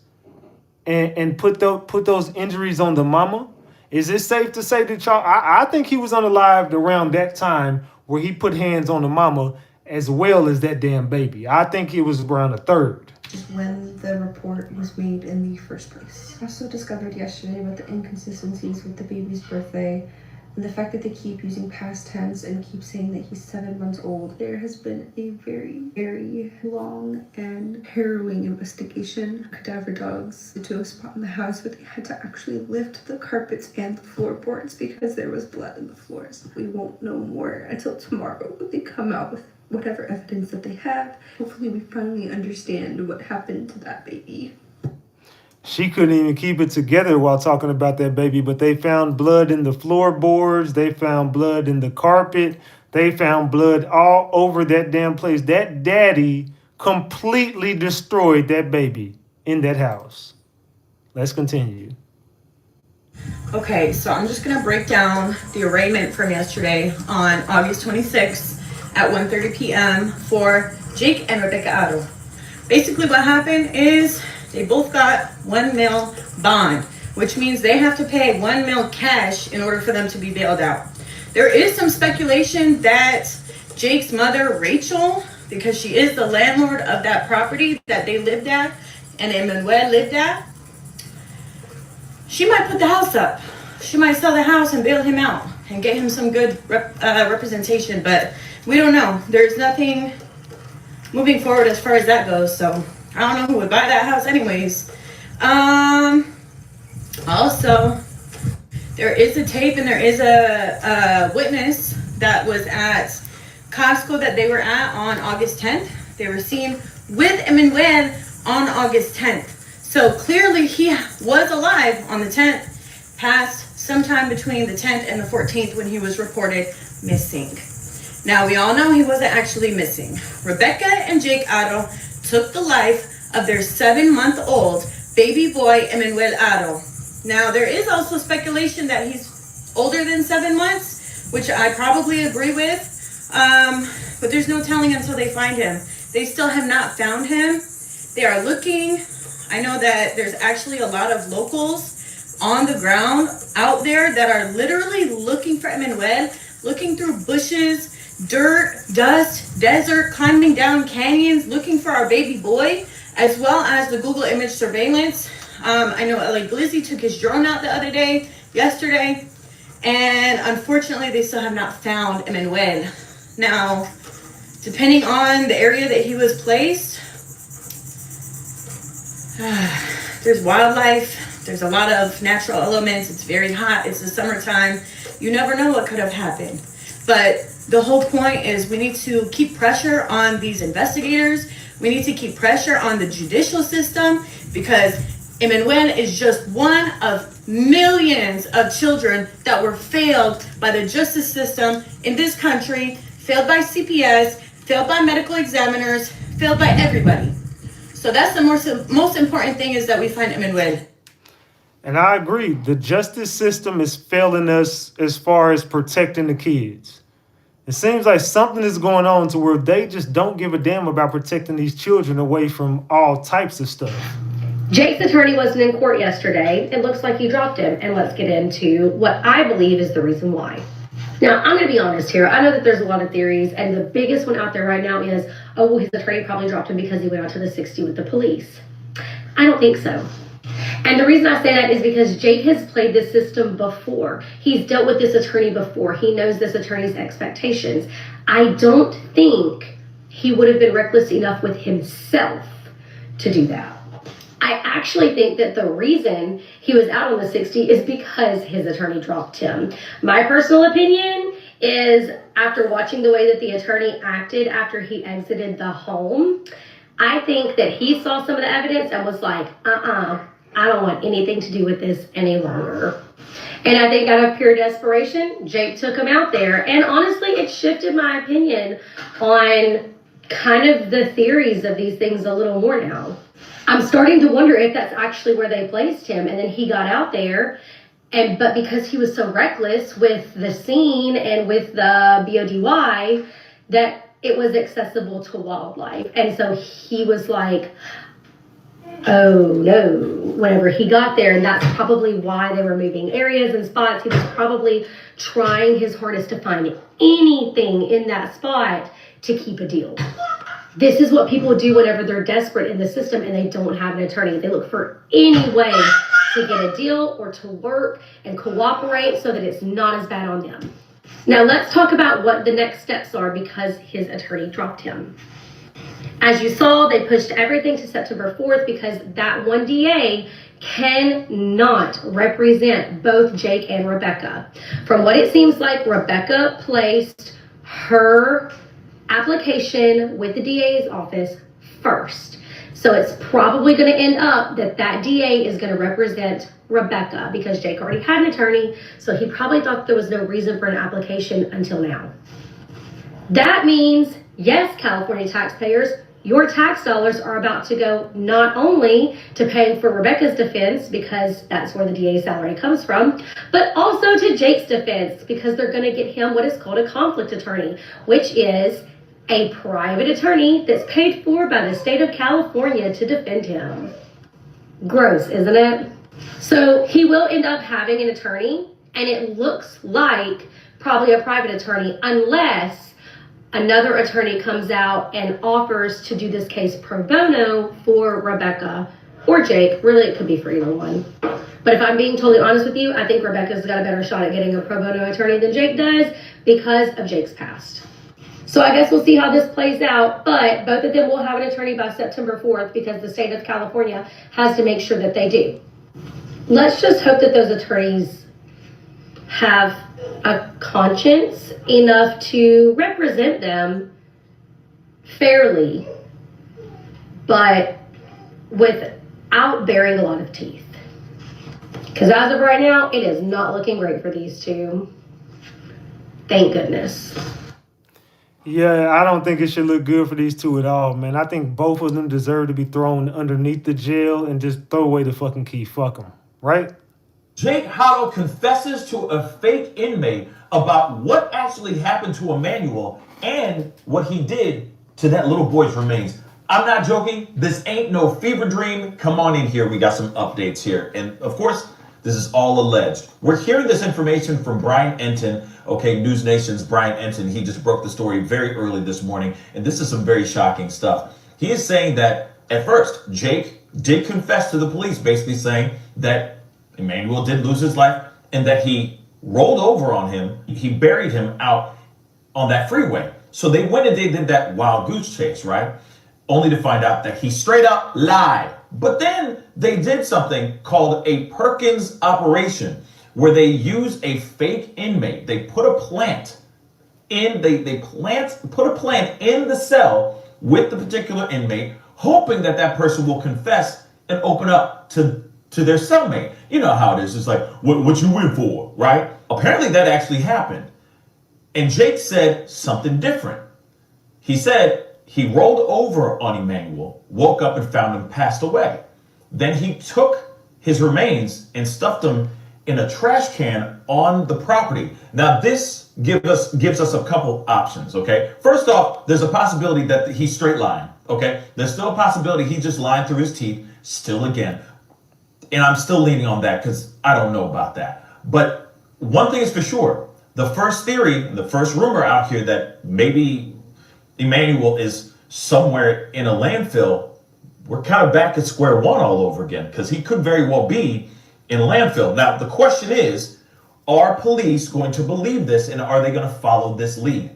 and put those injuries on the mama? Is it safe to say that y'all? I think he was unalived around that time where he put hands on the mama as well as that damn baby. I think it was around the 3rd. is when the report was made in the first place. Also discovered yesterday about the inconsistencies with the baby's birthday and the fact that they keep using past tense and keep saying that he's 7 months old. There has been a very, very long and harrowing investigation. Cadaver dogs to a spot in the house where they had to actually lift the carpets and the floorboards because there was blood in the floors. We won't know more until tomorrow when they come out with whatever evidence that they have. Hopefully we finally understand what happened to that baby. She couldn't even keep it together while talking about that baby, but they found blood in the floorboards. They found blood in the carpet. They found blood all over that damn place. That daddy completely destroyed that baby in that house. Let's continue. Okay, so I'm just going to break down the arraignment from yesterday on August 26th at 1:30 p.m. for Jake and Rebecca Haro. Basically what happened is they both got $1 million bond, which means they have to pay $1 million cash in order for them to be bailed out. There is some speculation that Jake's mother, Rachel, because she is the landlord of that property that they lived at and Emmanuel lived at, she might put the house up. She might sell the house and bail him out and get him some good representation, but we don't know. There's nothing moving forward as far as that goes, so I don't know who would buy that house anyways. Also, there is a tape and there is a witness that was at Costco that they were at on August 10th. They were seen with Emmanuel on August 10th. So clearly he was alive on the 10th, past sometime between the 10th and the 14th when he was reported missing. Now we all know he wasn't actually missing. Rebecca and Jake Haro took the life of their 7-month-old baby boy, Emmanuel Haro. Now, there is also speculation that he's older than 7 months, which I probably agree with, but there's no telling until they find him. They still have not found him. They are looking. I know that there's actually a lot of locals on the ground out there that are literally looking for Emmanuel, looking through bushes, dirt, dust, desert, climbing down canyons, looking for our baby boy, as well as the Google image surveillance. I know LA Glizzy took his drone out the other day, yesterday, and unfortunately they still have not found Emmanuel. Now, depending on the area that he was placed, there's wildlife, there's a lot of natural elements, it's very hot, it's the summertime, you never know what could have happened. But the whole point is we need to keep pressure on these investigators. We need to keep pressure on the judicial system because Emmanuel is just one of millions of children that were failed by the justice system in this country, failed by CPS, failed by medical examiners, failed by everybody. So that's the most important thing is that we find Emmanuel. And I agree. The justice system is failing us as far as protecting the kids. It seems like something is going on to where they just don't give a damn about protecting these children away from all types of stuff. Jake's attorney wasn't in court yesterday. It looks like he dropped him. And let's get into what I believe is the reason why. Now, I'm going to be honest here. I know that there's a lot of theories, and the biggest one out there right now is, oh, well, his attorney probably dropped him because he went out to the 60 with the police. I don't think so. And the reason I say that is because Jake has played this system before. He's dealt with this attorney before. He knows this attorney's expectations. I don't think he would have been reckless enough with himself to do that. I actually think that the reason he was out on the 60 is because his attorney dropped him. My personal opinion is after watching the way that the attorney acted after he exited the home, I think that he saw some of the evidence and was like, I don't want anything to do with this any longer. And I think out of pure desperation, Jake took him out there. And honestly, it shifted my opinion on kind of the theories of these things a little more now. I'm starting to wonder if that's actually where they placed him. And then he got out there, but because he was so reckless with the scene and with the BODY, that it was accessible to wildlife. And so he was like, oh no, whenever he got there. And that's probably why they were moving areas and spots. He was probably trying his hardest to find anything in that spot to keep a deal. This is what people do whenever they're desperate in the system and they don't have an attorney. They look for any way to get a deal or to work and cooperate so that it's not as bad on them. Now let's talk about what the next steps are because his attorney dropped him. As you saw, they pushed everything to September 4th because that one DA cannot represent both Jake and Rebecca. From what it seems like, Rebecca placed her application with the DA's office first. So it's probably going to end up that DA is going to represent Rebecca because Jake already had an attorney, so he probably thought there was no reason for an application until now. That means, yes, California taxpayers, your tax dollars are about to go not only to paying for Rebecca's defense, because that's where the DA's salary comes from, but also to Jake's defense, because they're going to get him what is called a conflict attorney, which is a private attorney that's paid for by the state of California to defend him. Gross, isn't it? So he will end up having an attorney, and it looks like probably a private attorney, unless another attorney comes out and offers to do this case pro bono for Rebecca or Jake. Really, it could be for either one. But if I'm being totally honest with you, I think Rebecca's got a better shot at getting a pro bono attorney than Jake does because of Jake's past. So I guess we'll see how this plays out, but both of them will have an attorney by September 4th because the state of California has to make sure that they do. Let's just hope that those attorneys have a conscience enough to represent them fairly, but without bearing a lot of teeth. Because as of right now, it is not looking great for these two. Thank goodness. Yeah, I don't think it should look good for these two at all, man. I think both of them deserve to be thrown underneath the jail and just throw away the fucking key. Fuck them, right? Jake Haro confesses to a fake inmate about what actually happened to Emmanuel and what he did to that little boy's remains. I'm not joking. This ain't no fever dream. Come on in here. We got some updates here. And of course, this is all alleged. We're hearing this information from Brian Enton. Okay, News Nation's Brian Enton. He just broke the story very early this morning. And this is some very shocking stuff. He is saying that at first, Jake did confess to the police, basically saying that Emmanuel did lose his life and that he rolled over on him. He buried him out on that freeway. So they went and they did that wild goose chase, right? Only to find out that he straight up lied. But then they did something called a Perkins operation, where they used a fake inmate. They put a plant in, put a plant in the cell with the particular inmate, hoping that that person will confess and open up to their cellmate. You know how it is. It's like, what you in for, right? Apparently that actually happened. And Jake said something different. He said he rolled over on Emmanuel, woke up and found him passed away. Then he took his remains and stuffed them in a trash can on the property. Now this gives us a couple options, okay? First off, there's a possibility that he's straight lying, okay? There's still a possibility he just lied through his teeth, still again. And I'm still leaning on that because I don't know about that. But one thing is for sure, the first theory, the first rumor out here that maybe Emmanuel is somewhere in a landfill, we're kind of back at square one all over again because he could very well be in a landfill. Now, the question is, are police going to believe this and are they going to follow this lead?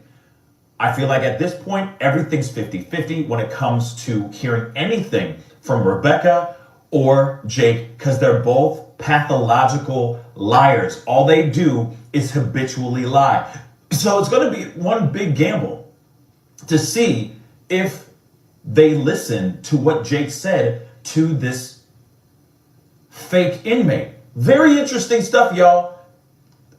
I feel like at this point, everything's 50-50 when it comes to hearing anything from Rebecca or Jake because they're both pathological liars. All they do is habitually lie. So it's going to be one big gamble to see if they listened to what Jake said to this fake inmate. Very interesting stuff, y'all.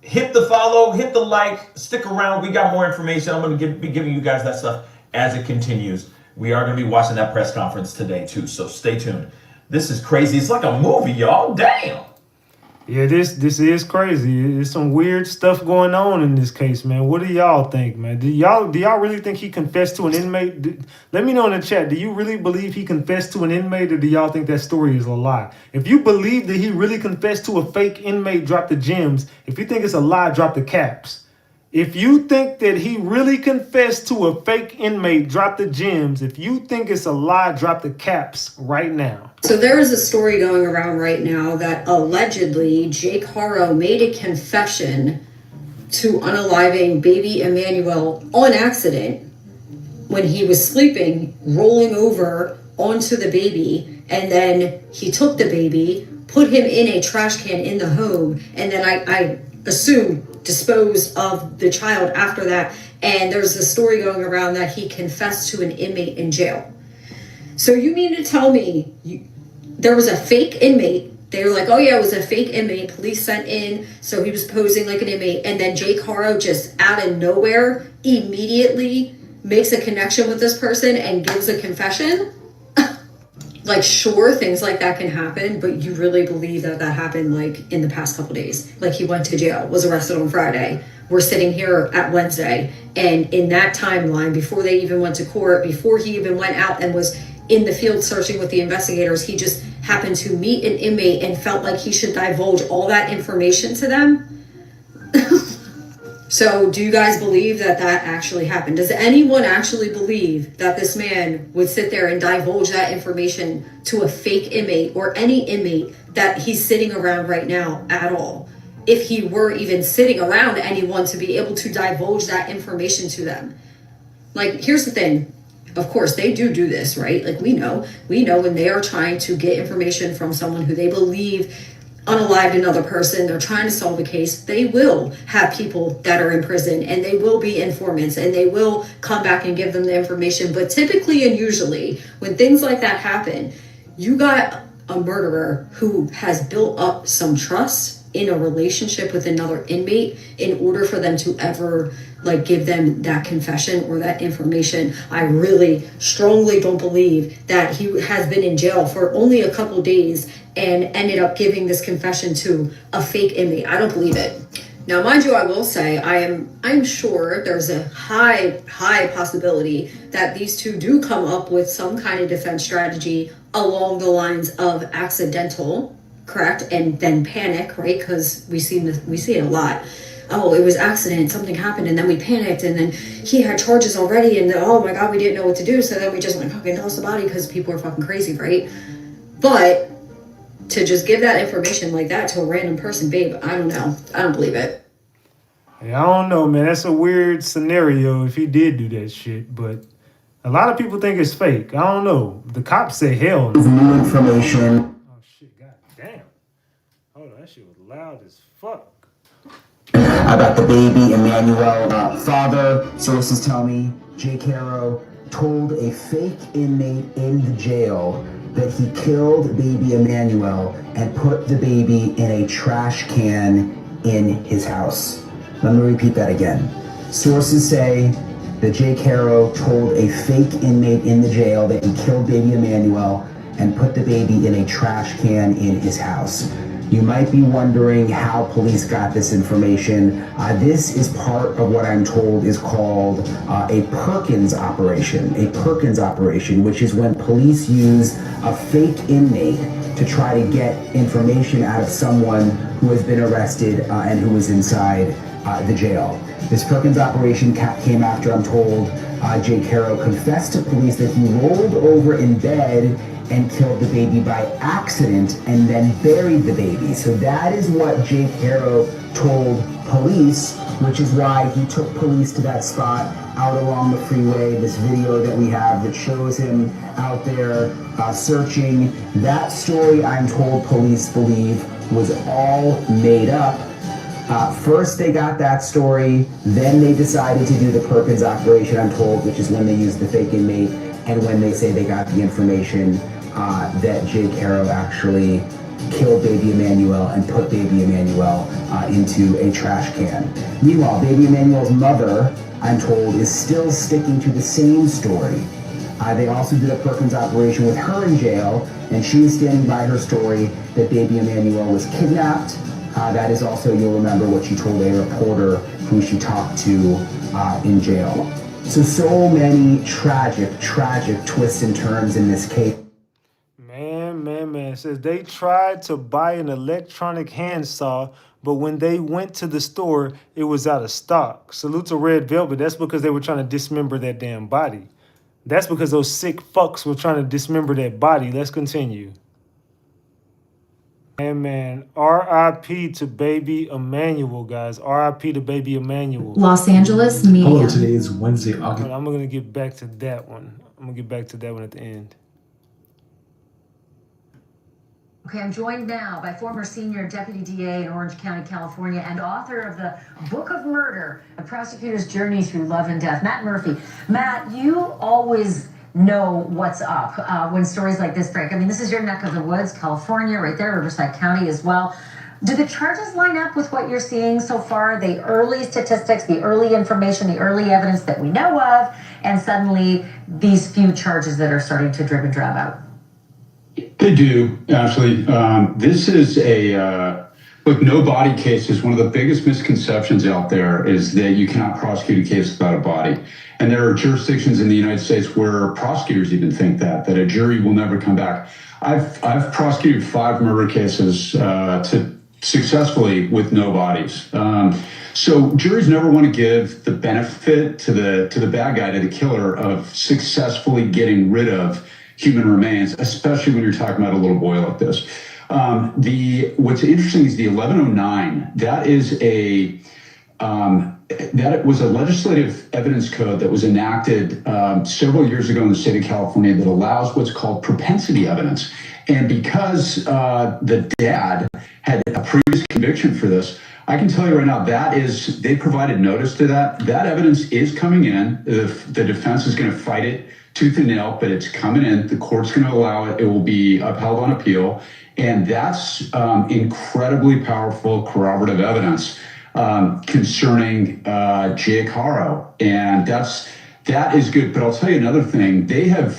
Hit the follow, hit the like, stick around. We got more information. I'm going to be giving you guys that stuff as it continues. We are going to be watching that press conference today too, so stay tuned. This is crazy. It's like a movie, y'all. Damn. Yeah, this is crazy. There's some weird stuff going on in this case, man. What do y'all think, man? Do y'all really think he confessed to an inmate? Let me know in the chat. Do you really believe he confessed to an inmate, or do y'all think that story is a lie? If you believe that he really confessed to a fake inmate, drop the gems. If you think it's a lie, drop the caps. If you think that he really confessed to a fake inmate, drop the gems. If you think it's a lie, drop the caps right now. So there is a story going around right now that allegedly Jake Haro made a confession to unaliving baby Emmanuel on accident when he was sleeping, rolling over onto the baby, and then he took the baby, put him in a trash can in the home, and then I assume disposed of the child after that. And there's a story going around that he confessed to an inmate in jail. So you mean to tell me there was a fake inmate? They were like, oh yeah, it was a fake inmate. Police sent in, so he was posing like an inmate. And then Jake Haro just out of nowhere immediately makes a connection with this person and gives a confession? Like, sure, things like that can happen, but you really believe that that happened like in the past couple days? Like, he went to jail, was arrested on Friday. We're sitting here at Wednesday, and in that timeline, before they even went to court, before he even went out and was in the field searching with the investigators, he just happened to meet an inmate and felt like he should divulge all that information to them. So do you guys believe that that actually happened? Does anyone actually believe that this man would sit there and divulge that information to a fake inmate or any inmate that he's sitting around right now at all? If he were even sitting around anyone to be able to divulge that information to them. Like, here's the thing. Of course, they do this, right? Like, we know when they are trying to get information from someone who they believe unalived another person, they're trying to solve a case, they will have people that are in prison, and they will be informants, and they will come back and give them the information. But typically and usually when things like that happen, you got a murderer who has built up some trust in a relationship with another inmate in order for them to ever like give them that confession or that information. I really strongly don't believe that he has been in jail for only a couple days and ended up giving this confession to a fake inmate. I don't believe it. Now, mind you, I will say I'm sure there's a high possibility that these two do come up with some kind of defense strategy along the lines of accidental, correct, and then panic, right? Because we see it a lot. Oh, it was accident, something happened, and then we panicked, and then he had charges already, and then, oh my God, we didn't know what to do, so then we just like fucking lost the body because people are fucking crazy, right? But to just give that information like that to a random person, babe, I don't know. I don't believe it. Hey, I don't know, man. That's a weird scenario if he did do that shit, but a lot of people think it's fake. I don't know. The cops say hell no. New information. Oh shit, god damn. Hold on, that shit was loud as fuck. About the baby Emmanuel father. Sources tell me Jake Haro told a fake inmate in the jail that he killed baby Emmanuel and put the baby in a trash can in his house. Let me repeat that again. Sources say that Jake Haro told a fake inmate in the jail that he killed baby Emmanuel and put the baby in a trash can in his house. You might be wondering how police got this information. This is part of what I'm told is called a Perkins operation. A Perkins operation, which is when police use a fake inmate to try to get information out of someone who has been arrested and who is inside the jail. This Perkins operation came after, I'm told, Jake Haro confessed to police that he rolled over in bed and killed the baby by accident and then buried the baby. So that is what Jake Haro told police, which is why he took police to that spot out along the freeway. This video that we have that shows him out there searching. That story, I'm told, police believe was all made up. First they got that story, then they decided to do the Perkins operation, I'm told, which is when they used the fake inmate, and when they say they got the information that Jake Haro actually killed baby Emmanuel and put baby Emmanuel into a trash can. Meanwhile, baby Emmanuel's mother, I'm told, is still sticking to the same story. They also did a Perkins operation with her in jail, and she is standing by her story that baby Emmanuel was kidnapped. That is also, you'll remember, what she told a reporter who she talked to in jail. So many tragic twists and turns in this case. Man. It says they tried to buy an electronic handsaw, but when they went to the store, it was out of stock. Salute to Red Velvet. That's because they were trying to dismember that damn body. That's because those sick fucks were trying to dismember that body. Let's continue. Man, R.I.P. to baby Emmanuel, guys. R.I.P. to baby Emmanuel. Los Angeles media. Hello, today is Wednesday, August. I'm going to get back to that one. I'm going to get back to that one at the end. Okay, I'm joined now by former senior deputy DA in Orange County, California, and author of the Book of Murder, A Prosecutor's Journey Through Love and Death, Matt Murphy. Matt, you always know what's up when stories like this break. I mean, this is your neck of the woods, California, right there, Riverside County as well. Do the charges line up with what you're seeing so far? The early statistics, the early information, the early evidence that we know of, and suddenly these few charges that are starting to drip and drab out? They do, Ashley. This is look, no body cases. One of the biggest misconceptions out there is that you cannot prosecute a case without a body. And there are jurisdictions in the United States where prosecutors even think that a jury will never come back. I've prosecuted 5 murder cases successfully with no bodies. So juries never want to give the benefit to the bad guy, to the killer, of successfully getting rid of human remains, especially when you're talking about a little boy like this. What's interesting is the 1109. That was a legislative evidence code that was enacted several years ago in the state of California that allows what's called propensity evidence. And because the dad had a previous conviction for this, I can tell you right now, they provided notice to that. That evidence is coming in. The defense is going to fight it tooth and nail, but it's coming in. The court's going to allow it. It will be upheld on appeal. And that's incredibly powerful corroborative evidence concerning Jake Haro. And that is good. But I'll tell you another thing. They have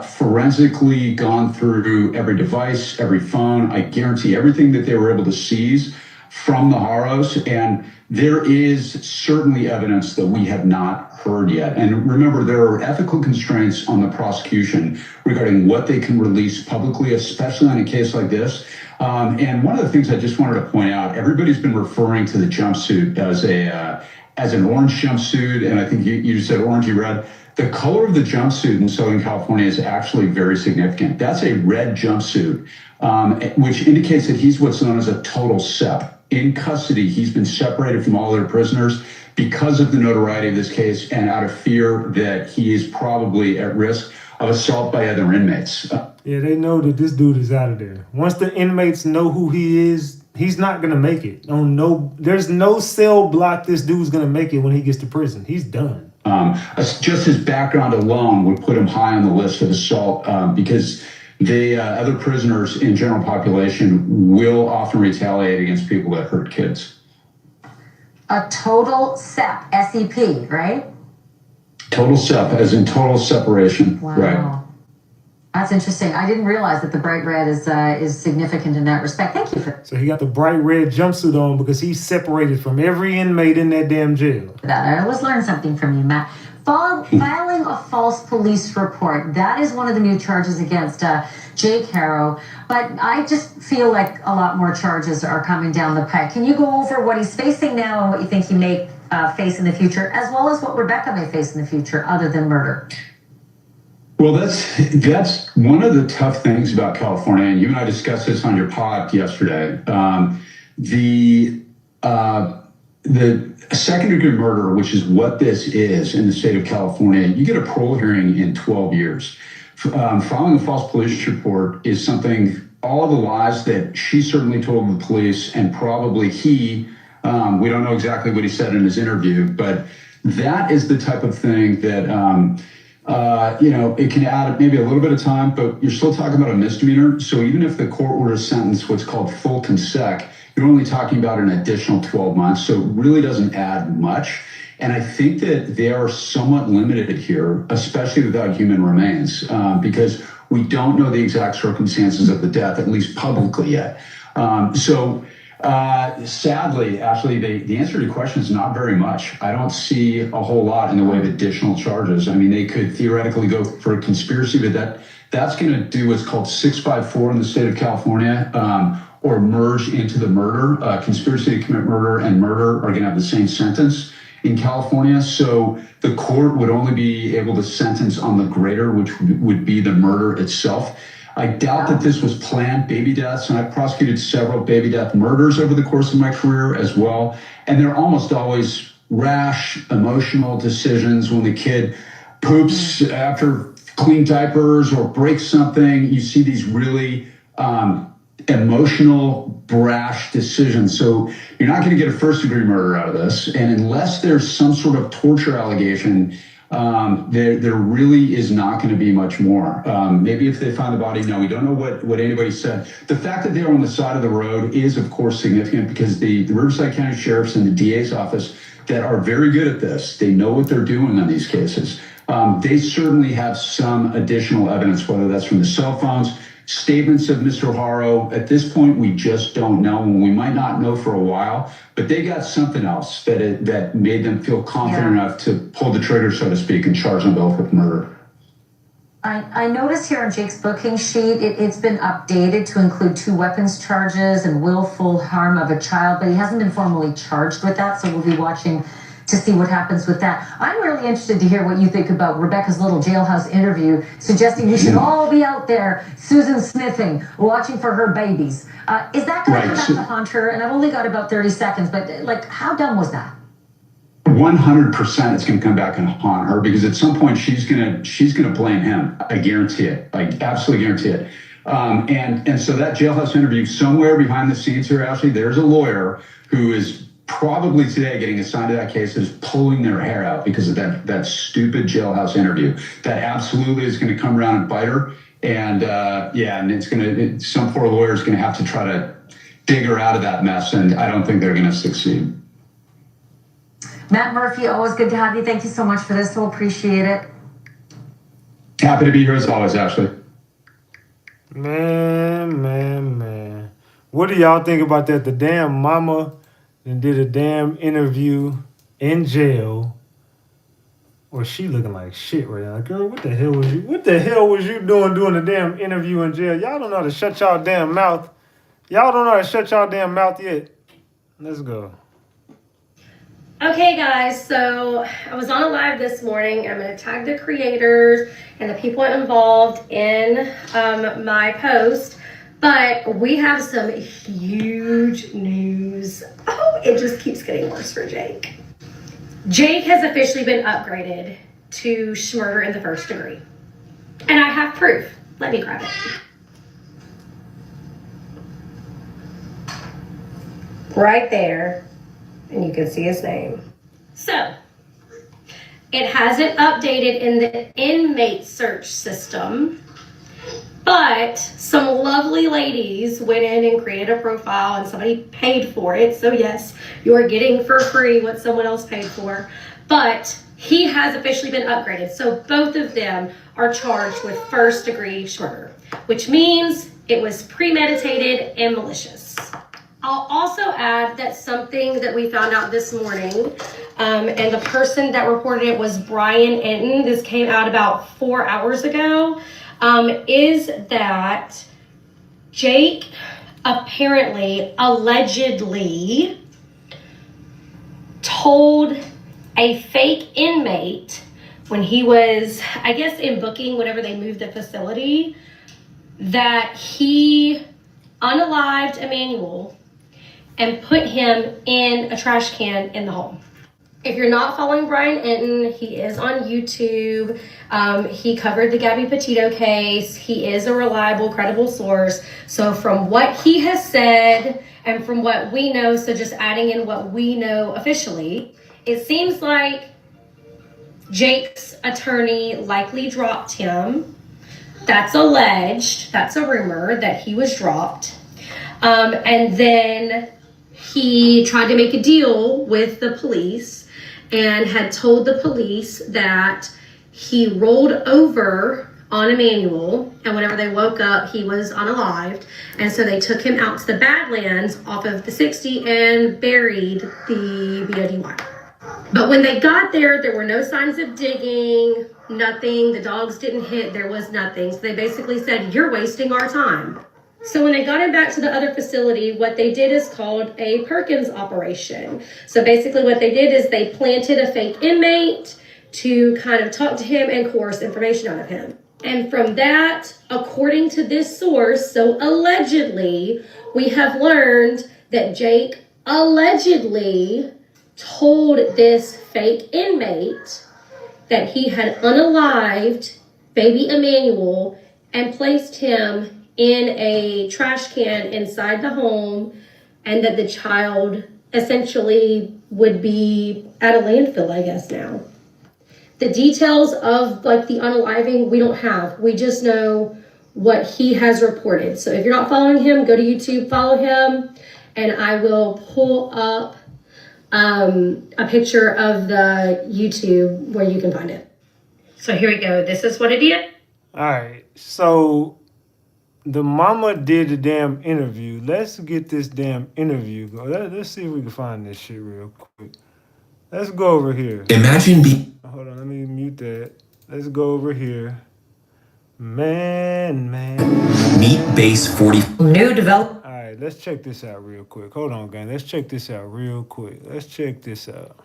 forensically gone through every device, every phone. I guarantee everything that they were able to seize from the Haros. And there is certainly evidence that we have not heard yet. And remember, there are ethical constraints on the prosecution regarding what they can release publicly, especially on a case like this. And one of the things I just wanted to point out, everybody's been referring to the jumpsuit as an orange jumpsuit. And I think you said orangey red. The color of the jumpsuit in Southern California is actually very significant. That's a red jumpsuit, which indicates that he's what's known as a total SEP. In custody, he's been separated from all other prisoners because of the notoriety of this case and out of fear that he is probably at risk of assault by other inmates. Yeah, they know that this dude is out of there. Once the inmates know who he is, he's not going to make it. There's no cell block this dude's going to make it when he gets to prison. He's done. Just his background alone would put him high on the list of assault because the other prisoners in general population will often retaliate against people that hurt kids. A total SEP, S-E-P, right? Total SEP, as in total separation. Wow. Right. That's interesting. I didn't realize that the bright red is significant in that respect. Thank you for So he got the bright red jumpsuit on because he's separated from every inmate in that damn jail. that. I always learn something from you, Matt. Filing a false police report. That is one of the new charges against Jake Haro. But I just feel like a lot more charges are coming down the pike. Can you go over what he's facing now and what you think he may face in the future, as well as what Rebecca may face in the future, other than murder? Well, that's one of the tough things about California, and you and I discussed this on your pod yesterday. The second-degree murder, which is what this is in the state of California, you get a parole hearing in 12 years. Filing a false police report is something, all the lies that she certainly told the police, and probably he, we don't know exactly what he said in his interview, but that is the type of thing that it can add maybe a little bit of time, but you're still talking about a misdemeanor. So even if the court were to sentence what's called full consec, you're only talking about an additional 12 months. So it really doesn't add much. And I think that they are somewhat limited here, especially without human remains, because we don't know the exact circumstances of the death, at least publicly yet. Sadly, actually, the answer to your question is not very much. I don't see a whole lot in the way of additional charges. I mean, they could theoretically go for a conspiracy, but that's going to do what's called 654 in the state of California, or merge into the murder. Conspiracy to commit murder and murder are going to have the same sentence in California. So the court would only be able to sentence on the greater, which would be the murder itself. I doubt that this was planned baby deaths, and I've prosecuted several baby death murders over the course of my career as well. And they're almost always rash, emotional decisions. When the kid poops after clean diapers or breaks something, you see these really emotional, brash decisions. So you're not going to get a first-degree murder out of this. And unless there's some sort of torture allegation, there really is not going to be much more. Maybe if they find the body, no, we don't know what anybody said. The fact that they were on the side of the road is, of course, significant because the Riverside County Sheriff's and the DA's office that are very good at this, they know what they're doing on these cases. They certainly have some additional evidence, whether that's from the cell phones, statements of Mr. Haro. At this point, we just don't know, and we might not know for a while, but they got something else that made them feel confident enough to pull the trigger, so to speak, and charge them both with murder. I noticed here on Jake's booking sheet, it's been updated to include 2 weapons charges and willful harm of a child, but he hasn't been formally charged with that, so we'll be watching to see what happens with that. I'm really interested to hear what you think about Rebecca's little jailhouse interview suggesting we should all be out there, Susan Smithing, watching for her babies. Is that going to come back to haunt her? And I've only got about 30 seconds, but how dumb was that? 100% it's going to come back and haunt her because at some point she's going to blame him. I guarantee it. I absolutely guarantee it. And so that jailhouse interview, somewhere behind the scenes here, Ashley, there's a lawyer who is probably today getting assigned to that case is pulling their hair out because of that stupid jailhouse interview. That absolutely is going to come around and bite her. And and some poor lawyer is going to have to try to dig her out of that mess. And I don't think they're going to succeed. Matt Murphy, always good to have you. Thank you so much for this. We'll appreciate it. Happy to be here as always, Ashley. Man. What do y'all think about that? The damn mama and did a damn interview in jail, or she looking like shit right now. Like, girl, what the hell was you doing a damn interview in jail? Y'all don't know how to shut y'all damn mouth. Y'all don't know how to shut y'all damn mouth yet. Let's go. Okay, guys, so I was on a live this morning. I'm going to tag the creators and the people involved in my post. But we have some huge news. Oh, it just keeps getting worse for Jake. Jake has officially been upgraded to murder in the first degree. And I have proof. Let me grab it. Right there. And you can see his name. So, it hasn't updated in the inmate search system. But some lovely ladies went in and created a profile and somebody paid for it. So yes, you're getting for free what someone else paid for. But he has officially been upgraded. So both of them are charged with first-degree murder, which means it was premeditated and malicious. I'll also add that something that we found out this morning, and the person that reported it was Brian Enton. This came out about 4 hours ago. Is that Jake allegedly told a fake inmate when he was, I guess, in booking whenever they moved the facility, that he unalived Emmanuel and put him in a trash can in the home. If you're not following Brian Enton, he is on YouTube. He covered the Gabby Petito case. He is a reliable, credible source. So from what he has said and from what we know, so just adding in what we know officially, it seems like Jake's attorney likely dropped him. That's alleged. That's a rumor that he was dropped. And then he tried to make a deal with the police and had told the police that he rolled over on Emmanuel, and whenever they woke up, he was unalived. And so they took him out to the Badlands off of the 60 and buried the BODY. But when they got there, there were no signs of digging, nothing. The dogs didn't hit, there was nothing. So they basically said, "You're wasting our time." So when they got him back to the other facility, what they did is called a Perkins operation. So basically what they did is they planted a fake inmate to kind of talk to him and coerce information out of him. And from that, according to this source, so allegedly, we have learned that Jake allegedly told this fake inmate that he had unalived baby Emmanuel and placed him in a trash can inside the home, and that the child essentially would be at a landfill, I guess now. The details of like the unaliving, we don't have. We just know what he has reported. So if you're not following him, go to YouTube, follow him, and I will pull up a picture of the YouTube where you can find it. So here we go. This is what it is. All right. So the mama did the damn interview. Let's get this damn interview go. Let's see if we can find this shit real quick. Let's go over here. Imagine Hold on, let me mute that. Let's go over here. Man. Meet Base 40. New develop. All right, let's check this out real quick. Hold on, gang. Let's check this out real quick. Let's check this out.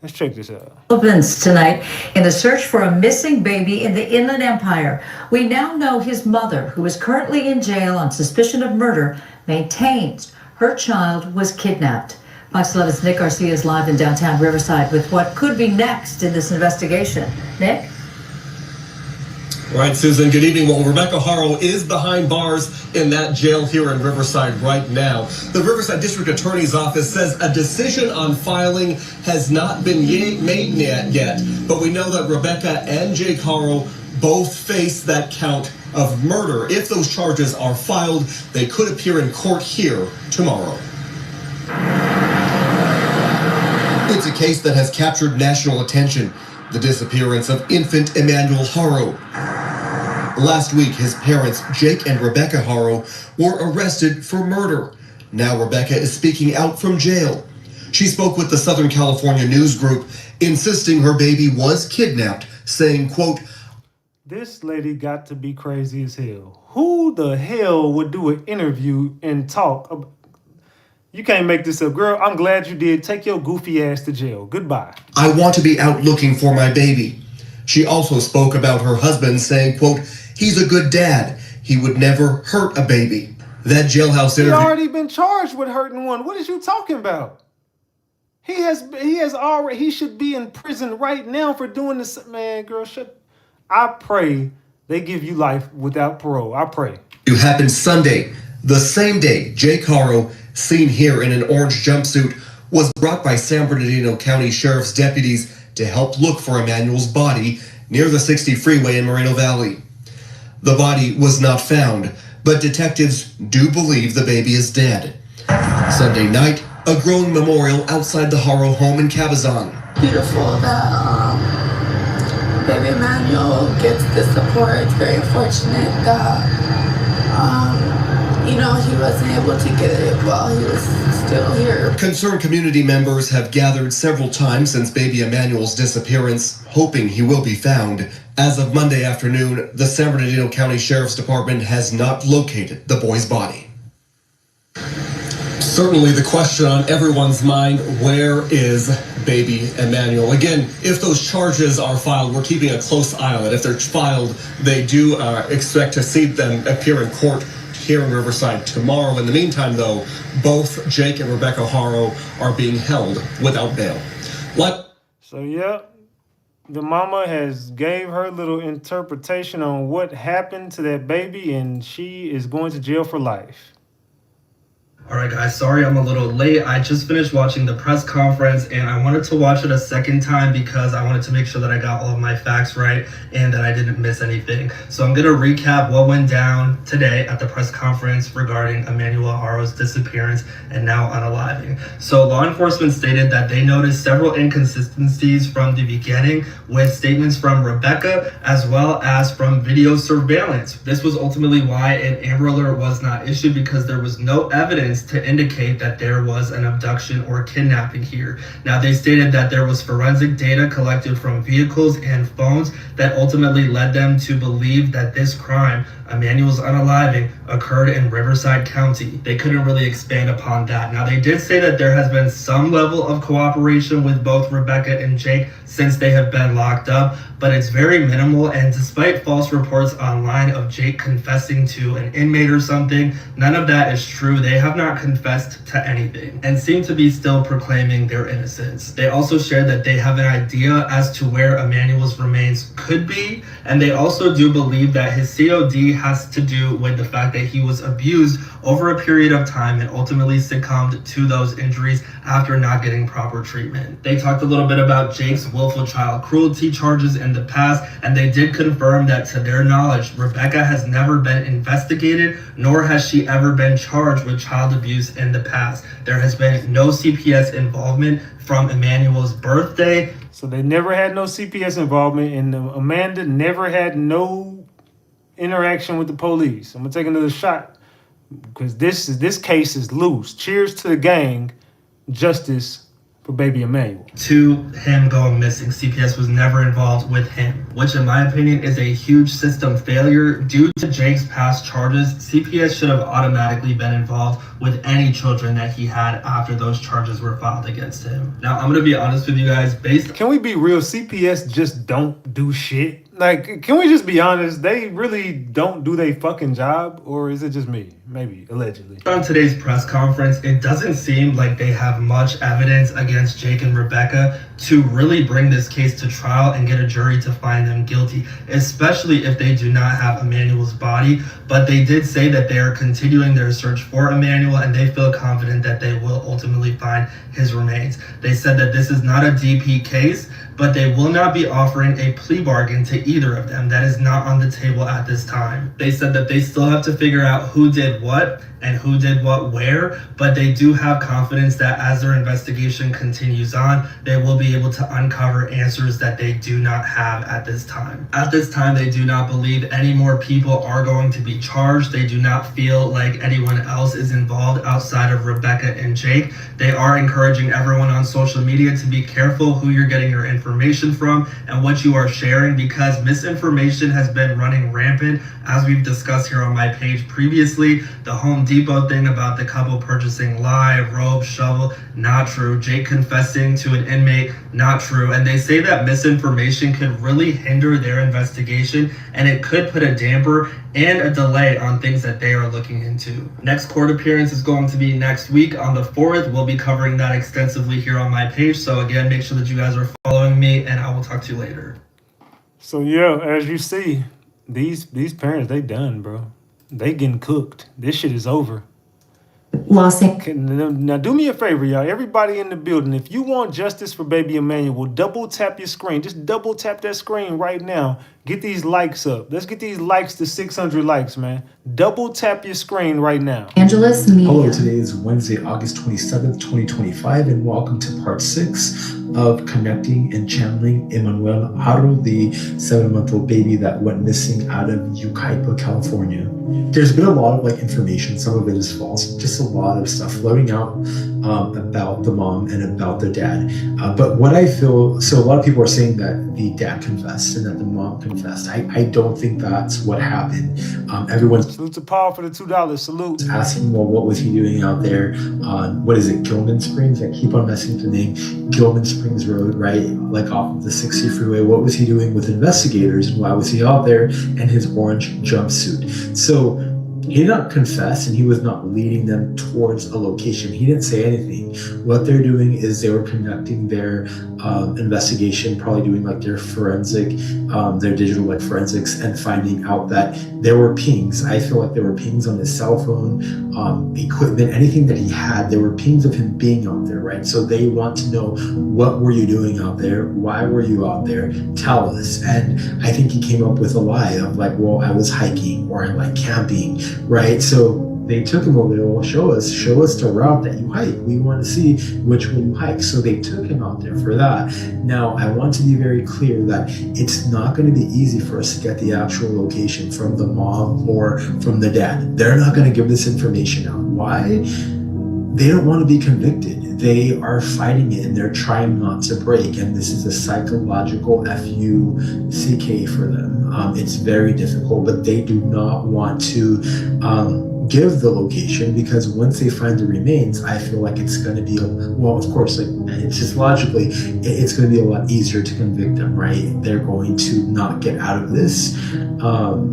Developments tonight in the search for a missing baby in the Inland Empire. We now know his mother, who is currently in jail on suspicion of murder, maintains her child was kidnapped. Fox 11's Nick Garcia is live in downtown Riverside with what could be next in this investigation. Nick? Right, Susan, good evening. Well, Rebecca Haro is behind bars in that jail here in Riverside right now. The Riverside District Attorney's Office says a decision on filing has not been made yet, but we know that Rebecca and Jake Haro both face that count of murder. If those charges are filed, they could appear in court here tomorrow. It's a case that has captured national attention, the disappearance of infant Emmanuel Haro. Last week, his parents, Jake and Rebecca Haro, were arrested for murder. Now Rebecca is speaking out from jail. She spoke with the Southern California News Group, insisting her baby was kidnapped, saying, quote, "This lady got to be crazy as hell. Who the hell would do an interview and talk? You can't make this up. Girl, I'm glad you did. Take your goofy ass to jail. Goodbye. I want to be out looking for my baby." She also spoke about her husband, saying, quote, "He's a good dad. He would never hurt a baby." That jailhouse He interview. already been charged with hurting one. What is you talking about? He should be in prison right now for doing this. Man, girl, I pray they give you life without parole. I pray. It happened Sunday, the same day Jake Haro, seen here in an orange jumpsuit, was brought by San Bernardino County Sheriff's deputies to help look for Emmanuel's body near the 60 freeway in Moreno Valley. The body was not found, but detectives do believe the baby is dead. Sunday night, a growing memorial outside the Haro home in Cabazon. Beautiful that baby Emmanuel gets the support. It's very unfortunate that he wasn't able to get it while he was still here. Concerned community members have gathered several times since baby Emmanuel's disappearance, hoping he will be found. As of Monday afternoon, the San Bernardino County Sheriff's Department has not located the boy's body. Certainly the question on everyone's mind, where is baby Emmanuel? Again, if those charges are filed, we're keeping a close eye on it. If they're filed, they do expect to see them appear in court here in Riverside tomorrow. In the meantime, though, both Jake and Rebecca Haro are being held without bail. So, yeah, the mama has gave her little interpretation on what happened to that baby, and she is going to jail for life. Alright guys, sorry I'm a little late. I just finished watching the press conference and I wanted to watch it a second time because I wanted to make sure that I got all of my facts right and that I didn't miss anything. So I'm going to recap what went down today at the press conference regarding Emmanuel Haro's disappearance and now unaliving. So law enforcement stated that they noticed several inconsistencies from the beginning with statements from Rebecca as well as from video surveillance. This was ultimately why an Amber Alert was not issued, because there was no evidence to indicate that there was an abduction or kidnapping here. Now, they stated that there was forensic data collected from vehicles and phones that ultimately led them to believe that this crime, Emmanuel's unaliving, occurred in Riverside County. They couldn't really expand upon that. Now, they did say that there has been some level of cooperation with both Rebecca and Jake since they have been locked up, but it's very minimal, and despite false reports online of Jake confessing to an inmate or something, none of that is true. They have not confessed to anything and seem to be still proclaiming their innocence. They also shared that they have an idea as to where Emmanuel's remains could be, and they also do believe that his COD has to do with the fact that he was abused over a period of time and ultimately succumbed to those injuries after not getting proper treatment. They talked a little bit about Jake's willful child cruelty charges in the past, and they did confirm that to their knowledge, Rebecca has never been investigated, nor has she ever been charged with child abuse in the past. There has been no CPS involvement from Emmanuel's birthday. So they never had no CPS involvement, and Amanda never had no interaction with the police. I'm gonna take another shot because this case is loose. Cheers to the gang. Justice for baby Emmanuel. To him going missing, CPS was never involved with him, which in my opinion is a huge system failure. Due to Jake's past charges, CPS should have automatically been involved with any children that he had after those charges were filed against him. Now, I'm gonna be honest with you guys, Can we be real? CPS just don't do shit. Like, can we just be honest? They really don't do their fucking job, or is it just me? Maybe, allegedly. On today's press conference, it doesn't seem like they have much evidence against Jake and Rebecca to really bring this case to trial and get a jury to find them guilty, especially if they do not have Emmanuel's body. But they did say that they are continuing their search for Emmanuel, and they feel confident that they will ultimately find his remains. They said that this is not a DP case, but they will not be offering a plea bargain to either of them. That is not on the table at this time. They said that they still have to figure out who did what and who did what where, but they do have confidence that as their investigation continues on, they will be able to uncover answers that they do not have at this time. At this time, they do not believe any more people are going to be charged. They do not feel like anyone else is involved outside of Rebecca and Jake. They are encouraging everyone on social media to be careful who you're getting your information from and what you are sharing, because misinformation has been running rampant, as we've discussed here on my page previously. The Home Depot thing about the couple purchasing lye, robe, shovel, not true. Jake confessing to an inmate, not true. And they say that misinformation could really hinder their investigation, and it could put a damper and a delay on things that they are looking into. Next court appearance is going to be next week on the 4th. We'll be covering that extensively here on my page. So again, make sure that you guys are following me, and I will talk to you later. So yeah, as you see, these parents, they done, bro. They getting cooked. This shit is over. Now do me a favor, y'all. Everybody in the building, if you want justice for baby Emmanuel, double tap your screen. Just double tap that screen right now. Get these likes up. Let's get these likes to 600 likes, man. Double tap your screen right now. Hello, today is Wednesday, August 27th, 2025, and welcome to part 6 of connecting and channeling Emmanuel Haro, the 7-month-old baby that went missing out of Yucaipa, California. There's been a lot of information, some of it is false, just a lot of stuff floating out about the mom and about the dad. But what I feel, so a lot of people are saying that the dad confessed and that the mom confessed. I don't think that's what happened. Everyone's salute to Paul for the $2. Salute. Asking, well, what was he doing out there on, what is it, Gilman Springs? I keep on messing with the name. Gilman Springs Road, right? Like off of the 60 freeway. What was he doing with investigators, and why was he out there in his orange jumpsuit? So he did not confess, and he was not leading them towards a location. He didn't say anything. What they're doing is they were conducting their investigation, probably doing like their forensic, their digital like forensics, and finding out that there were pings. I feel like there were pings on his cell phone, equipment, anything that he had. There were pings of him being out there, right? So they want to know, what were you doing out there? Why were you out there? Tell us. And I think he came up with a lie of like, well, I was hiking or I like camping, right? So they took him over there. Well, show us the route that you hike. We want to see which one you hike. So they took him out there for that. Now, I want to be very clear that it's not going to be easy for us to get the actual location from the mom or from the dad. They're not going to give this information out. Why? They don't want to be convicted. They are fighting it and they're trying not to break. And this is a psychological FUCK for them. It's very difficult, but they do not want to give the location, because once they find the remains, I feel like it's going to be, well, of course, like it's just logically, it's going to be a lot easier to convict them, right? They're going to not get out of this.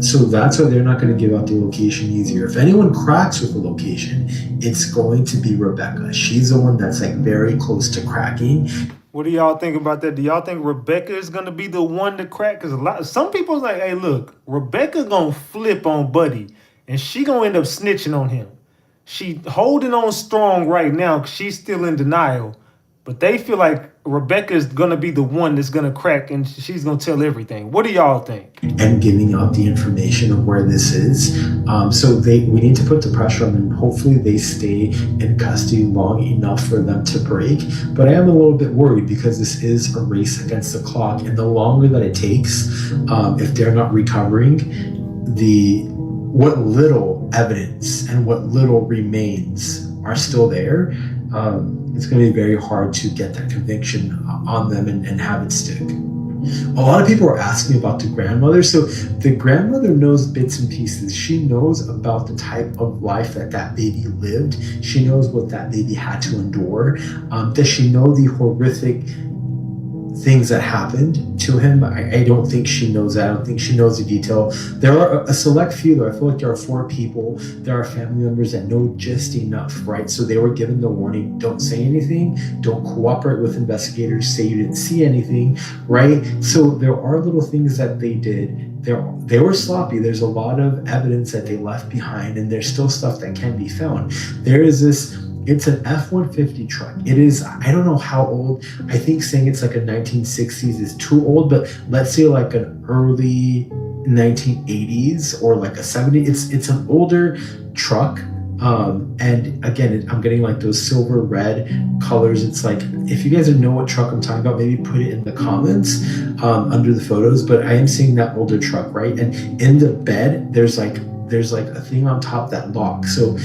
So that's why they're not going to give out the location easier. If anyone cracks with the location, it's going to be Rebecca. She's the one that's like very close to cracking. What do y'all think about that? Do y'all think Rebecca is gonna be the one to crack? Because some people's like, hey, look, Rebecca gonna flip on Buddy, and she gonna end up snitching on him. She holding on strong right now because she's still in denial, but they feel like Rebecca is gonna be the one that's gonna crack, and she's gonna tell everything. What do y'all think? And giving out the information of where this is. So we need to put the pressure on them. Hopefully they stay in custody long enough for them to break. But I am a little bit worried because this is a race against the clock. And the longer that it takes, if they're not recovering, what little evidence and what little remains are still there, it's going to be very hard to get that conviction on them and have it stick. A lot of people are asking about the grandmother. So the grandmother knows bits and pieces. She knows about the type of life that baby lived. She knows what that baby had to endure. Does she know the horrific things that happened to him? I don't think she knows that. I don't think she knows the detail. There are a select few, though. I feel like there are 4 people. There are family members that know just enough, right? So they were given the warning, don't say anything, don't cooperate with investigators, say you didn't see anything, right? So there are little things that they did. They were sloppy. There's a lot of evidence that they left behind, and there's still stuff that can be found. There is this, it's an F-150 truck. It is, I don't know how old. I think saying it's like a 1960s is too old, but let's say like an early 1980s or like a 70s. It's an older truck. And again, I'm getting like those silver red colors. It's like, if you guys know what truck I'm talking about, maybe put it in the comments under the photos. But I am seeing that older truck, right? And in the bed, there's like a thing on top that locks. So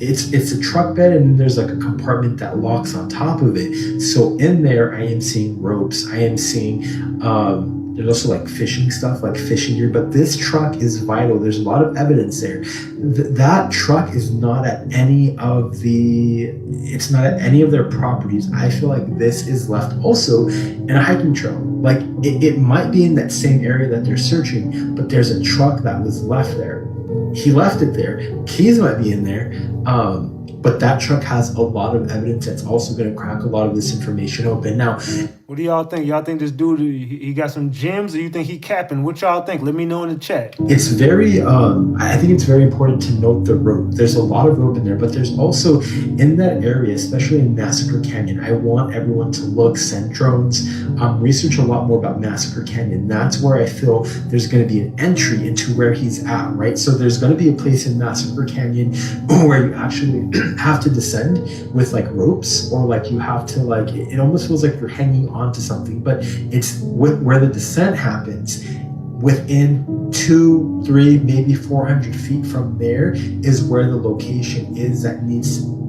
it's a truck bed, and then there's like a compartment that locks on top of it. So in there, I am seeing ropes. I am seeing there's also like fishing stuff, like fishing gear. But this truck is vital. There's a lot of evidence there. That truck is not at any of their properties. I feel like this is left also in a hiking trail. Like it might be in that same area that they're searching, but there's a truck that was left there. He left it there. Keys might be in there. But that truck has a lot of evidence that's also going to crack a lot of this information open. Now, what do y'all think? Y'all think this dude, he got some gems, or you think he capping? What y'all think? Let me know in the chat. It's very, I think it's very important to note the rope. There's a lot of rope in there, but there's also in that area, especially in Massacre Canyon, I want everyone to look, send drones, research a lot more about Massacre Canyon. That's where I feel there's going to be an entry into where he's at, right? So there's going to be a place in Massacre Canyon where you actually have to descend with like ropes, or like you have to like, it almost feels like you're hanging onto something, but it's where the descent happens. Within 200, 300, maybe 400 feet from there is where the location is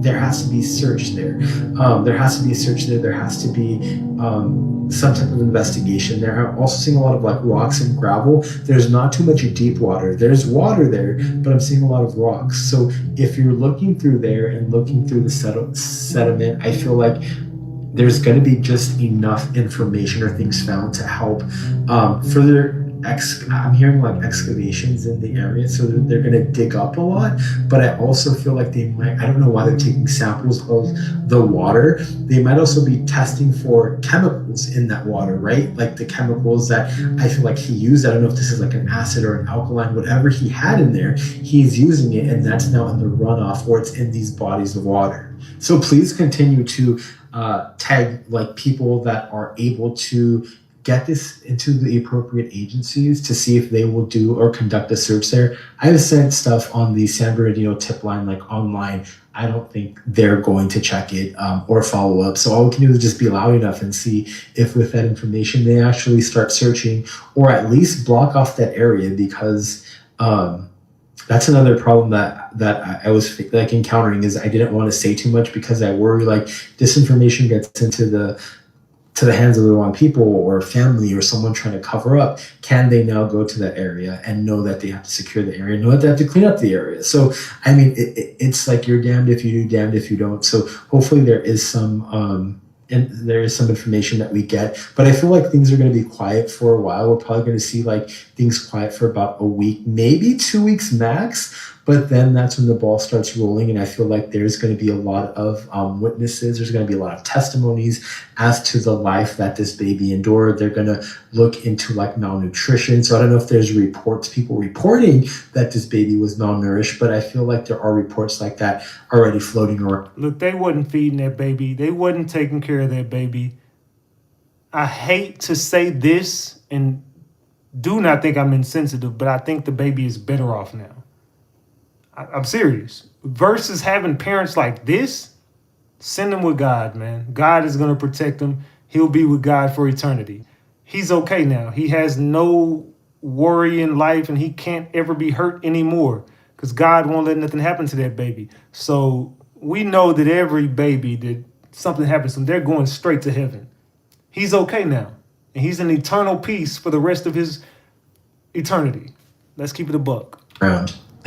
there has to be search there. There has to be a search there. There has to be some type of investigation there. I'm also seeing a lot of like rocks and gravel. There's not too much deep water. There's water there, but I'm seeing a lot of rocks. So if you're looking through there and looking through the sediment, I feel like there's going to be just enough information or things found to help further I'm hearing like excavations in the area, so they're going to dig up a lot. But I also feel like they might, I don't know why they're taking samples of the water. They might also be testing for chemicals in that water, right? Like the chemicals that I feel like he used. I don't know if this is like an acid or an alkaline, whatever he had in there, he's using it, and that's now in the runoff or it's in these bodies of water. So please continue to tag like people that are able to get this into the appropriate agencies to see if they will do or conduct a search there. I've sent stuff on the San Bernardino tip line, like online. I don't think they're going to check it or follow up. So all we can do is just be loud enough and see if with that information they actually start searching or at least block off that area, because that's another problem that I was like encountering is I didn't want to say too much because I worry like this information gets into the hands of the wrong people or family or someone trying to cover up. Can they now go to that area and know that they have to secure the area, know that they have to clean up the area? So, I mean, it's like you're damned if you do, damned if you don't. So hopefully there is some information that we get, but I feel like things are going to be quiet for a while. We're probably going to see like things quiet for about a week, maybe 2 weeks max. But then that's when the ball starts rolling, and I feel like there's going to be a lot of witnesses. There's going to be a lot of testimonies as to the life that this baby endured. They're going to look into like malnutrition. So I don't know if there's people reporting that this baby was malnourished, but I feel like there are reports like that already floating around. Look, they wasn't feeding that baby. They wasn't taking care of that baby. I hate to say this, and do not think I'm insensitive, but I think the baby is better off now. I'm serious. Versus having parents like this, send them with God, man. God is going to protect him. He'll be with God for eternity. He's okay now. He has no worry in life, and he can't ever be hurt anymore because God won't let nothing happen to that baby. So we know that every baby that something happens to them, they're going straight to heaven. He's okay now, and he's in eternal peace for the rest of his eternity. Let's keep it a buck.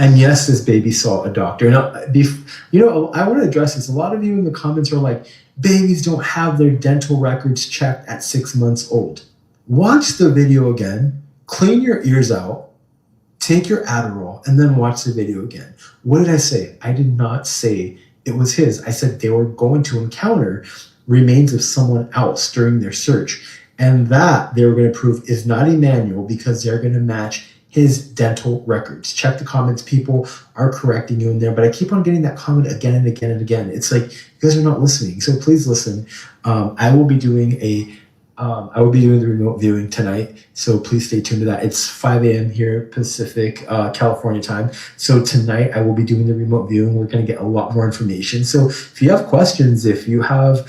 And yes, this baby saw a doctor. Now, I want to address this. A lot of you in the comments are like, babies don't have their dental records checked at 6 months old. Watch the video again, clean your ears out, take your Adderall, and then watch the video again. What did I say? I did not say it was his. I said they were going to encounter remains of someone else during their search, and that they were going to prove is not Emmanuel because they're going to match his dental records. Check the comments. People are correcting you in there, but I keep on getting that comment again and again and again. It's like you guys are not listening. So please listen. I will be doing the remote viewing tonight. So please stay tuned to that. It's 5 a.m. here Pacific, California time. So tonight I will be doing the remote viewing. We're going to get a lot more information. So if you have questions, if you have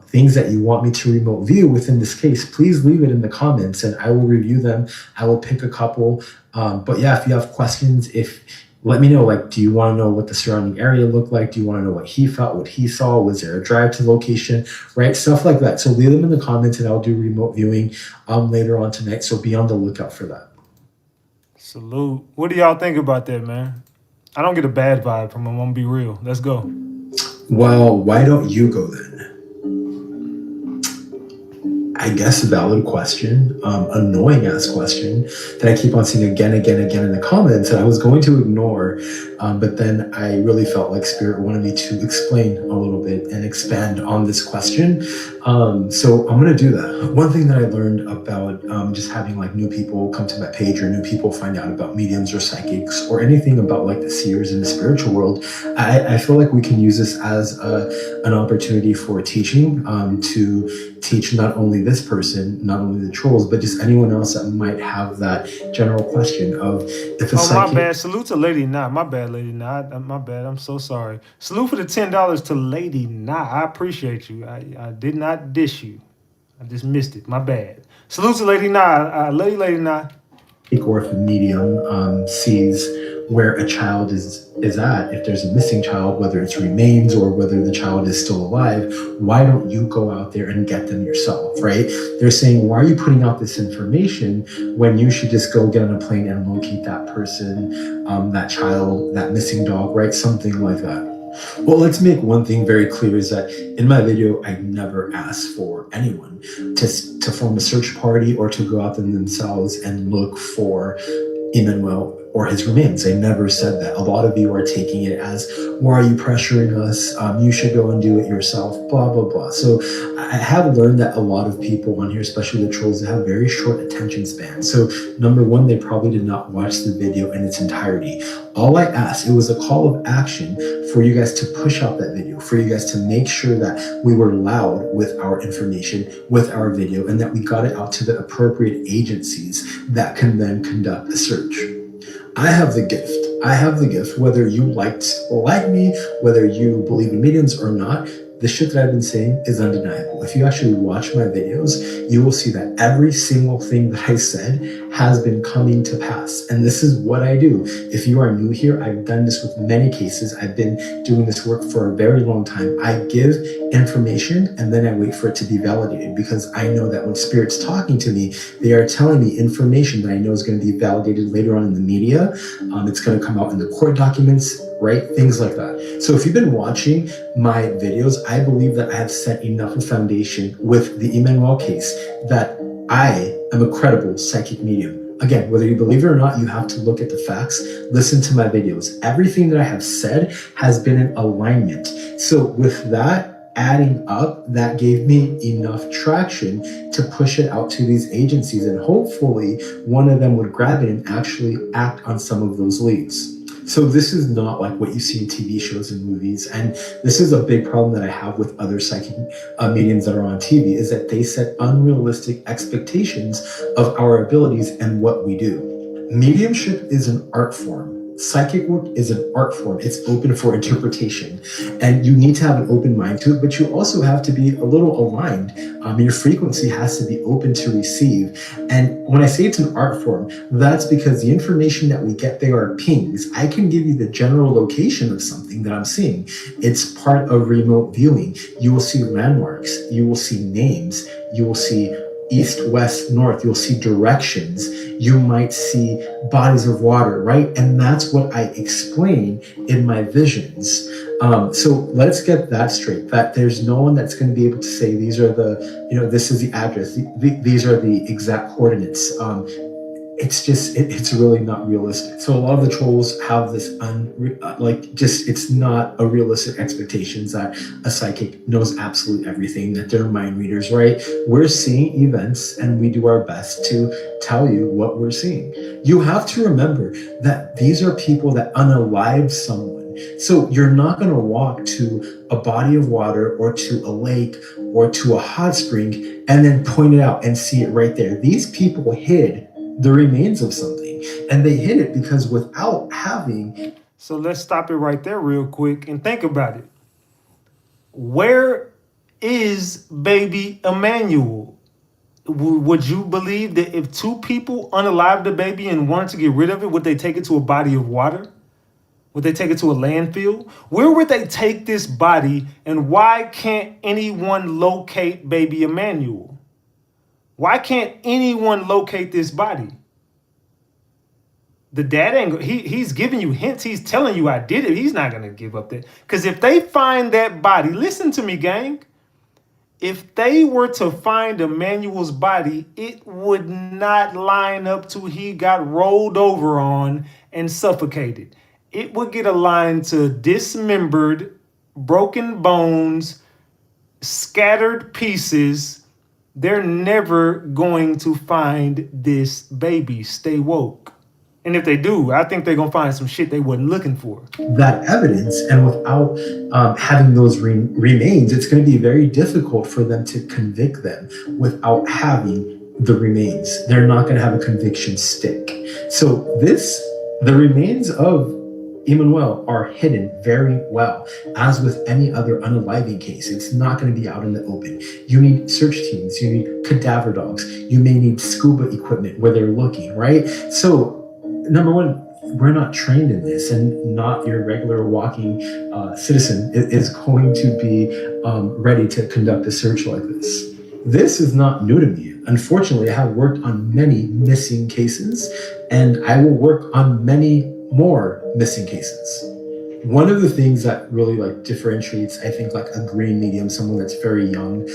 things that you want me to remote view within this case, please leave it in the comments and I will review them. I will pick a couple. But yeah, if you have questions, let me know, like, do you want to know what the surrounding area looked like? Do you want to know what he felt, what he saw? Was there a drive to location, right? Stuff like that. So leave them in the comments and I'll do remote viewing later on tonight. So be on the lookout for that. Salute. What do y'all think about that, man? I don't get a bad vibe from him. I'm gonna be real. Let's go. Well, why don't you go then? I guess a valid question, annoying ass question that I keep on seeing again in the comments that I was going to ignore, but then I really felt like Spirit wanted me to explain a little bit and expand on this question. So I'm going to do that. One thing that I learned about just having like new people come to my page or new people find out about mediums or psychics or anything about like the seers in the spiritual world, I feel like we can use this as an opportunity for teaching, to teach not only this person, not only the trolls, but just anyone else that might have that general question of if a psychic... my bad. Salute to Lady Nah. My bad, Lady Nah. My bad. I'm so sorry. Salute for the $10 to Lady Nah. I appreciate you. I did not dish you. I just missed it. My bad. Salute to Lady Nah. Lady Nah. Or if a medium sees where a child is at, if there's a missing child, whether it's remains or whether the child is still alive, why don't you go out there and get them yourself, right? They're saying, why are you putting out this information when you should just go get on a plane and locate that person, that child, that missing dog, right? Something like that. Well, let's make one thing very clear is that in my video, I never asked for anyone to form a search party or to go out there themselves and look for Emmanuel or his remains. I never said that. A lot of you are taking it as, why are you pressuring us? You should go and do it yourself, blah, blah, blah. So I have learned that a lot of people on here, especially the trolls, have very short attention spans. So number one, they probably did not watch the video in its entirety. All I asked, it was a call of action for you guys to push out that video, for you guys to make sure that we were loud with our information, with our video, and that we got it out to the appropriate agencies that can then conduct a search. I have the gift. I have the gift, whether you like me, whether you believe in mediums or not. The shit that I've been saying is undeniable. If you actually watch my videos, you will see that every single thing that I said has been coming to pass. And this is what I do. If you are new here, I've done this with many cases. I've been doing this work for a very long time. I give information and then I wait for it to be validated, because I know that when Spirit's talking to me, they are telling me information that I know is going to be validated later on in the media. It's going to come out in the court documents, right? Things like that. So if you've been watching my videos, I believe that I have set enough of foundation with the Emmanuel case that I am a credible psychic medium. Again, whether you believe it or not, you have to look at the facts, listen to my videos. Everything that I have said has been in alignment. So with that adding up, that gave me enough traction to push it out to these agencies, and hopefully one of them would grab it and actually act on some of those leads. So this is not like what you see in TV shows and movies. And this is a big problem that I have with other psychic mediums that are on TV, is that they set unrealistic expectations of our abilities and what we do. Mediumship is an art form. Psychic work is an art form. It's open for interpretation, and you need to have an open mind to it, but you also have to be a little aligned. Your frequency has to be open to receive. And when I say it's an art form, that's because the information that we get there are pings. I can give you the general location of something that I'm seeing. It's part of remote viewing. You will see landmarks. You will see names. You will see east, west, north. You'll see directions. You might see bodies of water, right? And that's what I explain in my visions. So let's get that straight, that there's no one that's going to be able to say, these are the, this is the address, these are the exact coordinates. It's really not realistic. So a lot of the trolls have this it's not a realistic expectations that a psychic knows absolutely everything, that they're mind readers, right? We're seeing events and we do our best to tell you what we're seeing. You have to remember that these are people that unalive someone. So you're not going to walk to a body of water or to a lake or to a hot spring and then point it out and see it right there. These people hid the remains of something, and they hid it because without having. So let's stop it right there real quick and think about it. Where is baby Emmanuel? Would you believe that if two people unalived the baby and wanted to get rid of it, would they take it to a body of water? Would they take it to a landfill? Where would they take this body, and why can't anyone locate baby Emmanuel? Why can't anyone locate this body? The dad ain't, he's giving you hints. He's telling you I did it. He's not going to give up that. Because if they find that body, listen to me, gang. If they were to find Emmanuel's body, it would not line up to he got rolled over on and suffocated. It would get aligned to dismembered, broken bones, scattered pieces. They're never going to find this baby. Stay woke. And if they do, I think they're going to find some shit they wasn't looking for. That evidence, and without having those remains, it's going to be very difficult for them to convict them without having the remains. They're not going to have a conviction stick. So the remains of Emmanuel are hidden very well. As with any other unaliving case, it's not going to be out in the open. You need search teams, you need cadaver dogs, you may need scuba equipment where they're looking, right? So, number one, we're not trained in this, and not your regular walking citizen is going to be ready to conduct a search like this. This is not new to me. Unfortunately, I have worked on many missing cases, and I will work on many more missing cases. One of the things that really like differentiates, I think, like a green medium, someone that's very young,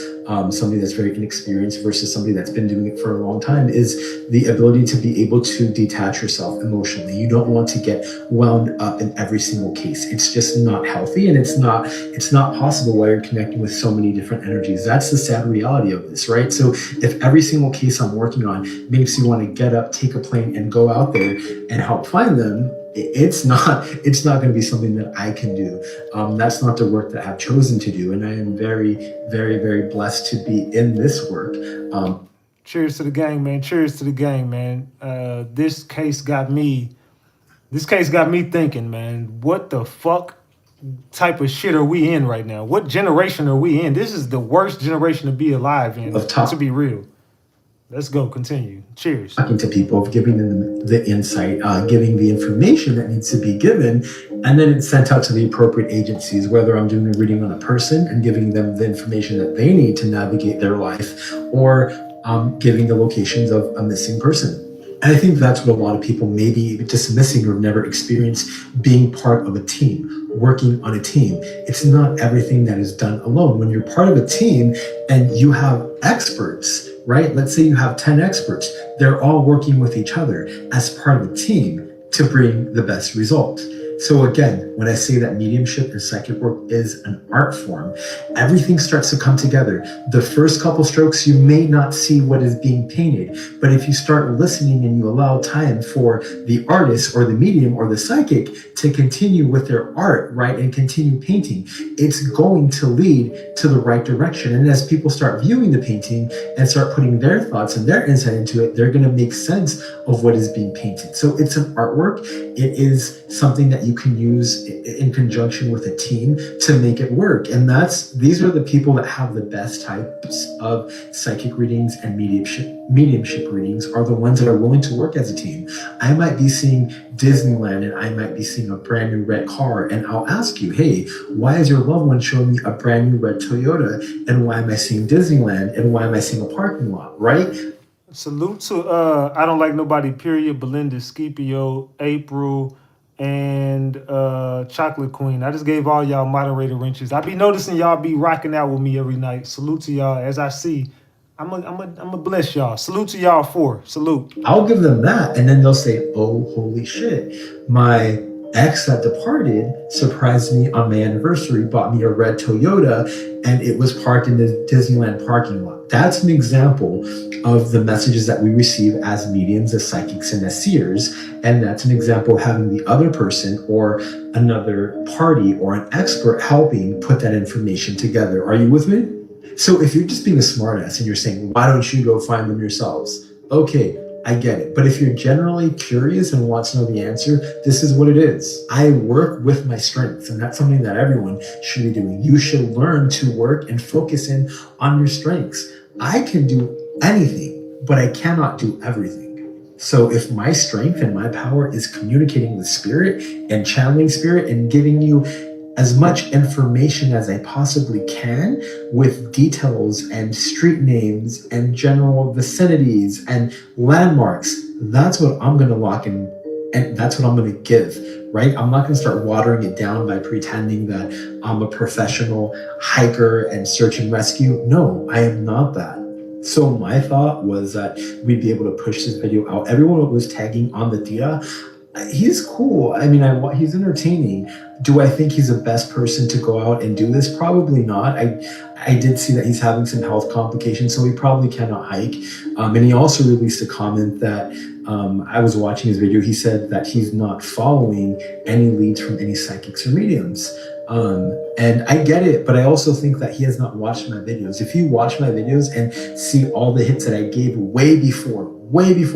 somebody that's very inexperienced versus somebody that's been doing it for a long time, is the ability to be able to detach yourself emotionally. You don't want to get wound up in every single case. It's just not healthy, and it's not possible while you're connecting with so many different energies. That's the sad reality of this, right? So if every single case I'm working on makes you want to get up, take a plane, and go out there and help find them, it's not going to be something that I can do. That's not the work that I've chosen to do, and I am very, very, very blessed to be in this work. Cheers to the gang, man. Cheers to the gang, man. This case got me thinking, man. What the fuck type of shit are we in right now? What generation are we in? This is the worst generation to be alive in. To be real. Let's go. Continue. Cheers. Talking to people, giving them the insight, giving the information that needs to be given, and then it's sent out to the appropriate agencies, whether I'm doing a reading on a person and giving them the information that they need to navigate their life, or giving the locations of a missing person. And I think that's what a lot of people may be dismissing or never experienced, being part of a team, working on a team. It's not everything that is done alone. When you're part of a team and you have experts, right? Let's say you have 10 experts. They're all working with each other as part of a team to bring the best result. So again, when I say that mediumship and psychic work is an art form, everything starts to come together. The first couple strokes, you may not see what is being painted, but if you start listening and you allow time for the artist or the medium or the psychic to continue with their art, right, and continue painting, it's going to lead to the right direction. And as people start viewing the painting and start putting their thoughts and their insight into it, they're going to make sense of what is being painted. So it's an artwork. It is something that you can use in conjunction with a team to make it work. And these are the people that have the best types of psychic readings and mediumship readings, are the ones that are willing to work as a team. I might be seeing Disneyland and I might be seeing a brand new red car, and I'll ask you, hey, why is your loved one showing me a brand new red Toyota, and why am I seeing Disneyland, and why am I seeing a parking lot, right? Salute to I Don't Like Nobody, period, Belinda, Scipio, April, and Chocolate Queen. I just gave all y'all moderator wrenches. I be noticing y'all be rocking out with me every night. Salute to y'all. As I see, I'm a bless y'all. Salute to y'all for. Salute. I'll give them that, and then they'll say, oh, holy shit. My ex that departed surprised me on my anniversary, bought me a red Toyota, and it was parked in the Disneyland parking lot. That's an example of the messages that we receive as mediums, as psychics, and as seers. And that's an example of having the other person or another party or an expert helping put that information together. Are you with me? So if you're just being a smartass and you're saying, why don't you go find them yourselves? Okay, I get it. But if you're generally curious and want to know the answer, this is what it is. I work with my strengths, and that's something that everyone should be doing. You should learn to work and focus in on your strengths. I can do anything, but I cannot do everything. So if my strength and my power is communicating with spirit and channeling spirit and giving you as much information as I possibly can with details and street names and general vicinities and landmarks, that's what I'm going to lock in, and that's what I'm going to give, right? I'm not going to start watering it down by pretending that I'm a professional hiker and search and rescue. No, I am not that. So my thought was that we'd be able to push this video out. Everyone was tagging on the Dia. He's cool. I mean, he's entertaining. Do I think he's the best person to go out and do this? Probably not. I did see that he's having some health complications, so he probably cannot hike. And he also released a comment that I was watching his video. He said that he's not following any leads from any psychics or mediums. And I get it, but I also think that he has not watched my videos. If you watch my videos and see all the hits that I gave way before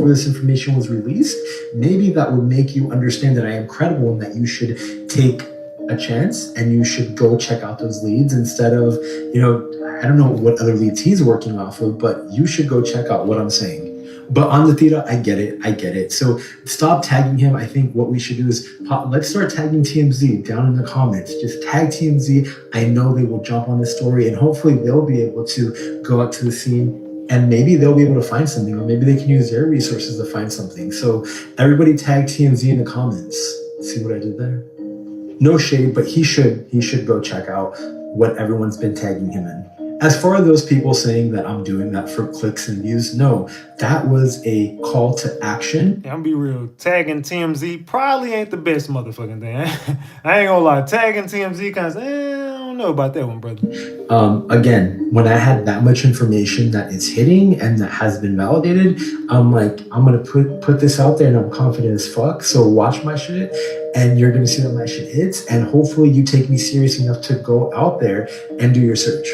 this information was released, maybe that would make you understand that I am credible and that you should take a chance and you should go check out those leads instead of, I don't know what other leads he's working off of, but you should go check out what I'm saying. But on the Theta, I get it. So stop tagging him. I think what we should do is let's start tagging TMZ down in the comments. Just tag TMZ. I know they will jump on this story, and hopefully they'll be able to go out to the scene, and maybe they'll be able to find something, or maybe they can use their resources to find something. So everybody tag TMZ in the comments. See what I did there? no shade, but he should go check out what everyone's been tagging him in. As far as those people saying that I'm doing that for clicks and views, no, that was a call to action. Yeah, I'm be real. Tagging TMZ probably ain't the best motherfucking thing. I ain't gonna lie. Tagging TMZ kind of, I don't know about that one, brother. Again, when I had that much information that is hitting and that has been validated, I'm like, I'm gonna put this out there, and I'm confident as fuck. So watch my shit, and you're gonna see that my shit hits, and hopefully you take me serious enough to go out there and do your search.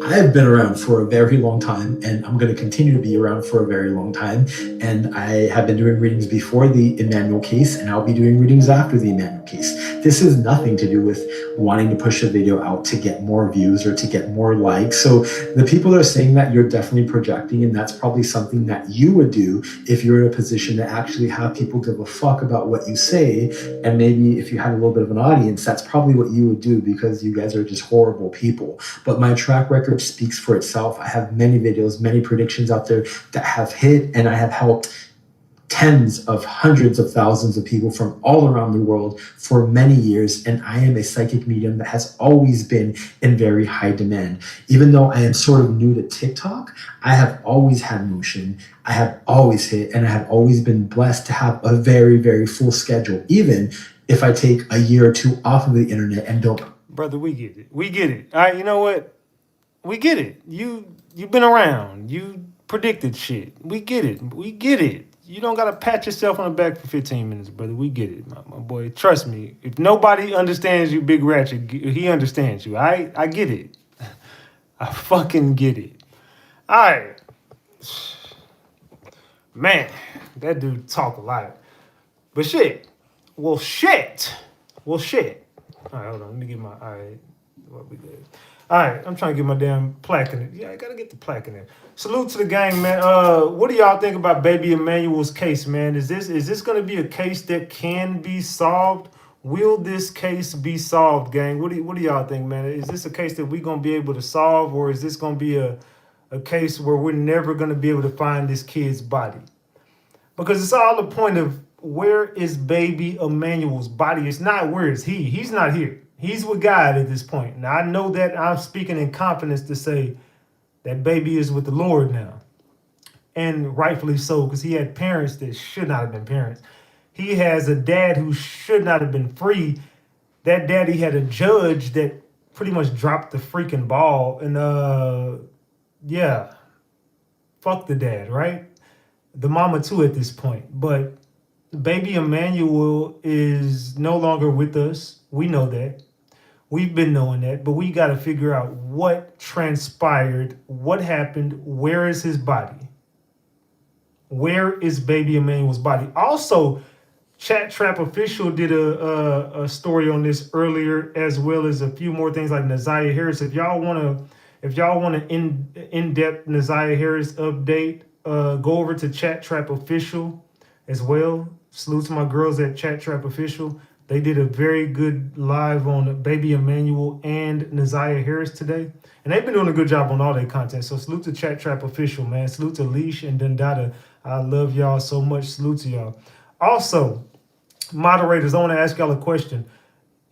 I've been around for a very long time, and I'm going to continue to be around for a very long time. And I have been doing readings before the Emmanuel case, and I'll be doing readings after the Emmanuel case. This has nothing to do with wanting to push a video out to get more views or to get more likes. So the people that are saying that, you're definitely projecting, and that's probably something that you would do if you're in a position to actually have people give a fuck about what you say. And maybe if you had a little bit of an audience, that's probably what you would do, because you guys are just horrible people. But my track record speaks for itself. I have many videos, many predictions out there that have hit, and I have helped tens of hundreds of thousands of people from all around the world for many years. And I am a psychic medium that has always been in very high demand. Even though I am sort of new to TikTok, I have always had motion. I have always hit, and I have always been blessed to have a very, very full schedule, even if I take a year or two off of the internet and don't. Brother, we get it. We get it. All right, you know what? We get it. You've been around. You predicted shit. We get it. We get it. You don't gotta pat yourself on the back for 15 minutes, brother. We get it, my boy. Trust me. If nobody understands you, Big Ratchet, he understands you. I get it. I fucking get it. All right. Man, that dude talk a lot. But shit. Well, shit. All right, hold on. Let me get my... All right. What we good? All right, I'm trying to get my damn plaque in it. Yeah, I gotta get the plaque in there. Salute to the gang, man. What do y'all think about baby Emmanuel's case, man? Is this gonna be a case that can be solved? Will this case be solved, gang? What do y'all think, man? Is this a case that we gonna be able to solve, or is this gonna be a case where we're never gonna be able to find this kid's body? Because it's all the point of, where is baby Emmanuel's body? It's not, where is he? He's not here. He's with God at this point. Now, I know that I'm speaking in confidence to say that baby is with the Lord now. And rightfully so, because he had parents that should not have been parents. He has a dad who should not have been free. That daddy had a judge that pretty much dropped the freaking ball. And yeah, fuck the dad, right? The mama too at this point. But baby Emmanuel is no longer with us. We know that. We've been knowing that, but we got to figure out what transpired, what happened, where is his body? Where is baby Emmanuel's body? Also, Chat Trap Official did a story on this earlier, as well as a few more things like Naziah Harris. If y'all want to in-depth Naziah Harris update, go over to Chat Trap Official as well. Salute to my girls at Chat Trap Official. They did a very good live on baby Emmanuel and Naziah Harris today. And they've been doing a good job on all their content. So salute to Chat Trap Official, man. Salute to Leash and Dundada. I love y'all so much. Salute to y'all. Also, moderators, I want to ask y'all a question.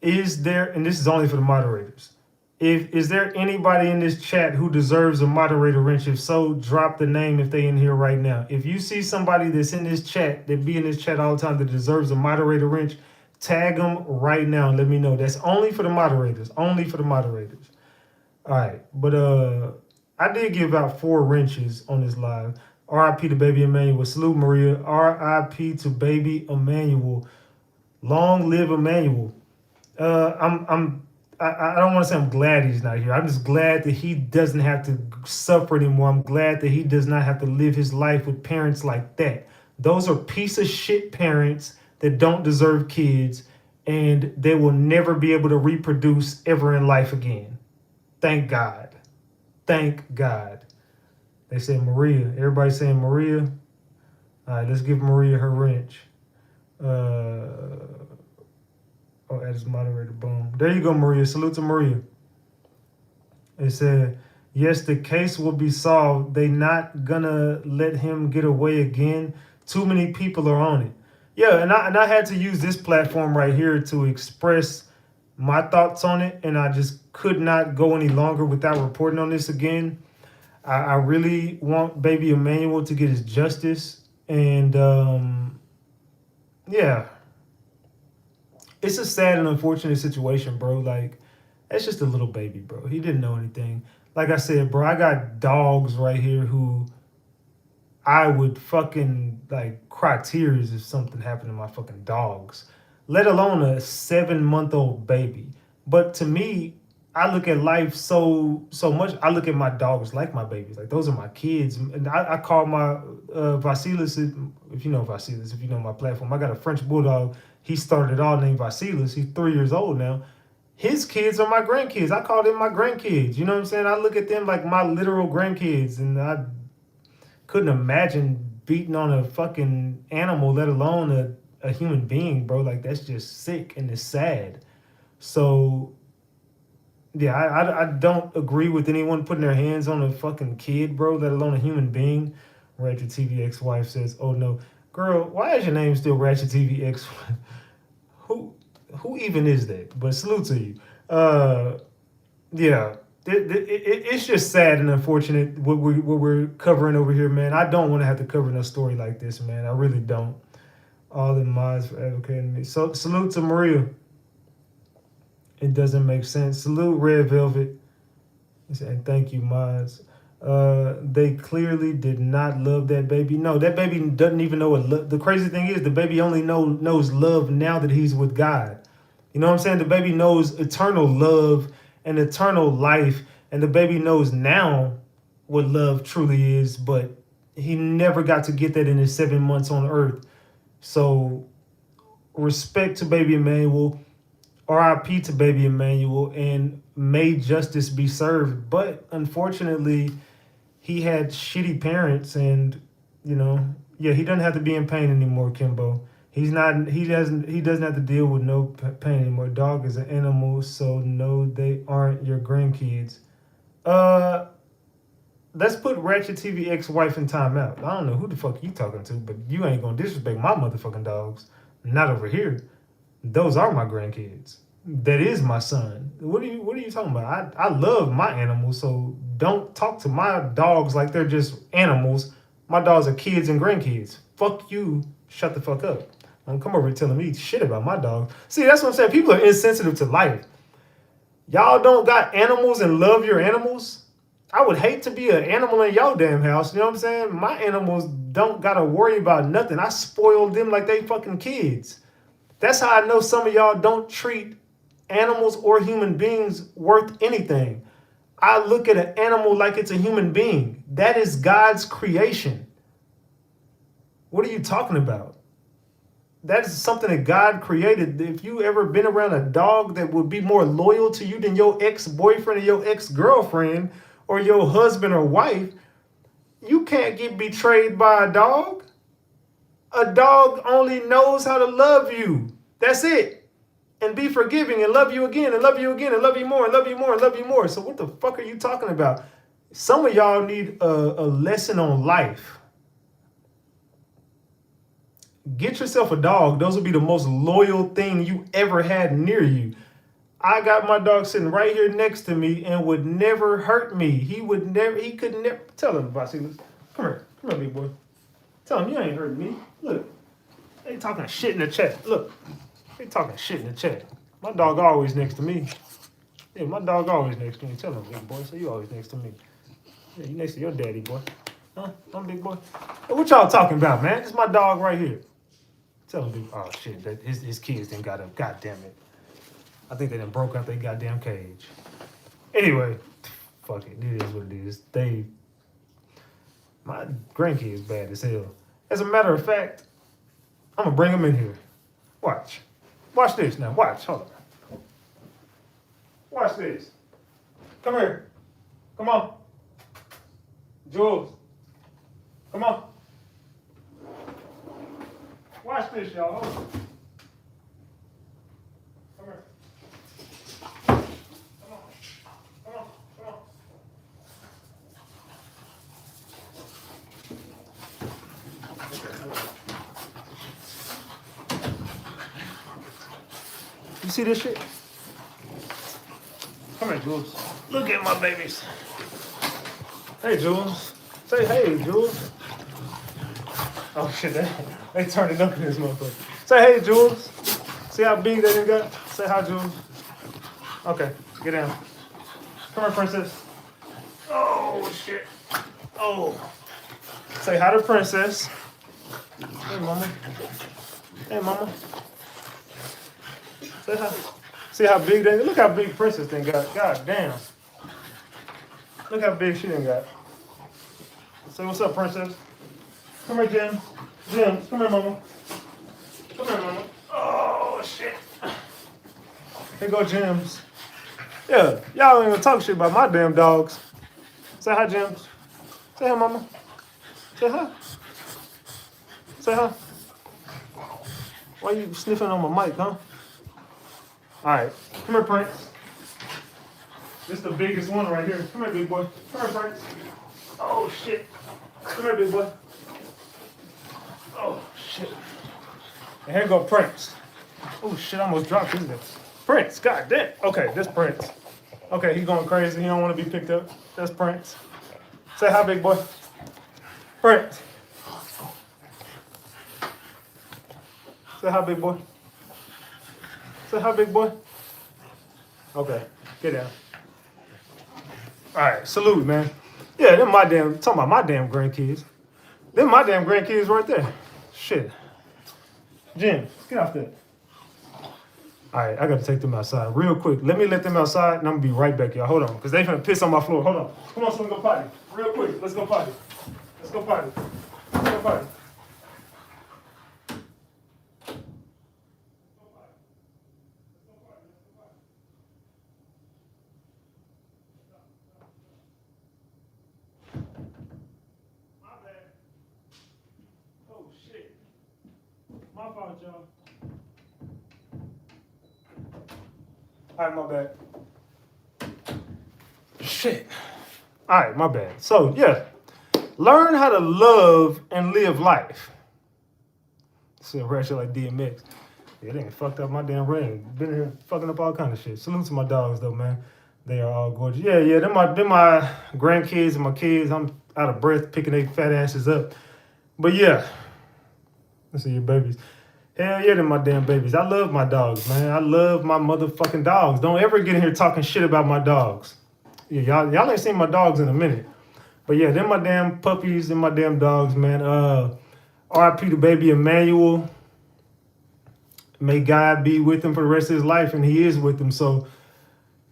Is there, and this is only for the moderators, is there anybody in this chat who deserves a moderator wrench? If so, drop the name if they in here right now. If you see somebody that's in this chat, that be in this chat all the time, that deserves a moderator wrench, tag them right now and let me know. That's only for the moderators. Only for the moderators. All right. But I did give out 4 wrenches on this live. R.I.P. to baby Emmanuel. Salute, Maria. R.I.P. to baby Emmanuel. Long live Emmanuel. I don't want to say I'm glad he's not here. I'm just glad that he doesn't have to suffer anymore. I'm glad that he does not have to live his life with parents like that. Those are piece of shit parents that don't deserve kids, and they will never be able to reproduce ever in life again. Thank God. Thank God. They say Maria. Everybody's saying Maria. All right, let's give Maria her wrench. As moderator, boom. There you go, Maria. Salute to Maria. They said, yes, the case will be solved. They not gonna let him get away again. Too many people are on it. Yeah, and I had to use this platform right here to express my thoughts on it, and I just could not go any longer without reporting on this again. I really want baby Emmanuel to get his justice, and yeah, it's a sad and unfortunate situation, bro. Like, that's just a little baby, bro. He didn't know anything. Like I said, bro, I got dogs right here who I would fucking like cry tears if something happened to my fucking dogs, let alone a 7-month-old baby. But to me, I look at life so much. I look at my dogs like my babies. Like, those are my kids. And I call my Vasilis, if you know Vasilis, if you know my platform. I got a French bulldog. He started it all named Vasilis. He's 3 years old now. His kids are my grandkids. I call them my grandkids. You know what I'm saying? I look at them like my literal grandkids, and I couldn't imagine beating on a fucking animal, let alone a human being, bro. Like, that's just sick and it's sad. So, yeah, I don't agree with anyone putting their hands on a fucking kid, bro, let alone a human being. RatchetTV ex-wife says, oh no. Girl, why is your name still RatchetTV ex-wife? Who even is that? But salute to you. Yeah, it's just sad and unfortunate what we're covering over here, man. I don't want to have to cover no story like this, man. I really don't. All the mods for advocating me. So salute to Maria. It doesn't make sense. Salute Red Velvet. And thank you, mods. They clearly did not love that baby. No, that baby doesn't even know what love. The crazy thing is, the baby only knows love now that he's with God. You know what I'm saying? The baby knows eternal love and eternal life, and the baby knows now what love truly is, but he never got to get that in his 7 months on earth. So respect to baby Emmanuel, RIP to baby Emmanuel, and may justice be served. But unfortunately, he had shitty parents, and he doesn't have to be in pain anymore, Kimbo. He doesn't have to deal with no pain anymore. Dog is an animal, so no, they aren't your grandkids. Let's put RatchetTV ex-wife in timeout. I don't know who the fuck you talking to, but you ain't gonna disrespect my motherfucking dogs. Not over here. Those are my grandkids. That is my son. What are you talking about? I love my animals, so don't talk to my dogs like they're just animals. My dogs are kids and grandkids. Fuck you. Shut the fuck up. Don't come over here telling me shit about my dog. See, that's what I'm saying. People are insensitive to life. Y'all don't got animals and love your animals. I would hate to be an animal in your damn house. You know what I'm saying? My animals don't gotta worry about nothing. I spoil them like they fucking kids. That's how I know some of y'all don't treat animals or human beings worth anything. I look at an animal like it's a human being. That is God's creation. What are you talking about? That is something that God created. If you ever been around a dog that would be more loyal to you than your ex-boyfriend or your ex-girlfriend or your husband or wife, you can't get betrayed by a dog. A dog only knows how to love you. That's it. And be forgiving and love you again and love you again and love you more and love you more and love you more. So what the fuck are you talking about? Some of y'all need a lesson on life. Get yourself a dog. Those will be the most loyal thing you ever had near you. I got my dog sitting right here next to me and would never hurt me. He could never. Tell him, Vasilis. Come here, big boy. Tell him you ain't hurting me. Look, they talking shit in the chat. Look, they talking shit in the chat. My dog always next to me. Yeah, my dog always next to me. Tell him, big boy. So you always next to me. Yeah, you next to your daddy, boy. Huh? I'm big boy. Hey, what y'all talking about, man? This is my dog right here. Tell him, big. Oh shit, that his kids didn't got him. God damn it. I think they done broke out their goddamn cage. Anyway, fuck it. It is what it is. My grandkids bad as hell. As a matter of fact, I'm gonna bring them in here. Watch. Watch this now. Watch. Hold on. Watch this. Come here. Come on. Jules. Come on. Watch this, y'all. Hold on. Come here. Come on. Come on. Come on. You see this shit? here, Jules. Look at my babies. Hey, Jules. Say hey, Jules. Oh shit, they turned it up in this motherfucker. Say hey, Jules. See how big that nigga got? Say hi, Jules. Okay, get down. Come here, princess. Oh shit. Oh. Say hi to princess. Hey, mama. Hey, mama. Say hi. See how big that? Look how big princess thing got. God damn. Look how big she done got. Say what's up, princess. Come here, Jim. Jim, come here, mama. Come here, mama. Oh shit. Here go Jim's. Yeah, y'all ain't gonna talk shit about my damn dogs. Say hi, Jim's. Say hi, mama. Say hi. Say hi. Why you sniffing on my mic, huh? Alright, come here, Prince. This is the biggest one right here. Come here, big boy. Come here, Prince. Oh shit. Come here, big boy. Oh shit. And here go Prince. Oh shit, I almost dropped his name. Prince, god damn. Okay, this Prince. Okay, he's going crazy. He don't want to be picked up. That's Prince. Say hi, big boy. Prince. Say hi, big boy. Say hi, big boy. Okay, get down. All right, salute, man. Yeah, them my damn, talking about my damn grandkids. Them my damn grandkids right there. Shit. Jim, get off there. All right, I got to take them outside real quick. Let me let them outside, and I'm going to be right back, y'all. Hold on, because they finna piss on my floor. Hold on. Come on, so we can go potty. Real quick. Let's go potty. Let's go potty. Let's go potty. Oh, shit. My fault, y'all. All right, my bad. Shit. All right, my bad. So, yeah. Learn how to love and live life. See a ratchet like DMX. Yeah, they ain't fucked up my damn ring. Been here fucking up all kind of shit. Salute to my dogs, though, man. They are all gorgeous. Yeah, they're my grandkids and my kids. I'm out of breath picking their fat asses up. But, yeah. Let's see your babies. Hell yeah, they're my damn babies. I love my dogs, man. I love my motherfucking dogs. Don't ever get in here talking shit about my dogs. Yeah, y'all ain't seen my dogs in a minute. But yeah, they're my damn puppies and my damn dogs, man. R.I.P. to baby Emmanuel. May God be with him for the rest of his life, and he is with him. So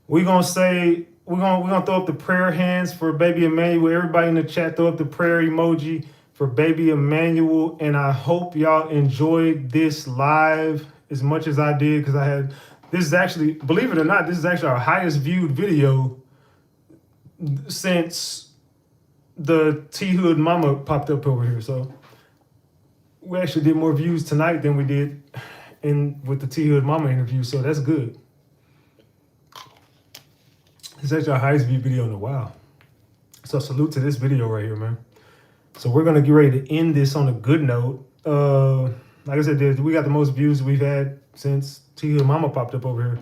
we're gonna say, we're gonna throw up the prayer hands for baby Emmanuel. Everybody in the chat, throw up the prayer emoji for baby Emmanuel, and I hope y'all enjoyed this live as much as I did, because this is actually, believe it or not, this is actually our highest viewed video since the T-Hood Mama popped up over here. So we actually did more views tonight than we did with the T-Hood Mama interview, so that's good. It's actually our highest viewed video in a while. So salute to this video right here, man. So we're going to get ready to end this on a good note. Like I said, we got the most views we've had since T-Hood Mama popped up over here.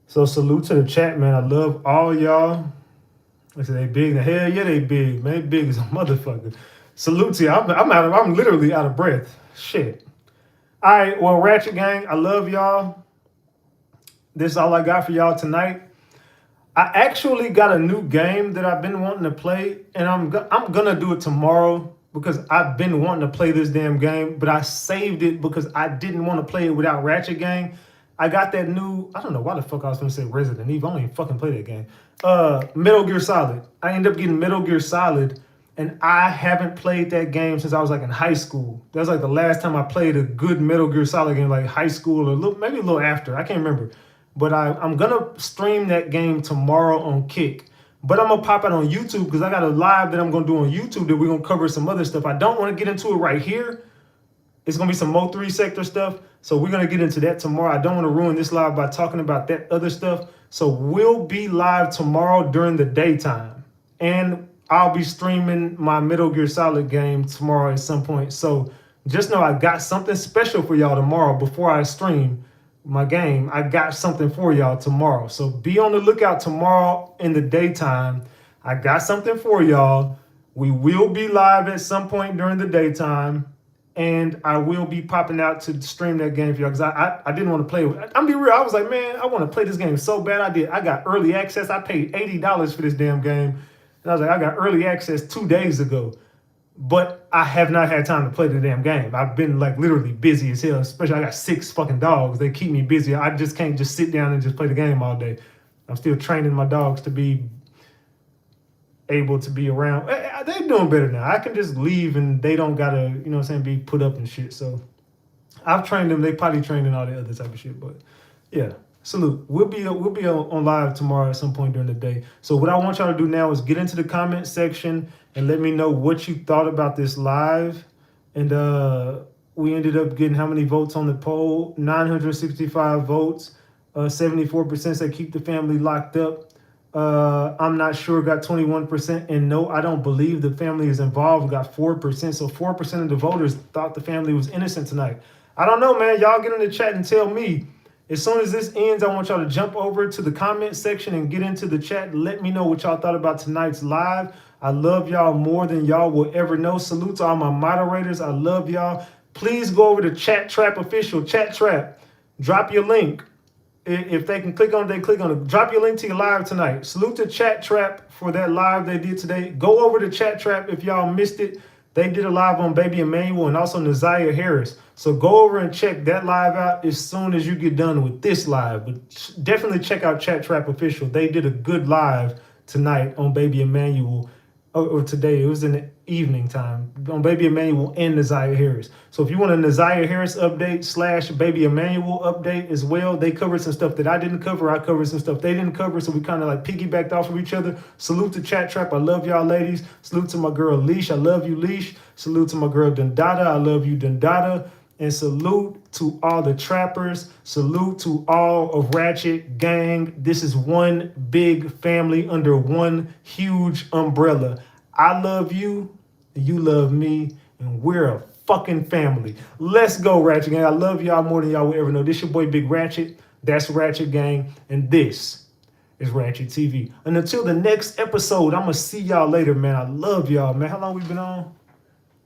So salute to the chat, man. I love all y'all. I said they big. Hell yeah, they big, man. They big as a motherfucker. Salute to you. I'm literally out of breath. Shit. All right, well, Ratchet Gang, I love y'all. This is all I got for y'all tonight. I actually got a new game that I've been wanting to play, and I'm gonna do it tomorrow because I've been wanting to play this damn game, but I saved it because I didn't want to play it without Ratchet Gang. I got that new, I don't know why the fuck I was gonna say Resident Evil. I don't even fucking play that game. Metal Gear Solid. I ended up getting Metal Gear Solid, and I haven't played that game since I was like in high school. That was like the last time I played a good Metal Gear Solid game, like high school or maybe a little after. I can't remember. But I'm going to stream that game tomorrow on Kick. But I'm going to pop it on YouTube because I got a live that I'm going to do on YouTube that we're going to cover some other stuff. I don't want to get into it right here. It's going to be some Mo 3 sector stuff. So we're going to get into that tomorrow. I don't want to ruin this live by talking about that other stuff. So we'll be live tomorrow during the daytime. And I'll be streaming my Metal Gear Solid game tomorrow at some point. So just know I got something special for y'all tomorrow before I stream. my game, I got something for y'all tomorrow. So be on the lookout tomorrow in the daytime. I got something for y'all. We will be live at some point during the daytime, and I will be popping out to stream that game for y'all because I didn't want to play it. I'm be real. I was like, man, I want to play this game so bad. I got early access. I paid $80 for this damn game. And I was like, I got early access 2 days ago. But I have not had time to play the damn game. I've been like literally busy as hell. Especially I got 6 fucking dogs. They keep me busy. I just can't just sit down and just play the game all day. I'm still training my dogs to be able to be around. They're doing better now. I can just leave and they don't gotta, you know what I'm saying, be put up and shit. So I've trained them. They potty trained and all that other type of shit. But yeah, salute. We'll be on live tomorrow at some point during the day. So what I want y'all to do now is get into the comment section and let me know what you thought about this live. And we ended up getting how many votes on the poll? 965 votes. 74% say keep the family locked up. I'm not sure got 21%. And no, I don't believe the family is involved. Got 4%. So 4% of the voters thought the family was innocent tonight. I don't know, man. Y'all get in the chat and tell me. As soon as this ends, I want y'all to jump over to the comment section and get into the chat. Let me know what y'all thought about tonight's live. I love y'all more than y'all will ever know. Salute to all my moderators. I love y'all. Please go over to Chat Trap Official. Chat Trap. Drop your link. If they can click on it, they click on it. Drop your link to your live tonight. Salute to Chat Trap for that live they did today. Go over to Chat Trap if y'all missed it. They did a live on Baby Emmanuel and also Naziah Harris. So go over and check that live out as soon as you get done with this live. But definitely check out Chat Trap Official. They did a good live tonight on Baby Emmanuel. Or today, it was in the evening time on Baby Emmanuel and Naziah Harris. So if you want a Naziah Harris update / Baby Emmanuel update as well, they covered some stuff that I didn't cover. I covered some stuff they didn't cover. So we kind of like piggybacked off of each other. Salute to Chat Trap. I love y'all ladies. Salute to my girl Leash. I love you, Leash. Salute to my girl Dundada. I love you, Dundada. And salute to all the trappers. Salute to all of Ratchet Gang. This is one big family under one huge umbrella. I love you, and you love me, and we're a fucking family. Let's go, Ratchet Gang. I love y'all more than y'all will ever know. This your boy Big Ratchet. That's Ratchet Gang. And this is Ratchet TV. And until the next episode, I'm going to see y'all later, man. I love y'all, man. How long we been on?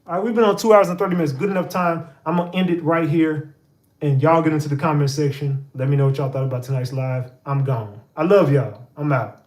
All right, we've been on 2 hours and 30 minutes. Good enough time. I'm going to end it right here. And y'all get into the comment section. Let me know what y'all thought about tonight's live. I'm gone. I love y'all. I'm out.